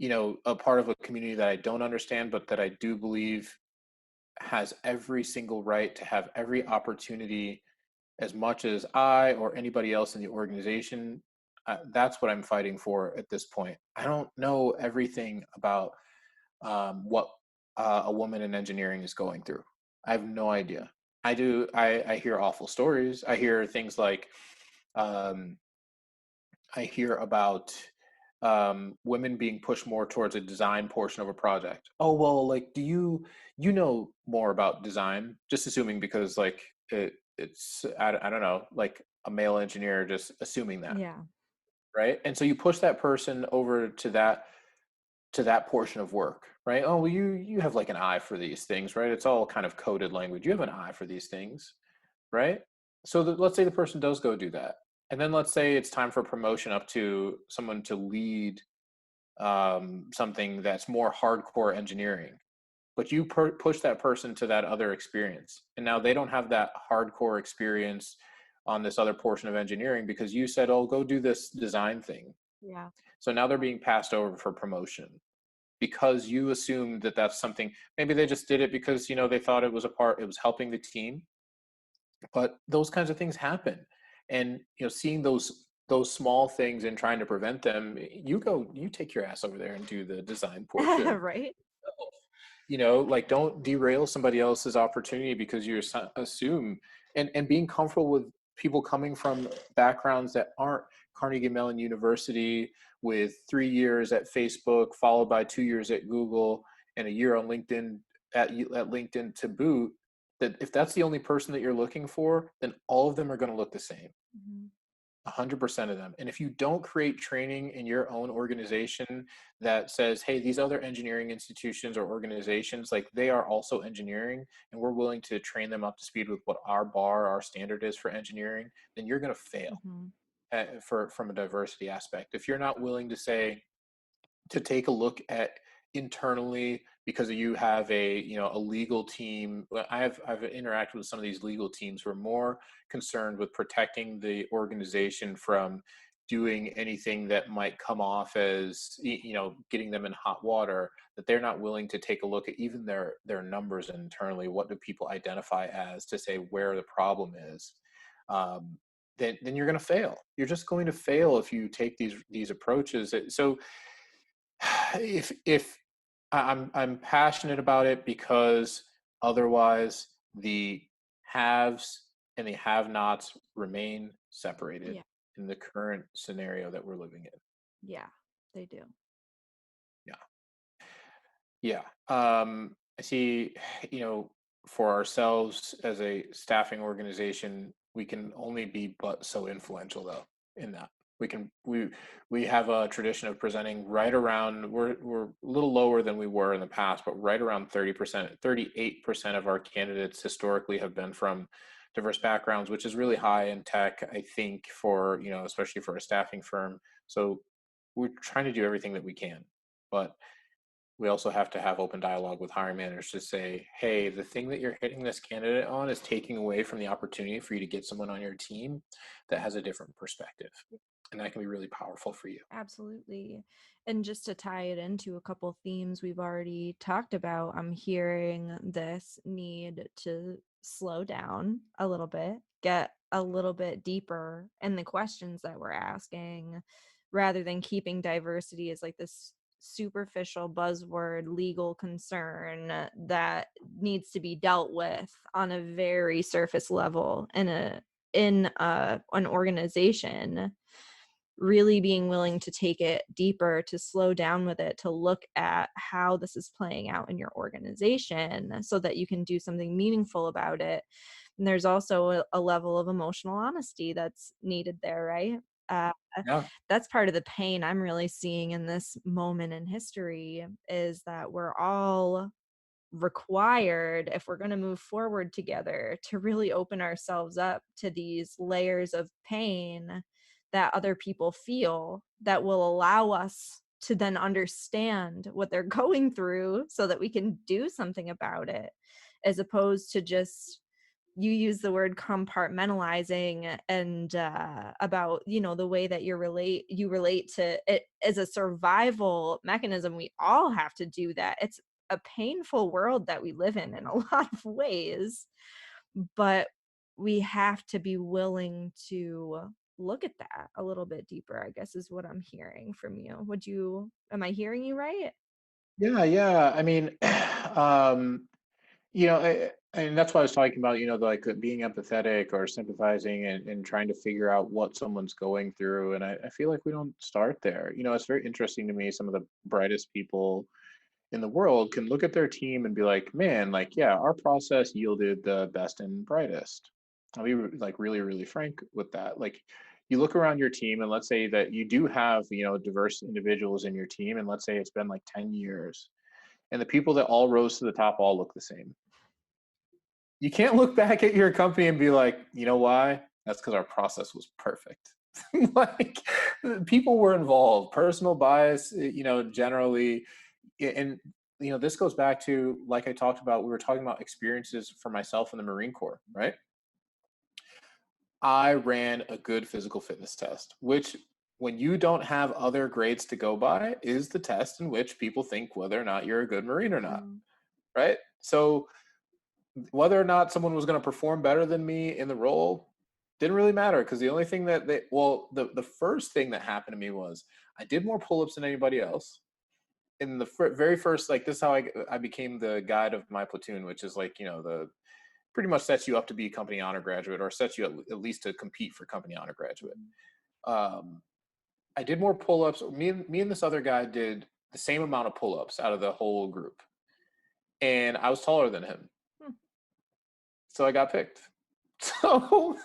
a part of a community that I don't understand, but that I do believe has every single right to have every opportunity as much as I or anybody else in the organization. That's what I'm fighting for at this point. I don't know everything about what a woman in engineering is going through. I have no idea. I do. I hear awful stories. I hear things like, um, I hear about women being pushed more towards a design portion of a project. Oh well, like, do you know more about design? Just assuming because, like, it's I don't know, like a male engineer, just assuming that, Yeah. right? And so you push that person over to that portion of work, right? Oh well, you have like an eye for these things, right? It's all kind of coded language. You have an eye for these things, right? So let's say the person does go do that, and then let's say it's time for promotion up to someone to lead something that's more hardcore engineering. But you push that person to that other experience, and now they don't have that hardcore experience on this other portion of engineering because you said, "Oh, go do this design thing." Yeah. So now they're being passed over for promotion because you assumed that that's something. Maybe they just did it because they thought it was helping the team, but those kinds of things happen. And seeing those small things and trying to prevent them, you take your ass over there and do the design portion. Right. Like, don't derail somebody else's opportunity because you assume. And being comfortable with people coming from backgrounds that aren't Carnegie Mellon University, with 3 years at Facebook followed by 2 years at Google and a year on LinkedIn, at LinkedIn to boot, that if that's the only person that you're looking for, then all of them are going to look the same. Mhm. 100% of them. And if you don't create training in your own organization that says, hey, these other engineering institutions or organizations, like, they are also engineering and we're willing to train them up to speed with what our standard is for engineering, then you're going to fail Mhm. from a diversity aspect. If you're not willing to say, to take a look at internally, because you have a legal team. I've interacted with some of these legal teams who are more concerned with protecting the organization from doing anything that might come off as getting them in hot water, that they're not willing to take a look at even their numbers internally. What do people identify as, to say where the problem is? um, then you're going to fail. You're just going to fail if you take these approaches. So if I'm passionate about it, because otherwise the haves and the have-nots remain separated Yeah. in the current scenario that we're living in. Yeah. They do. Yeah. Yeah. I see, for ourselves as a staffing organization, we can only be but so influential, though, in that. We have a tradition of presenting right around, we're a little lower than we were in the past, but right around 30%, 38% of our candidates historically have been from diverse backgrounds, which is really high in tech, I think, for, especially for a staffing firm. So we're trying to do everything that we can. But we also have to have open dialogue with hiring managers to say, hey, the thing that you're hitting this candidate on is taking away from the opportunity for you to get someone on your team that has a different perspective. And that can be really powerful for you. Absolutely. And just to tie it into a couple themes we've already talked about, I'm hearing this need to slow down a little bit, get a little bit deeper in the questions that we're asking, rather than keeping diversity as like this superficial buzzword legal concern that needs to be dealt with on a very surface level in an organization. really being willing to take it deeper, to slow down with it, to look at how this is playing out in your organization so that you can do something meaningful about it. And there's also a level of emotional honesty that's needed there, right? Uh, Yeah. that's part of the pain I'm really seeing in this moment in history is that we're all required, if we're going to move forward together, to really open ourselves up to these layers of pain that other people feel that will allow us to then understand what they're going through so that we can do something about it, as opposed to just, you use the word compartmentalizing, and about, you know, the way that you relate to it as a survival mechanism. We all have to do that. It's a painful world that we live in a lot of ways, but we have to be willing to look at that a little bit deeper, I guess, is what I'm hearing from you. Am I hearing you right? Yeah, yeah. I mean, and that's why I was talking about, like being empathetic or sympathizing and trying to figure out what someone's going through. And I feel like we don't start there. It's very interesting to me. Some of the brightest people in the world can look at their team and be like, man, like, yeah, our process yielded the best and brightest. I'll be like really, really frank with that. Like, you look around your team and let's say that you do have, diverse individuals in your team. And let's say it's been like 10 years and the people that all rose to the top all look the same. You can't look back at your company and be like, you know why? That's because our process was perfect. Like, people were involved, personal bias, generally. And this goes back to, like I talked about, we were talking about experiences for myself in the Marine Corps, right? I ran a good physical fitness test, which, when you don't have other grades to go by, is the test in which people think whether or not you're a good Marine or not, Mm. right? So whether or not someone was going to perform better than me in the role didn't really matter, because the only thing that the first thing that happened to me was I did more pull-ups than anybody else. In the very first, like, this is how I became the guide of my platoon, which is like, the pretty much sets you up to be company honor graduate, or sets you at least to compete for company honor graduate. um, I did more pull-ups. Me and this other guy did the same amount of pull-ups out of the whole group, and I was taller than him, Hmm. so I got picked. So,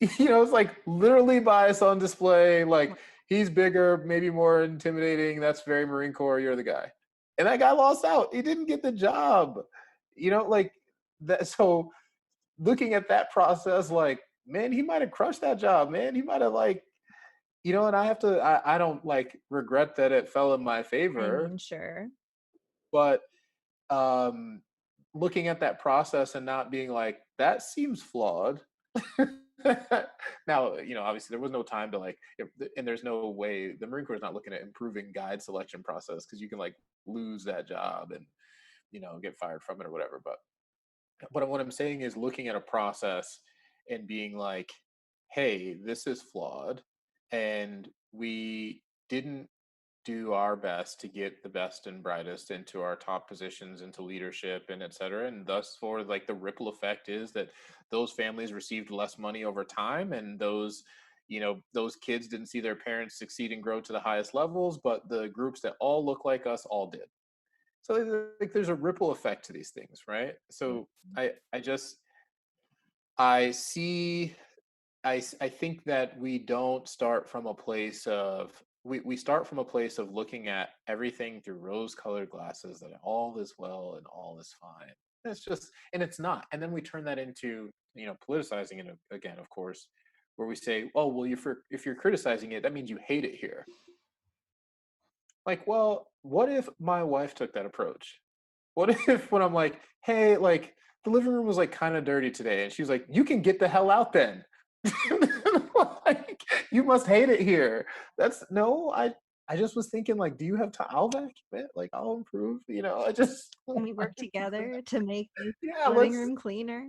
it's like literally bias on display. Like, he's bigger, maybe more intimidating. That's very Marine Corps. You're the guy. And that guy lost out. He didn't get the job. Like that. So, looking at that process, like, man, he might have crushed that job, man. He might have, like, and I don't like regret that it fell in my I favor, mean, sure. but um looking at that process and not being like, that seems flawed. Now, obviously there was no time to, like, and there's no way the Marine Corps is not looking at improving guide selection process, because you can, like, lose that job and, get fired from it or whatever. But what I'm saying is looking at a process and being like, hey, this is flawed, and we didn't do our best to get the best and brightest into our top positions, into leadership and et cetera. And thus, for, like, the ripple effect is that those families received less money over time, and those kids didn't see their parents succeed and grow to the highest levels, but the groups that all look like us all did. So, like, there's a ripple effect to these things, right? Yeah. So I see I think that we don't start from a place of we start from a place of looking at everything through rose-colored glasses, that all is well and all is fine. And it's not. And then we turn that into, politicizing it again, of course, where we say, oh, well, if you're criticizing it, that means you hate it here. Like, well, what if my wife took that approach? What if, when I'm like, hey, like, the living room was, like, kind of dirty today, and she's like, you can get the hell out then. Like, you must hate it here. That's no, I just was thinking, like, do you have time? I'll vacuum it. Like, I'll improve. I just Can we work together to make the yeah, living room cleaner?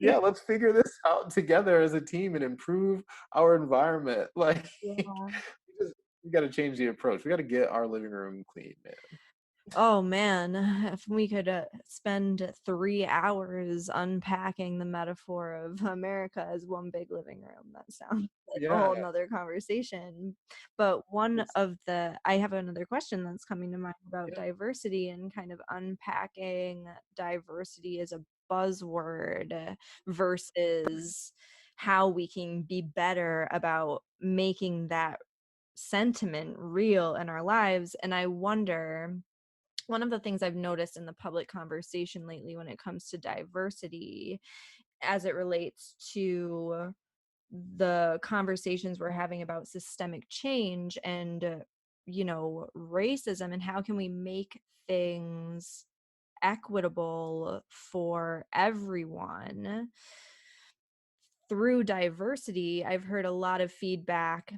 let's figure this out together as a team and improve our environment. Like, Yeah. we got to change the approach. We got to get our living room clean, man. Oh man, if we could spend 3 hours unpacking the metaphor of America as one big living room, that sounds a whole Yeah. nother conversation. But It's I have another question that's coming to mind about yeah. diversity and kind of unpacking diversity as a buzzword versus how we can be better about making that sentiment real in our lives. And I wonder, one of the things I've noticed in the public conversation lately when it comes to diversity as it relates to the conversations we're having about systemic change and racism, and how can we make things equitable for everyone through diversity. I've heard a lot of feedback,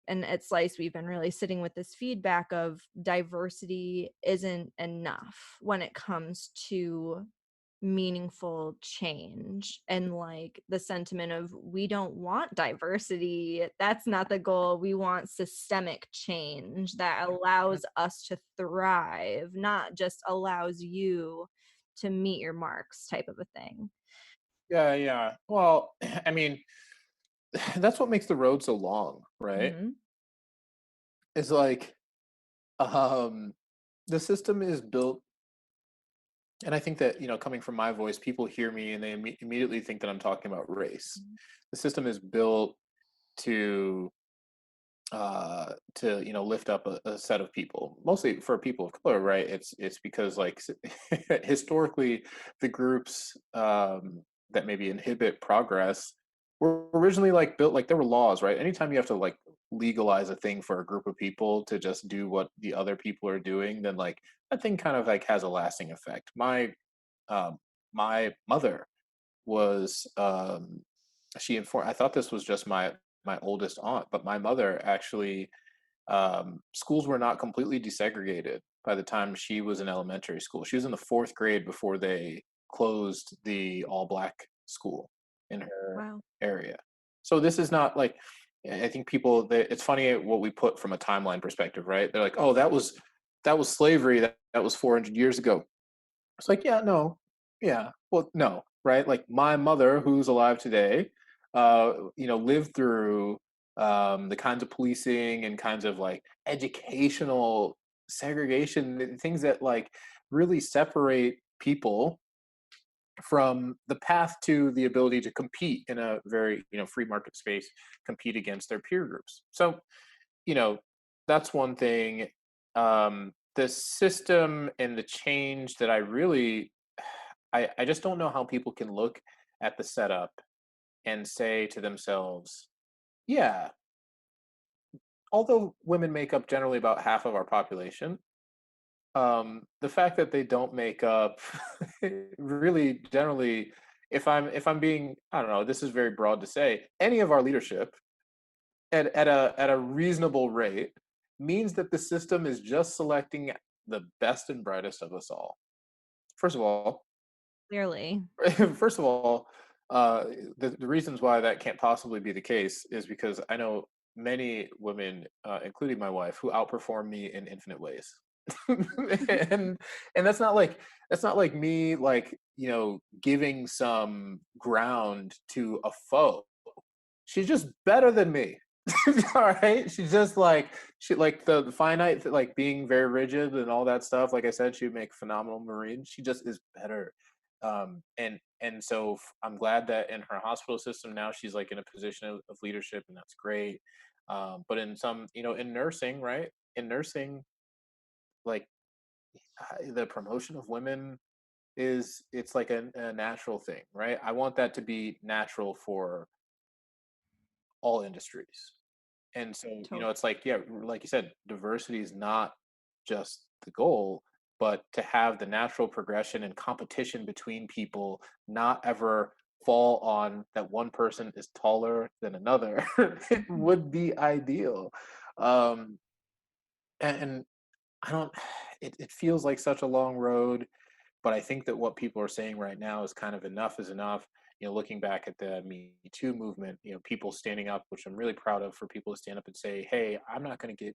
and at Slice, we've been really sitting with this feedback of diversity isn't enough when it comes to meaningful change, and like the sentiment of we don't want diversity, that's not the goal, we want systemic change that allows us to thrive, not just allows you to meet your marks type of a thing. Yeah, yeah. Well, I mean, that's what makes the road so long, right? Hmm. It's like um the system is built, and I think that, coming from my voice, people hear me and they immediately think that I'm talking about race. The system is built to lift up a set of people, mostly for people of color, right? It's because, like, historically, the groups that maybe inhibit progress were originally, like, built, like, there were laws, right? Anytime you have to, like, legalize a thing for a group of people to just do what the other people are doing, then, like, that thing kind of, like, has a lasting effect. Um my mother was she informed, I thought this was just my oldest aunt, but my mother actually, schools were not completely desegregated by the time she was in elementary school. She was in the fourth grade before they closed the all black school in her Wow. area. So this is not like, I think people, it's funny what we put from a timeline perspective, right? They're like, oh, that was slavery. That was 400 years ago. It's like, yeah, no, yeah, well, no, right? Like my mother, who's alive today, lived through the kinds of policing and kinds of, like, educational segregation, things that, like, really separate people from the path to the ability to compete in a very, free market space, compete against their peer groups. So, you know, that's one thing. The system and the change that I just don't know how people can look at the setup and say to themselves, yeah, although women make up generally about half of our population, the fact that they don't make up really generally, if I'm being, I don't know, this is very broad to say, any of our leadership at a reasonable rate, means that the system is just selecting the best and brightest of us all. First of all, Clearly. first of all, uh, the reasons why that can't possibly be the case is because I know many women, including my wife, who outperform me in infinite ways. and and that's not like me, like, giving some ground to a foe. She's just better than me. All right. She's just like, she, like, the finite, like, being very rigid and all that stuff. Like I said, she would make phenomenal Marines. She just is better. And so I'm glad that in her hospital system now she's, like, in a position of leadership, and that's great. But in some, in nursing, right? In nursing, like, the promotion of women it's like a natural thing, right? I want that to be natural for all industries. And so, it's like, yeah, like you said, diversity is not just the goal, but to have the natural progression and competition between people not ever fall on that one person is taller than another. It would be ideal. Um, and I don't, it feels like such a long road, but I think that what people are saying right now is kind of enough is enough. Looking back at the Me Too movement, people standing up, which I'm really proud of, for people to stand up and say, hey, I'm not going to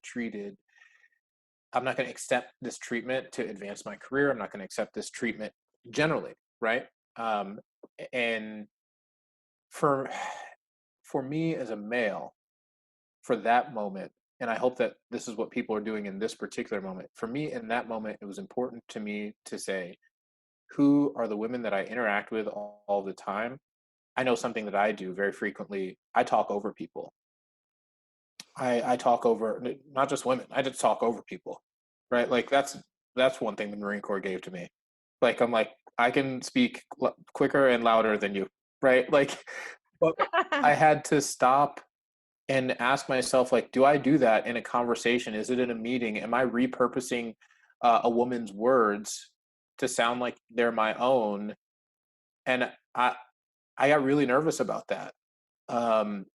accept this treatment to advance my career. I'm not going to accept this treatment generally, right? And for for me as a male, for that moment, and I hope that this is what people are doing in this particular moment. For me, in that moment, it was important to me to say, who are the women that I interact with all the time? I know something that I do very frequently. I talk over people. I talk over not just women. I just talk over people, right? Like that's one thing the Marine Corps gave to me. Like I'm like I can speak quicker and louder than you, right? Like, but I had to stop and ask myself, like, do I do that in a conversation? Is it in a meeting? Am I repurposing a woman's words to sound like they're my own? And I got really nervous about that,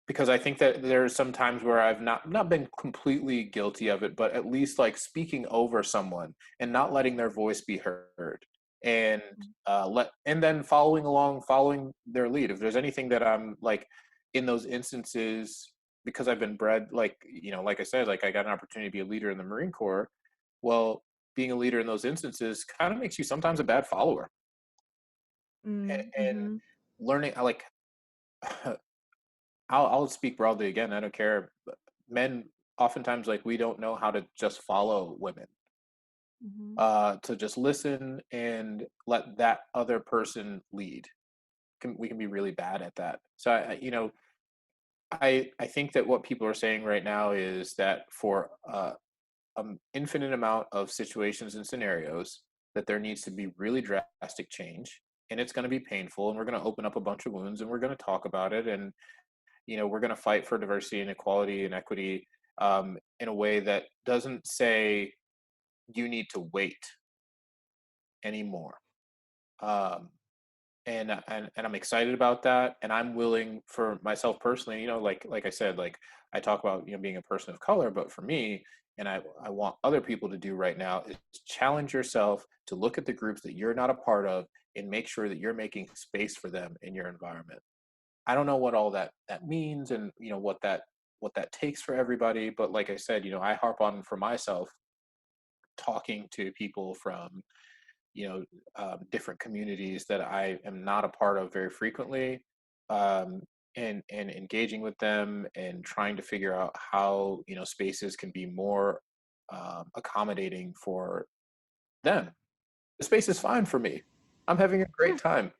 because I think that there's some times where I've not been completely guilty of it, but at least like speaking over someone and not letting their voice be heard, and and then following along, following their lead. If there's anything that I'm like in those instances, because I've been bred, like like I said, like I got an opportunity to be a leader in the Marine Corps. Well, being a leader in those instances kind of makes you sometimes a bad follower, and Mm-hmm. learning, I like. I'll speak broadly again. I don't care. But men oftentimes, like, we don't know how to just follow women. Mm-hmm. To just listen and let that other person lead. We can be really bad at that. So I think that what people are saying right now is that for an infinite amount of situations and scenarios, that there needs to be really drastic change, and it's going to be painful, and we're going to open up a bunch of wounds, and we're going to talk about it, and we're going to fight for diversity and equality and equity, in a way that doesn't say you need to wait anymore. Um, and I'm excited about that, and I'm willing for myself personally. Like I said, like I talk about being a person of color, but for me, and I want other people to do right now is challenge yourself to look at the groups that you're not a part of and make sure that you're making space for them in your environment. I don't know what all that means, and what that takes for everybody. But like I said, I harp on for myself, talking to people from you know different communities that I am not a part of very frequently, um, and engaging with them and trying to figure out how spaces can be more accommodating for them. The space is fine for me. I'm having a great time,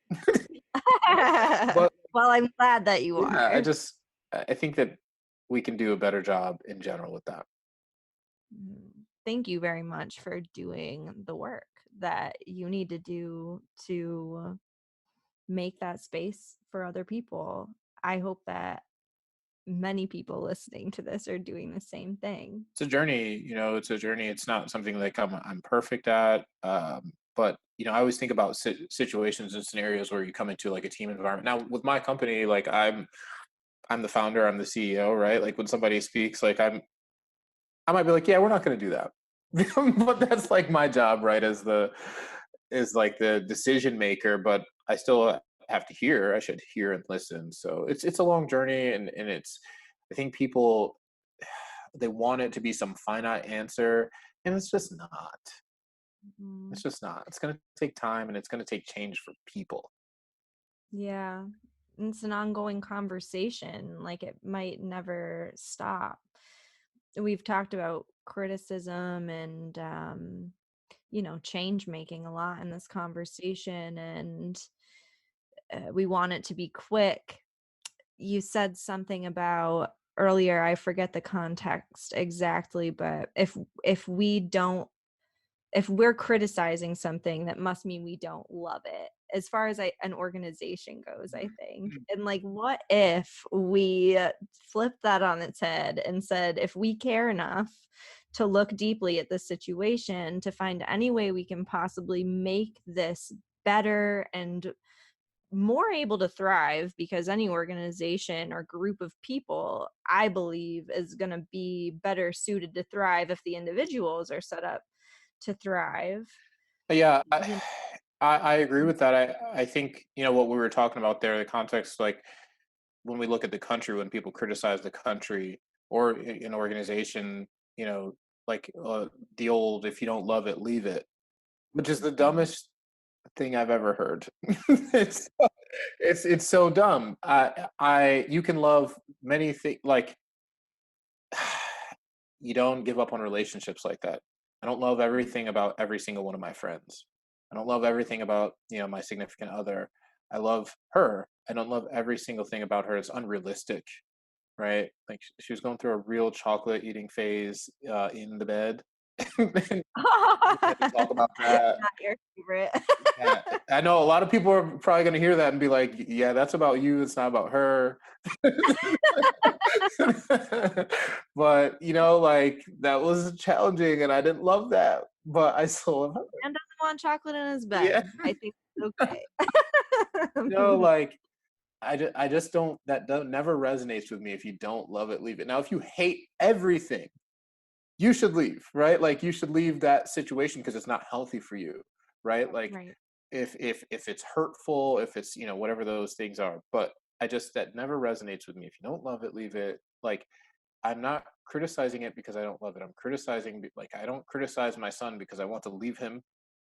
but Well, I'm glad that you yeah, are. I think that we can do a better job in general with that. Thank you very much for doing the work that you need to do to make that space for other people. I hope that many people listening to this are doing the same thing. It's a journey, it's a journey. It's not something like I'm perfect at. But I always think about situations and scenarios where you come into like a team environment. Now with my company, like I'm the founder, I'm the CEO, right? Like when somebody speaks, like I might be like, yeah, we're not going to do that. But that's like my job, right? Is like the decision maker, but I still have to hear. I should hear and listen. So it's a long journey, and I think people, they want it to be some finite answer, and it's just not. It's Mhm. just not. It's going to take time, and it's going to take change for people. Yeah. It's an ongoing conversation. Like it might never stop. We've talked about criticism and change making a lot in this conversation, and we want it to be quick. You said something about earlier, I forget the context exactly, but if we don't if we're criticizing something, that must mean we don't love it, as far as an organization goes, I think. And like, what if we flipped that on its head and said, if we care enough to look deeply at the situation to find any way we can possibly make this better and more able to thrive, because any organization or group of people, I believe, is going to be better suited to thrive if the individuals are set up to thrive. Yeah, You I agree with that. I think what we were talking about there, the context, like when we look at the country, when people criticize the country or an organization, you know, like the old, if you don't love it, leave it, which is the know, dumbest thing I've ever heard. it's it's so dumb. I you can love many things like you don't give up on relationships like that. I don't love everything about every single one of my friends. I don't love everything about, my significant other. I love her. I don't love every single thing about her. It's unrealistic, right? Like she was going through a real chocolate eating phase in the bed. And we had to talk about that. Not your favorite. Yeah, I know a lot of people are probably going to hear that and be like, "Yeah, that's about you. It's not about her." But like that was challenging, and I didn't love that, but I still love her. And doesn't want chocolate in his Yeah, bed. I think it's okay. like I just don't that don't never resonates with me. If you don't love it, leave it. Now, if you hate everything, you should leave, right? Like you should leave that situation because it's not healthy for you, right? Like Right. if it's hurtful, if it's whatever those things are. But I just that never resonates with me. If you don't love it, leave it. Like I'm not criticizing it because I don't love it. I'm criticizing like I don't criticize my son because I want to leave him.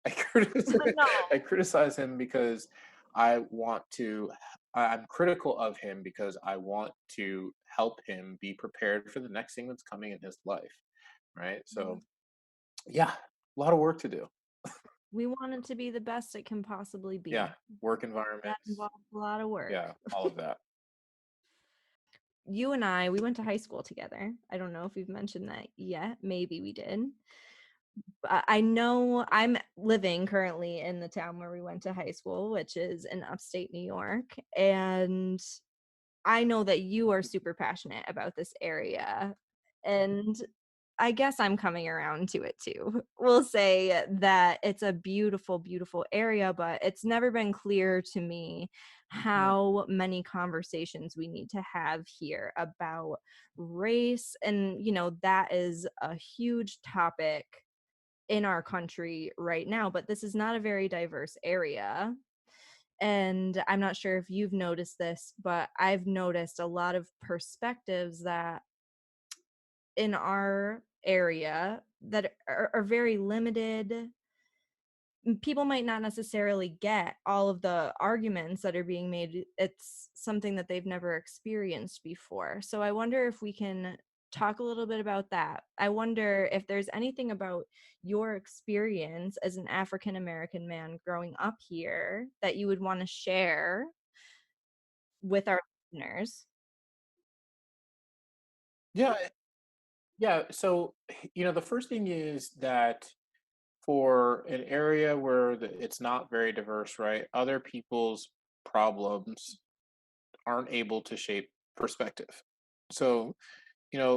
I criticize No. I criticize him because I want to I'm critical of him because I want to help him be prepared for the next thing that's coming in his life, right? Yeah. So, yeah, a lot of work to do. We want it to be the best it can possibly Yeah, be. work That environments. involves a lot of work. Yeah, all of that. You and we went to high school together. I don't know if we've mentioned that yet. Maybe we did. I know I'm living currently in the town where we went to high school, which is in upstate New York. And I know that you are super passionate about this area. And I guess I'm coming around to it too. We'll say that it's a beautiful, beautiful area, but it's never been clear to me Mhm. how many conversations we need to have here about race. And, that is a huge topic in our country right now, but this is not a very diverse area. And I'm not sure if you've noticed this, but I've noticed a lot of perspectives that in our area that are very limited. People might not necessarily get all of the arguments that are being made. It's something that they've never experienced before. So I wonder if we can talk a little bit about that. I wonder if there's anything about your experience as an African American man growing up here that you would want to share with our listeners. Yeah, yeah. So, the first thing is that for an area where it's not very diverse, right? Other people's problems aren't able to shape perspective. So,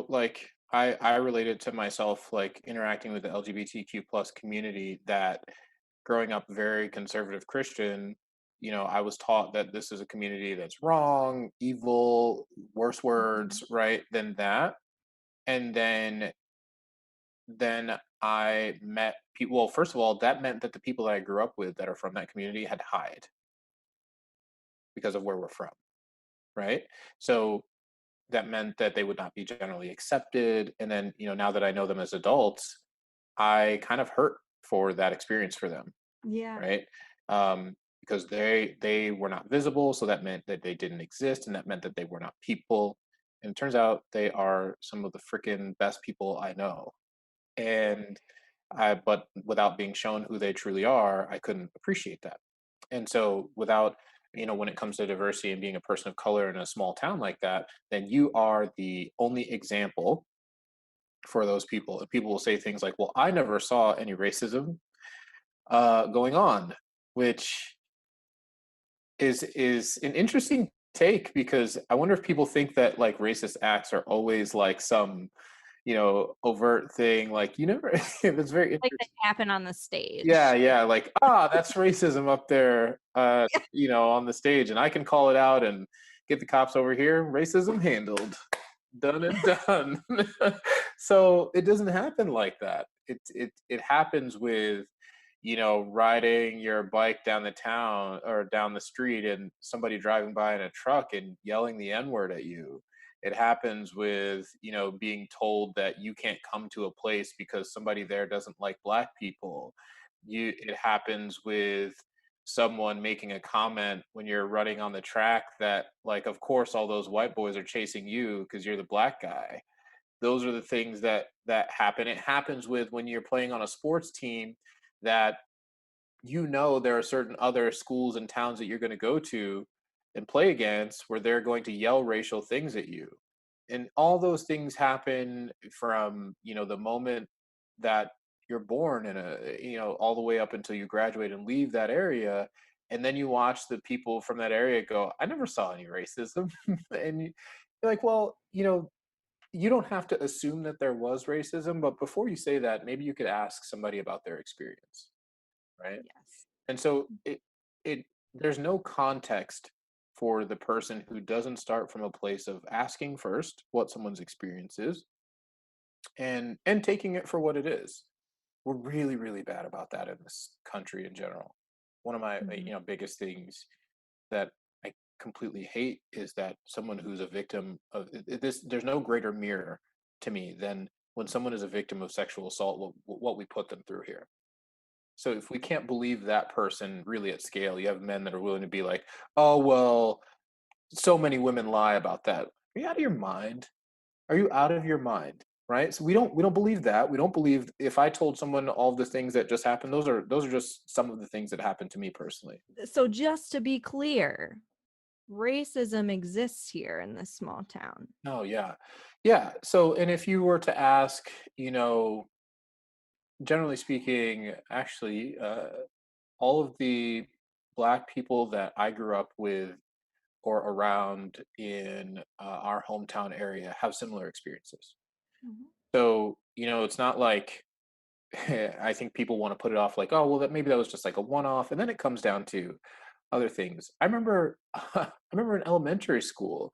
like I related to myself like interacting with the LGBTQ plus community that growing up very conservative Christian, I was taught that this is a community that's wrong, evil, worse Mhm. words, right, than that. And then I met people. Well, first of all, that meant that the people that I grew up with that are from that community had to hide because of where we're from, right? So that meant that they would not be generally accepted. And then, now that I know them as adults, I kind of hurt for that experience for them, Yeah. right? Because they were not visible, so that meant that they didn't exist, and that meant that they were not people. And it turns out they are some of the freaking best people I know. And but without being shown who they truly are, I couldn't appreciate that. And so without, when it comes to diversity and being a person of color in a small town like that, then you are the only example for those people. And people will say things like, well, I never saw any racism going on, which is an interesting take because I wonder if people think that like racist acts are always like some overt thing. Like you never. It's very Like they interesting. happen on the Yeah, stage. yeah, like, that's racism up there, on the stage, and I can call it out and get the cops over here, racism handled, done and done. So, it doesn't happen like that. It happens with, riding your bike down the town or down the street and somebody driving by in a truck and yelling the N-word at you. It happens with, being told that you can't come to a place because somebody there doesn't like black people. It happens with someone making a comment when you're running on the track that, like, of course all those white boys are chasing you because you're the black guy. Those are the things that happen. It happens with when you're playing on a sports team that there are certain other schools and towns that you're going to go to and play against where they're going to yell racial things at you. And all those things happen from, the moment that you're born and all the way up until you graduate and leave that area. And then you watch the people from that area go, I never saw any racism. And you're like, well, you don't have to assume that there was racism, but before you say that, maybe you could ask somebody about their experience, right? Yes. And so it there's no context for the person who doesn't start from a place of asking first what someone's experience is and taking it for what it is. We're really, really bad about that in this country in general. One of my Mhm. biggest things that I completely hate is that someone who's a victim of this, there's no greater mirror to me than when someone is a victim of sexual assault, what we put them through here. So if we can't believe that person really at scale, you have men that are willing to be like, "Oh, well, so many women lie about that." Are you out of your mind? Are you out of your mind? Right? So we don't believe that. We don't believe if I told someone all the things that just happened, those are just some of the things that happened to me personally. So just to be clear, racism exists here in this small town. Oh yeah. Yeah. So and if you were to ask, you know, generally speaking, actually, all of the black people that I grew up with or around in our hometown area have similar experiences. Mhm. So, it's not like I think people want to put it off like, oh, well, maybe that was just like a one off. And then it comes down to other things. I remember, I remember in elementary school,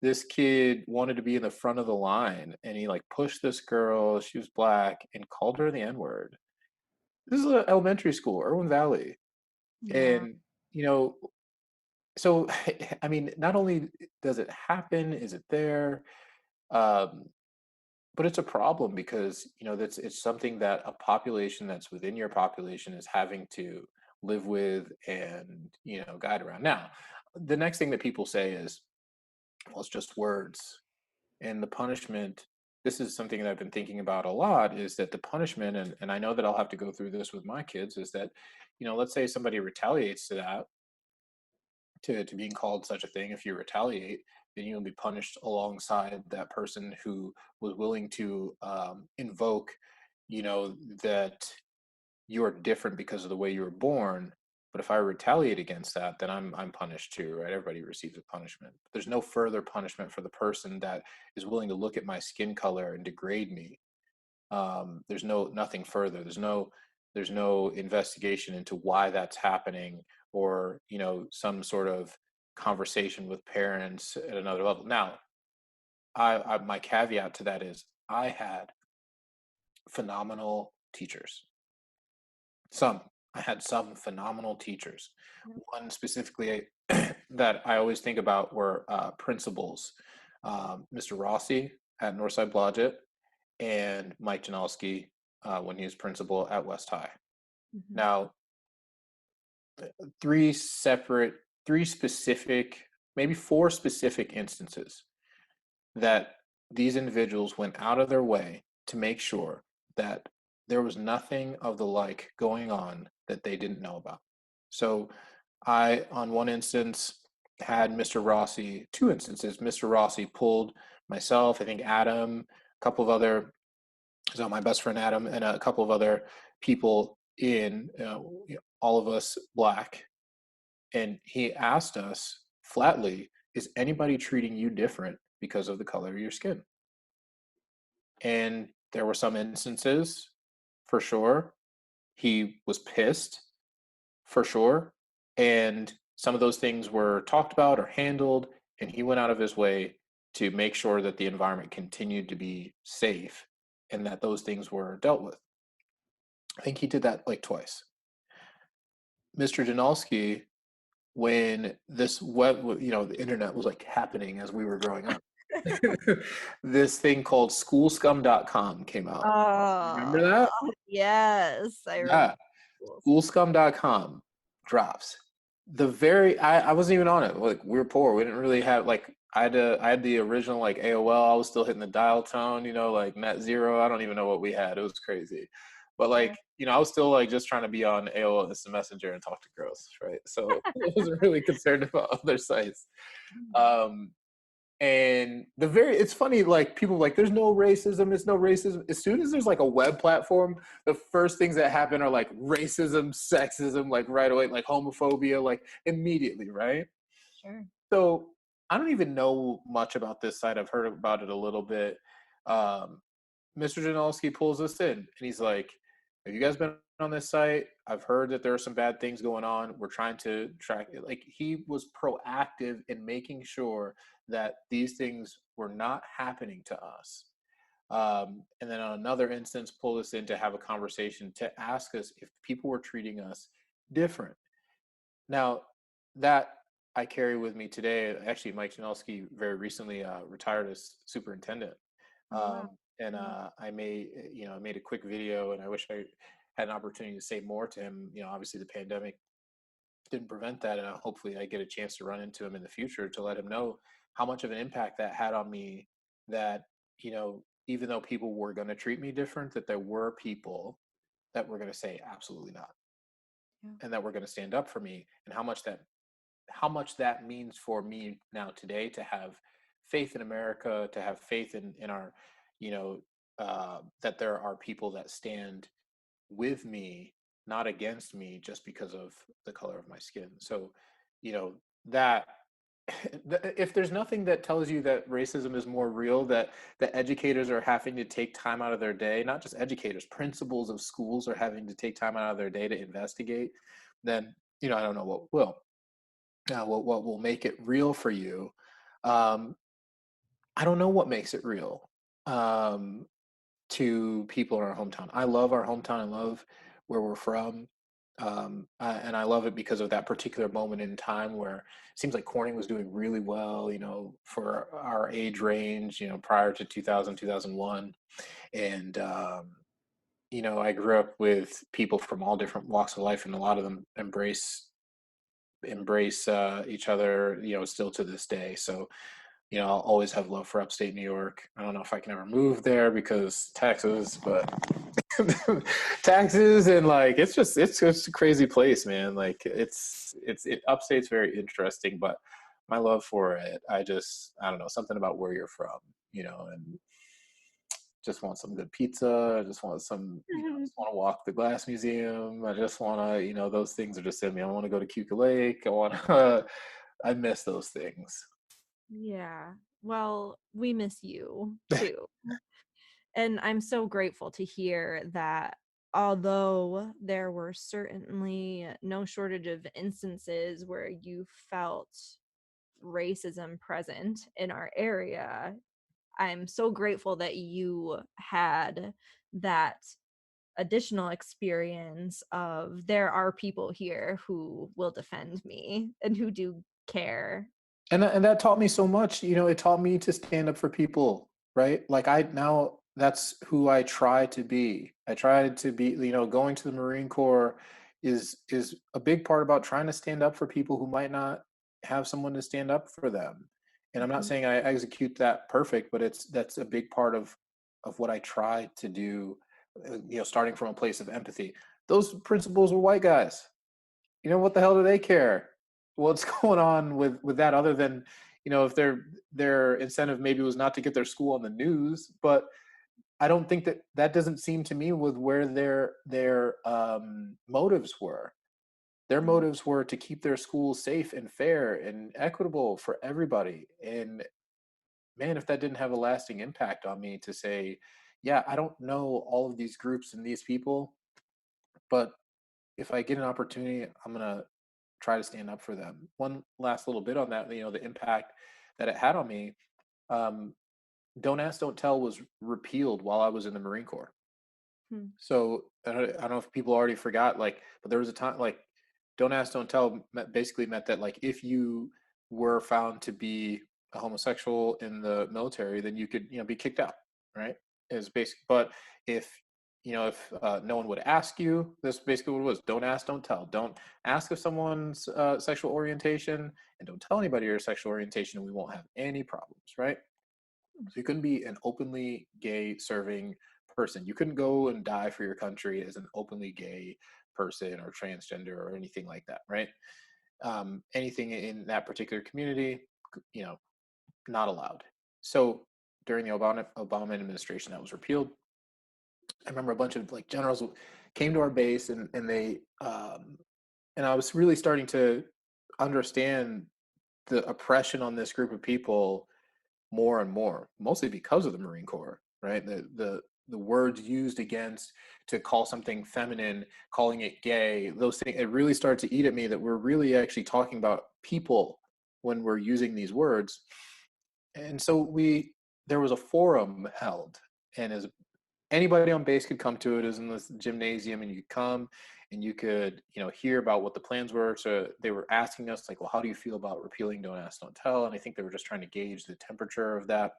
this kid wanted to be in the front of the line and he like pushed this girl. She was black and called her the N word. This is elementary school, Irwin Valley. Yeah. And, you know, so, I mean, not only does it happen, is it there? Um, but it's a problem because it's something that a population that's within your population is having to live with and guide around. Now, the next thing that people say is, "Well, it's just words," and the punishment. This is something that I've been thinking about a lot. Is that the punishment, and I know that I'll have to go through this with my kids. Is that let's say somebody retaliates to that to being called such a thing. If you retaliate, then you'll be punished alongside that person who was willing to invoke, that you're different because of the way you were born. But if I retaliate against that, then I'm punished too, right? Everybody receives a punishment. But there's no further punishment for the person that is willing to look at my skin color and degrade me. There's nothing further. There's no investigation into why that's happening, or some sort of conversation with parents at another level. Now, my caveat to that is I had phenomenal teachers. Some I had some phenomenal teachers. Yep. One specifically that I always think about were principals, Mr. Rossi at Northside Blodgett and Mike Janowski when he was principal at West High. Mhm. Now, three separate, three specific, maybe four specific instances that these individuals went out of their way to make sure that there was nothing of the like going on that they didn't know about. So, on one instance, had Mr. Rossi, two instances, Mr. Rossi pulled myself, I think Adam, a couple of other, so my best friend Adam, and a couple of other people in, all of us black. And he asked us flatly, is anybody treating you different because of the color of your skin? And there were some instances, for sure. He was pissed, for sure. And some of those things were talked about or handled. And he went out of his way to make sure that the environment continued to be safe and that those things were dealt with. I think he did that like twice. Mr. Janowski, when this the internet was like happening as we were growing up, this thing called schoolscum.com came out. Oh, Remember that? yes, I remember Yeah, schools. schoolscum.com. drops. I wasn't even on it. Like we were poor. We didn't really have like I had the original like AOL. I was still hitting the dial tone, like net zero. I don't even know what we had. It was crazy. But like, Sure. I was still like just trying to be on AOL Instant Messenger and talk to girls, right? So I wasn't really concerned about other sites. Um, and it's funny, like people are like, there's no racism, it's no racism. As soon as there's like a web platform, the first things that happen are like racism, sexism, like right away, like homophobia, like immediately, right? Sure. So I don't even know much about this site. I've heard about it a little bit. Um, Mr. Janowski pulls us in and he's like, have you guys been on this site? I've heard that there are some bad things going on. We're trying to track it. Like he was proactive in making sure that these things were not happening to us. And then on another instance, pull us in to have a conversation to ask us if people were treating us different. Now, that I carry with me today. Actually, Mike Janowski very recently retired as superintendent. Oh, wow. And Yeah. I made a quick video, and I wish I had an opportunity to say more to him. Obviously the pandemic didn't prevent that, and hopefully I get a chance to run into him in the future to let him know how much of an impact that had on me. That even though people were going to treat me different, that there were people that were going to say absolutely not, Yeah. and that were going to stand up for me, and how much that means for me now today to have faith in America, to have faith in our, that there are people that stand with me, not against me, just because of the color of my skin. So, that if there's nothing that tells you that racism is more real, that educators are having to take time out of their day, not just educators, principals of schools are having to take time out of their day to investigate, then I don't know what will. What will make it real for you? Um, I don't know what makes it real um, to people in our hometown. I love our hometown. I love where we're from. And I love it because of that particular moment in time where it seems like Corning was doing really well, for our age range, prior to 2000, 2001. And, I grew up with people from all different walks of life, and a lot of them embrace each other, still to this day. So, I'll always have love for upstate New York. I don't know if I can ever move there because taxes, but taxes and like it's a crazy place, man. Like upstate's very interesting, but my love for it, I don't know, something about where you're from, and just want some good pizza. I just want I just want to walk the glass museum. I just want to, those things are just in me. I want to go to Cuca Lake. I miss those things. Yeah. Well, we miss you too. And I'm so grateful to hear that although there were certainly no shortage of instances where you felt racism present in our area, I'm so grateful that you had that additional experience of there are people here who will defend me and who do care. And that taught me so much. It taught me to stand up for people, right? Like I now that's who I try to be. I try to be, going to the Marine Corps is a big part about trying to stand up for people who might not have someone to stand up for them. And I'm not Mhm. saying I execute that perfect, but that's a big part of what I try to do, starting from a place of empathy. Those principals were white guys. What the hell do they care what's going on with that, other than if their incentive maybe was not to get their school on the news. But I don't think that doesn't seem to me with where their motives were. Their Yeah. motives were to keep their school safe and fair and equitable for everybody. And man, if that didn't have a lasting impact on me, to say, yeah, I don't know all of these groups and these people, but if I get an opportunity, I'm gonna try to stand up for them. One last little bit on that, the impact that it had on me. Um, Don't Ask, Don't Tell was repealed while I was in the Marine Corps. Hmm. So I don't know if people already forgot, like, but there was a time like Don't Ask, Don't Tell basically meant that like if you were found to be a homosexual in the military, then you could be kicked out, right? Is basic. But if if no one would ask you, that's basically what it was. Don't ask, don't tell. Don't ask of someone's sexual orientation, and don't tell anybody your sexual orientation, and we won't have any problems, right? So you couldn't be an openly gay serving person. You couldn't go and die for your country as an openly gay person or transgender or anything like that, right? Anything in that particular community, you know, not allowed. So during the Obama administration, that was repealed. I remember a bunch of like generals came to our base, and they and I was really starting to understand the oppression on this group of people more and more, mostly because of the Marine Corps, right? The words used against to call something feminine, calling it gay, those things, it really started to eat at me that we're really actually talking about people when we're using these words. And so there was a forum held, and as anybody on base could come to it. It was in this gymnasium, and you could come and you could, hear about what the plans were. So they were asking us like, well, how do you feel about repealing Don't Ask, Don't Tell? And I think they were just trying to gauge the temperature of that,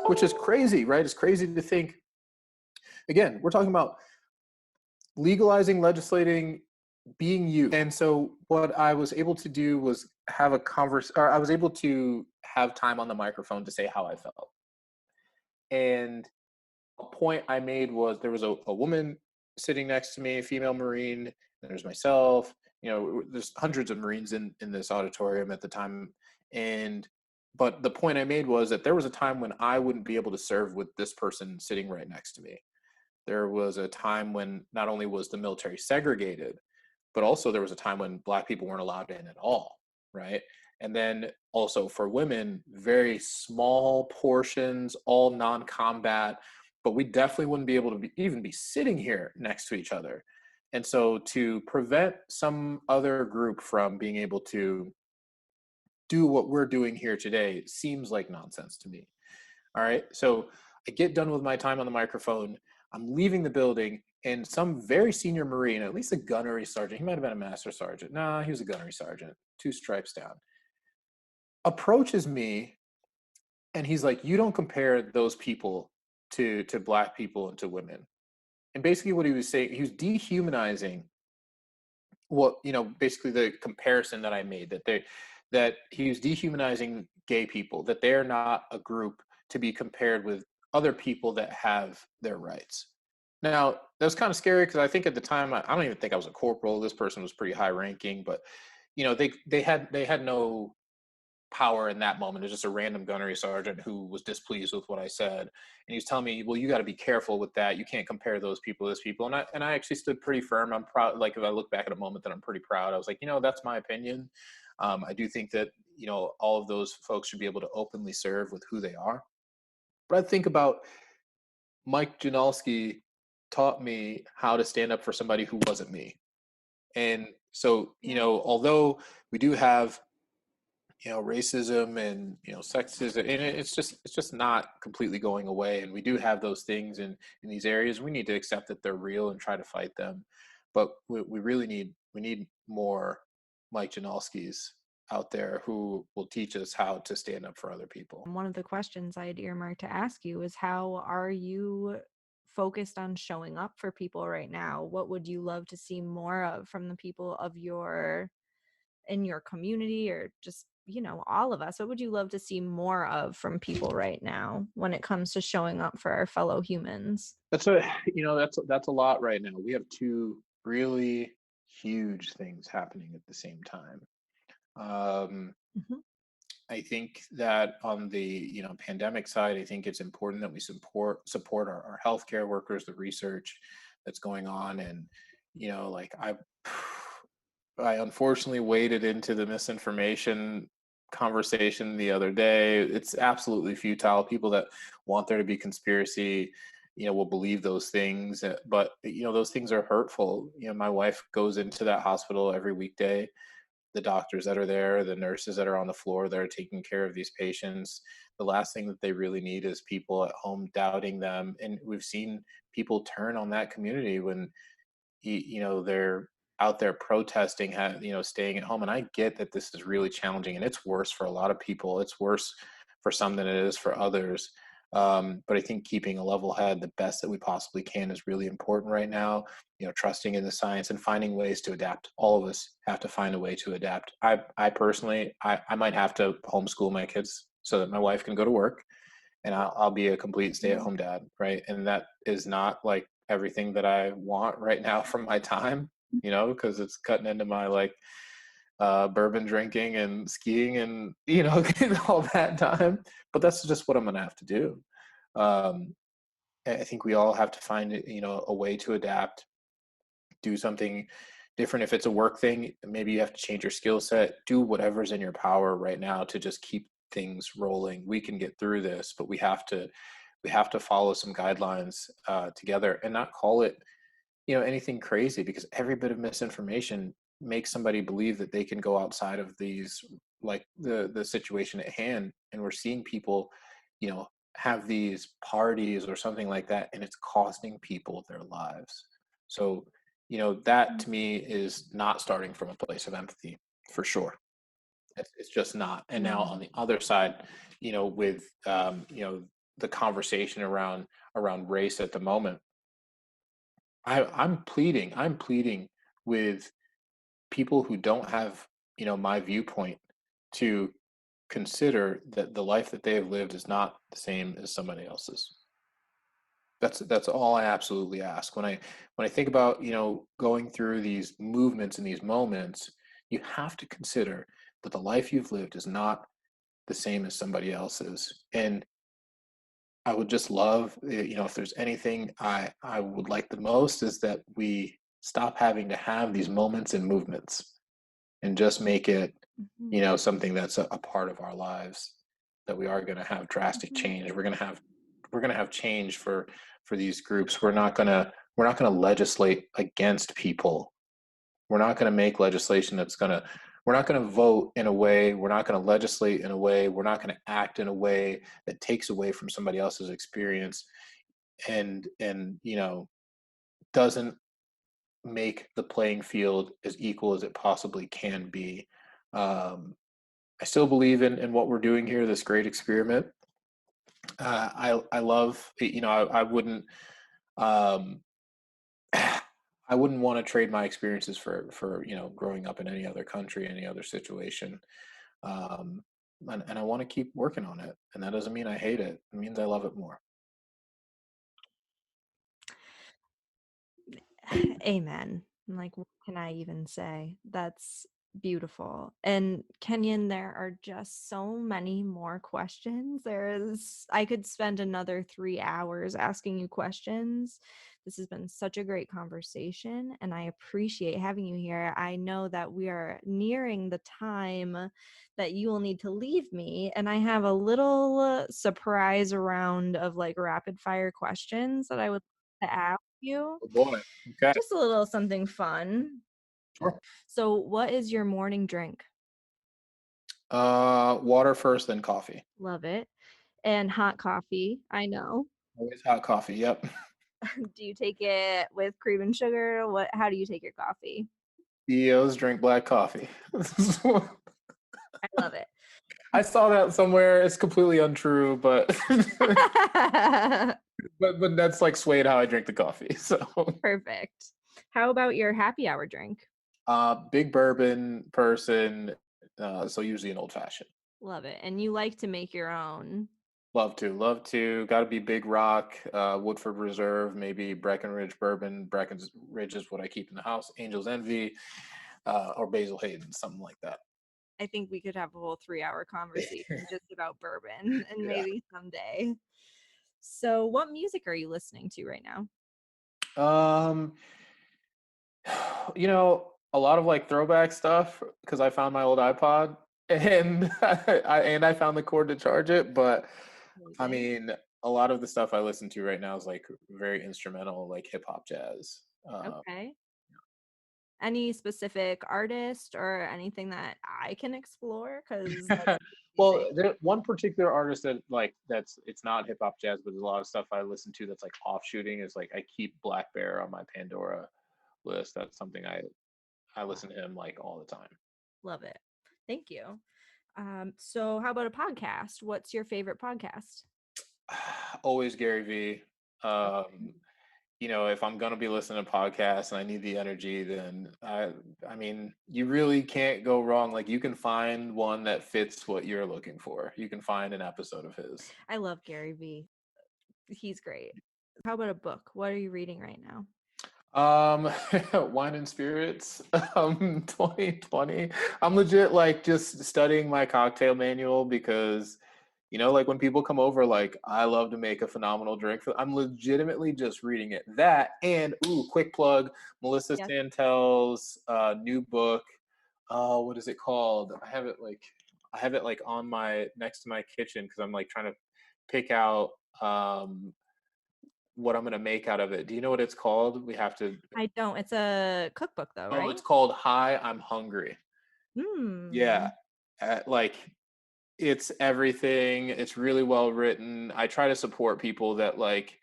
which is crazy, right? It's crazy to think, again, we're talking about legalizing, legislating, being used. And so what I was able to do was have a or I was able to have time on the microphone to say how I felt. And a point I made was there was a woman sitting next to me, a female Marine, and there's myself. There's hundreds of Marines in this auditorium at the time. But the point I made was that there was a time when I wouldn't be able to serve with this person sitting right next to me. There was a time when not only was the military segregated, but also there was a time when Black people weren't allowed in at all, right? And then also for women, very small portions, all non-combat, but we definitely wouldn't be able to even be sitting here next to each other. And so to prevent some other group from being able to do what we're doing here today seems like nonsense to me. All right. So I get done with my time on the microphone. I'm leaving the building, and some very senior Marine, at least a gunnery sergeant, he might have been a master sergeant. Nah, he was a gunnery sergeant, 2 stripes down, approaches me, and he's like, "You don't compare those people to Black people and to women." And basically, what he was saying, he was dehumanizing basically the comparison that I made, that he was dehumanizing gay people, that they're not a group to be compared with other people that have their rights. Now, that was kind of scary because I think at the time, I don't even think I was a corporal. This person was pretty high ranking, but they had no power in that moment. It was just a random gunnery sergeant who was displeased with what I said, and he was telling me, "Well, you got to be careful with that. You can't compare those people to those people." And I actually stood pretty firm. I'm proud. Like if I look back at a moment that I'm pretty proud, I was like, that's my opinion. I do think that all of those folks should be able to openly serve with who they are. But I think about Mike Janalski taught me how to stand up for somebody who wasn't me. And so, although we do have racism and sexism, and it's just not completely going away, and we do have those things in these areas. We need to accept that they're real and try to fight them, but we really need more Mike Janalskis out there who will teach us how to stand up for other people. One of the questions I had earmarked to ask you is, how are you focused on showing up for people right now? What would you love to see more of from the people in your community, or just, all of us? What would you love to see more of from people right now when it comes to showing up for our fellow humans? That's a lot right now. We have two really huge things happening at the same time. Um, Mhm. I think that on the pandemic side, I think it's important that we support our healthcare workers, the research that's going on, and like I unfortunately waded into the misinformation conversation the other day. It's absolutely futile. People that want there to be conspiracy, will believe those things, but those things are hurtful. My wife goes into that hospital every weekday. The doctors that are there, the nurses that are on the floor that are taking care of these patients, the last thing that they really need is people at home doubting them. And we've seen people turn on that community when they're out there protesting, staying at home. And I get that this is really challenging, and it's worse for a lot of people. It's worse for some than it is for others. But I think keeping a level head, the best that we possibly can, is really important right now. Trusting in the science and finding ways to adapt. All of us have to find a way to adapt. I personally, I might have to homeschool my kids so that my wife can go to work, and I'll be a complete Yeah. stay-at-home dad, right? And that is not like everything that I want right now from my time, because it's cutting into my like bourbon drinking and skiing and all that time. But that's just what I'm gonna have to do. Um, I think we all have to find a way to adapt, do something different. If it's a work thing, maybe you have to change your skill set. Do whatever's in your power right now to just keep things rolling. We can get through this, but we have to follow some guidelines together and not call it anything crazy, because every bit of misinformation makes somebody believe that they can go outside of these, like the situation at hand. And we're seeing people have these parties or something like that, and it's costing people their lives. So that to me is not starting from a place of empathy, for sure. It's just not. And now No. on the other side, with the conversation around race at the moment, I'm pleading with people who don't have, my viewpoint, to consider that the life that they have lived is not the same as somebody else's. That's all I absolutely ask. When I think about, going through these movements and these moments, you have to consider that the life you've lived is not the same as somebody else's. And I would just love, if there's anything I would like the most, is that we stop having to have these moments and movements, and just make it, Mhm. something that's a part of our lives, that we are going to have drastic Mhm. change. We're going to have change for these groups. We're not going to legislate against people. We're not going to make legislation we're not going to vote in a way, we're not going to legislate in a way, we're not going to act in a way that takes away from somebody else's experience, and doesn't make the playing field as equal as it possibly can be. Um, I still believe in what we're doing here, this great experiment. I love, I wouldn't, um, I wouldn't want to trade my experiences for growing up in any other country, any other situation. Um, and I want to keep working on it. And that doesn't mean I hate it. It means I love it more. Amen. Like, what can I even say? That's beautiful. And Kenyon, there are just so many more questions. I could spend another 3 hours asking you questions. This has been such a great conversation, and I appreciate having you here. I know that we are nearing the time that you will need to leave me, and I have a little surprise round of like rapid fire questions that I would like to ask you. Oh boy. Okay. Just a little something fun. Sure. So, what is your morning drink? Water first, then coffee. Love it. And hot coffee, I know. Always hot coffee. Yep. Do you take it with cream and sugar? How do you take your coffee? CEOs drink black coffee. I love it. I saw that somewhere. It's completely untrue, but but that's like swayed how I drink the coffee. So Perfect. How about your happy hour drink? big bourbon person. So usually an old fashioned. Love it. And you like to make your own. Love to. Got to be Big Rock, Woodford Reserve, maybe Breckenridge bourbon. Breckenridge is what I keep in the house. Angel's Envy, or Basil Hayden, something like that. I think we could have a whole 3 hour conversation just about bourbon and Yeah. maybe someday. So, what music are you listening to right now? Um, a lot of like throwback stuff, because I found my old iPod, and I found the cord to charge it. But I Amazing. mean, a lot of the stuff I listen to right now is like very instrumental, like hip hop, jazz. Okay. Any specific artist or anything that I can explore? Because that's Well, amazing. one particular artist that like it's not hip hop jazz, but there's a lot of stuff I listen to that's like offshooting, is like I keep Black Bear on my Pandora list. That's something I listen to him like all the time. Love it. Thank you. So how about a podcast? What's your favorite podcast? Always Gary V. Um, if I'm gonna be listening to podcasts and I need the energy, then I mean, you really can't go wrong. Like you can find one that fits what you're looking for. You can find an episode of his. I love Gary V. He's great. How about a book? What are you reading right now? Um, Wine and Spirits, 2020. I'm legit like just studying my cocktail manual because, like when people come over, like I love to make a phenomenal drink. I'm legitimately just reading it. That and ooh, quick plug, Melissa Yes. Santel's new book. What is it called? I have it like on my next to my kitchen because I'm like trying to pick out what I'm gonna make out of it. Do you know what it's called? We have to. I don't. It's a cookbook though, Oh, right? it's called Hi, I'm Hungry. Yeah, Hmm. like it's everything. It's really well written. I try to support people that like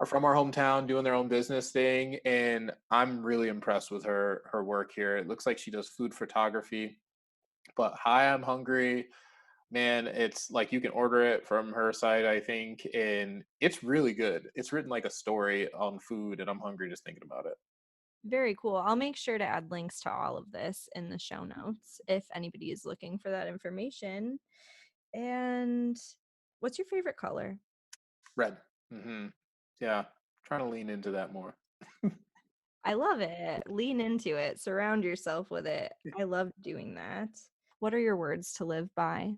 are from our hometown doing their own business thing, and I'm really impressed with her work here. It looks like she does food photography. But Hi, I'm Hungry, man, it's like you can order it from her site, I think, and it's really good. It's written like a story on food, and I'm hungry just thinking about it. Very cool. I'll make sure to add links to all of this in the show notes if anybody is looking for that information. And what's your favorite color? Red. Yeah, trying to lean into that more. I love it. Lean into it. Surround yourself with it. I love doing that. What are your words to live by?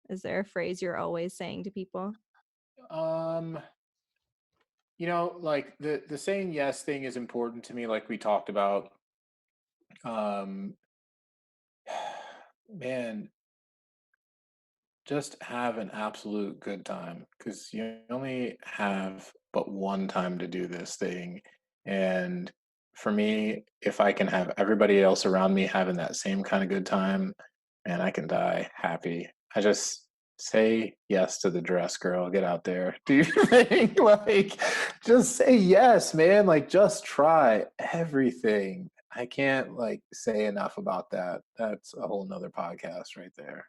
Is there a phrase you're always saying to people? Um, like the saying yes thing is important to me, like we talked about. Um, man, just have an absolute good time because you only have but one time to do this thing. And for me, if I can have everybody else around me having that same kind of good time, man, I can die happy. I just say yes to the dress, girl. Get out there. Do your thing. Like, just say yes, man. Like, just try everything. I can't like say enough about that. That's a whole nother podcast right there.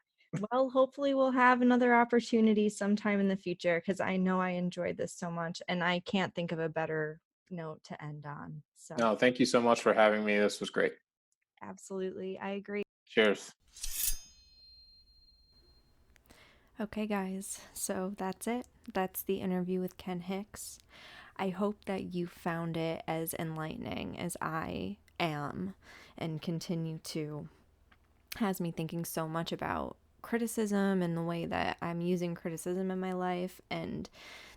Well, hopefully we'll have another opportunity sometime in the future because I know I enjoyed this so much and I can't think of a better note to end on. So, No, thank you so much for having me. This was great. absolutely, I agree. Cheers. Okay, guys, so that's it. That's the interview with Ken Hicks. I hope that you found it as enlightening as I am and continue to. Has me thinking so much about criticism and the way that I'm using criticism in my life and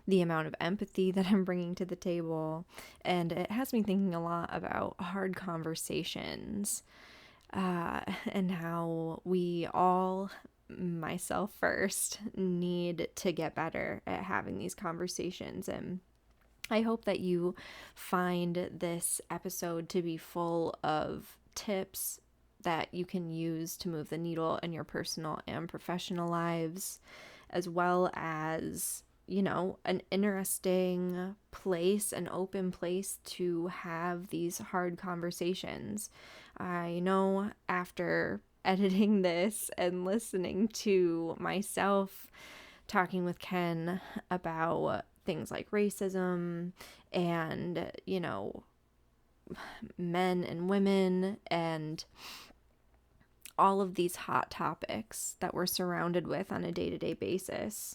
the amount of empathy that I'm bringing to the table. And it has me thinking a lot about hard conversations and how we all, myself first, need to get better at having these conversations. And I hope that you find this episode to be full of tips that you can use to move the needle in your personal and professional lives, as well as, an interesting place, an open place to have these hard conversations. I know after editing this and listening to myself talking with Ken about things like racism and, men and women and all of these hot topics that we're surrounded with on a day to day basis.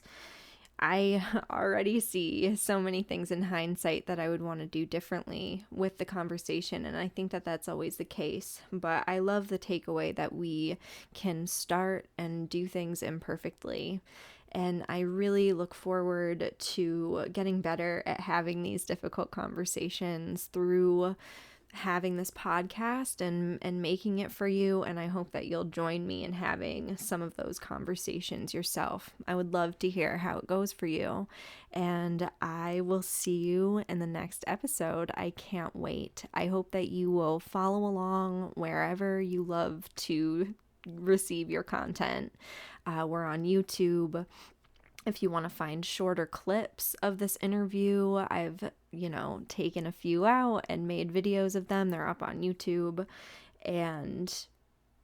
I already see so many things in hindsight that I would want to do differently with the conversation, and I think that that's always the case. But I love the takeaway that we can start and do things imperfectly. And I really look forward to getting better at having these difficult conversations through having this podcast and making it for you, and I hope that you'll join me in having some of those conversations yourself. I would love to hear how it goes for you, and I will see you in the next episode. I can't wait. I hope that you will follow along wherever you love to receive your content. We're on YouTube. If you want to find shorter clips of this interview, I've, taken a few out and made videos of them. They're up on YouTube. And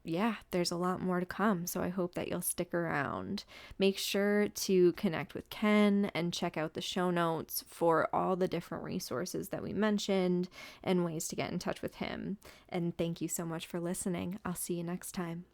yeah, there's a lot more to come. So I hope that you'll stick around. Make sure to connect with Ken and check out the show notes for all the different resources that we mentioned and ways to get in touch with him. And thank you so much for listening. I'll see you next time.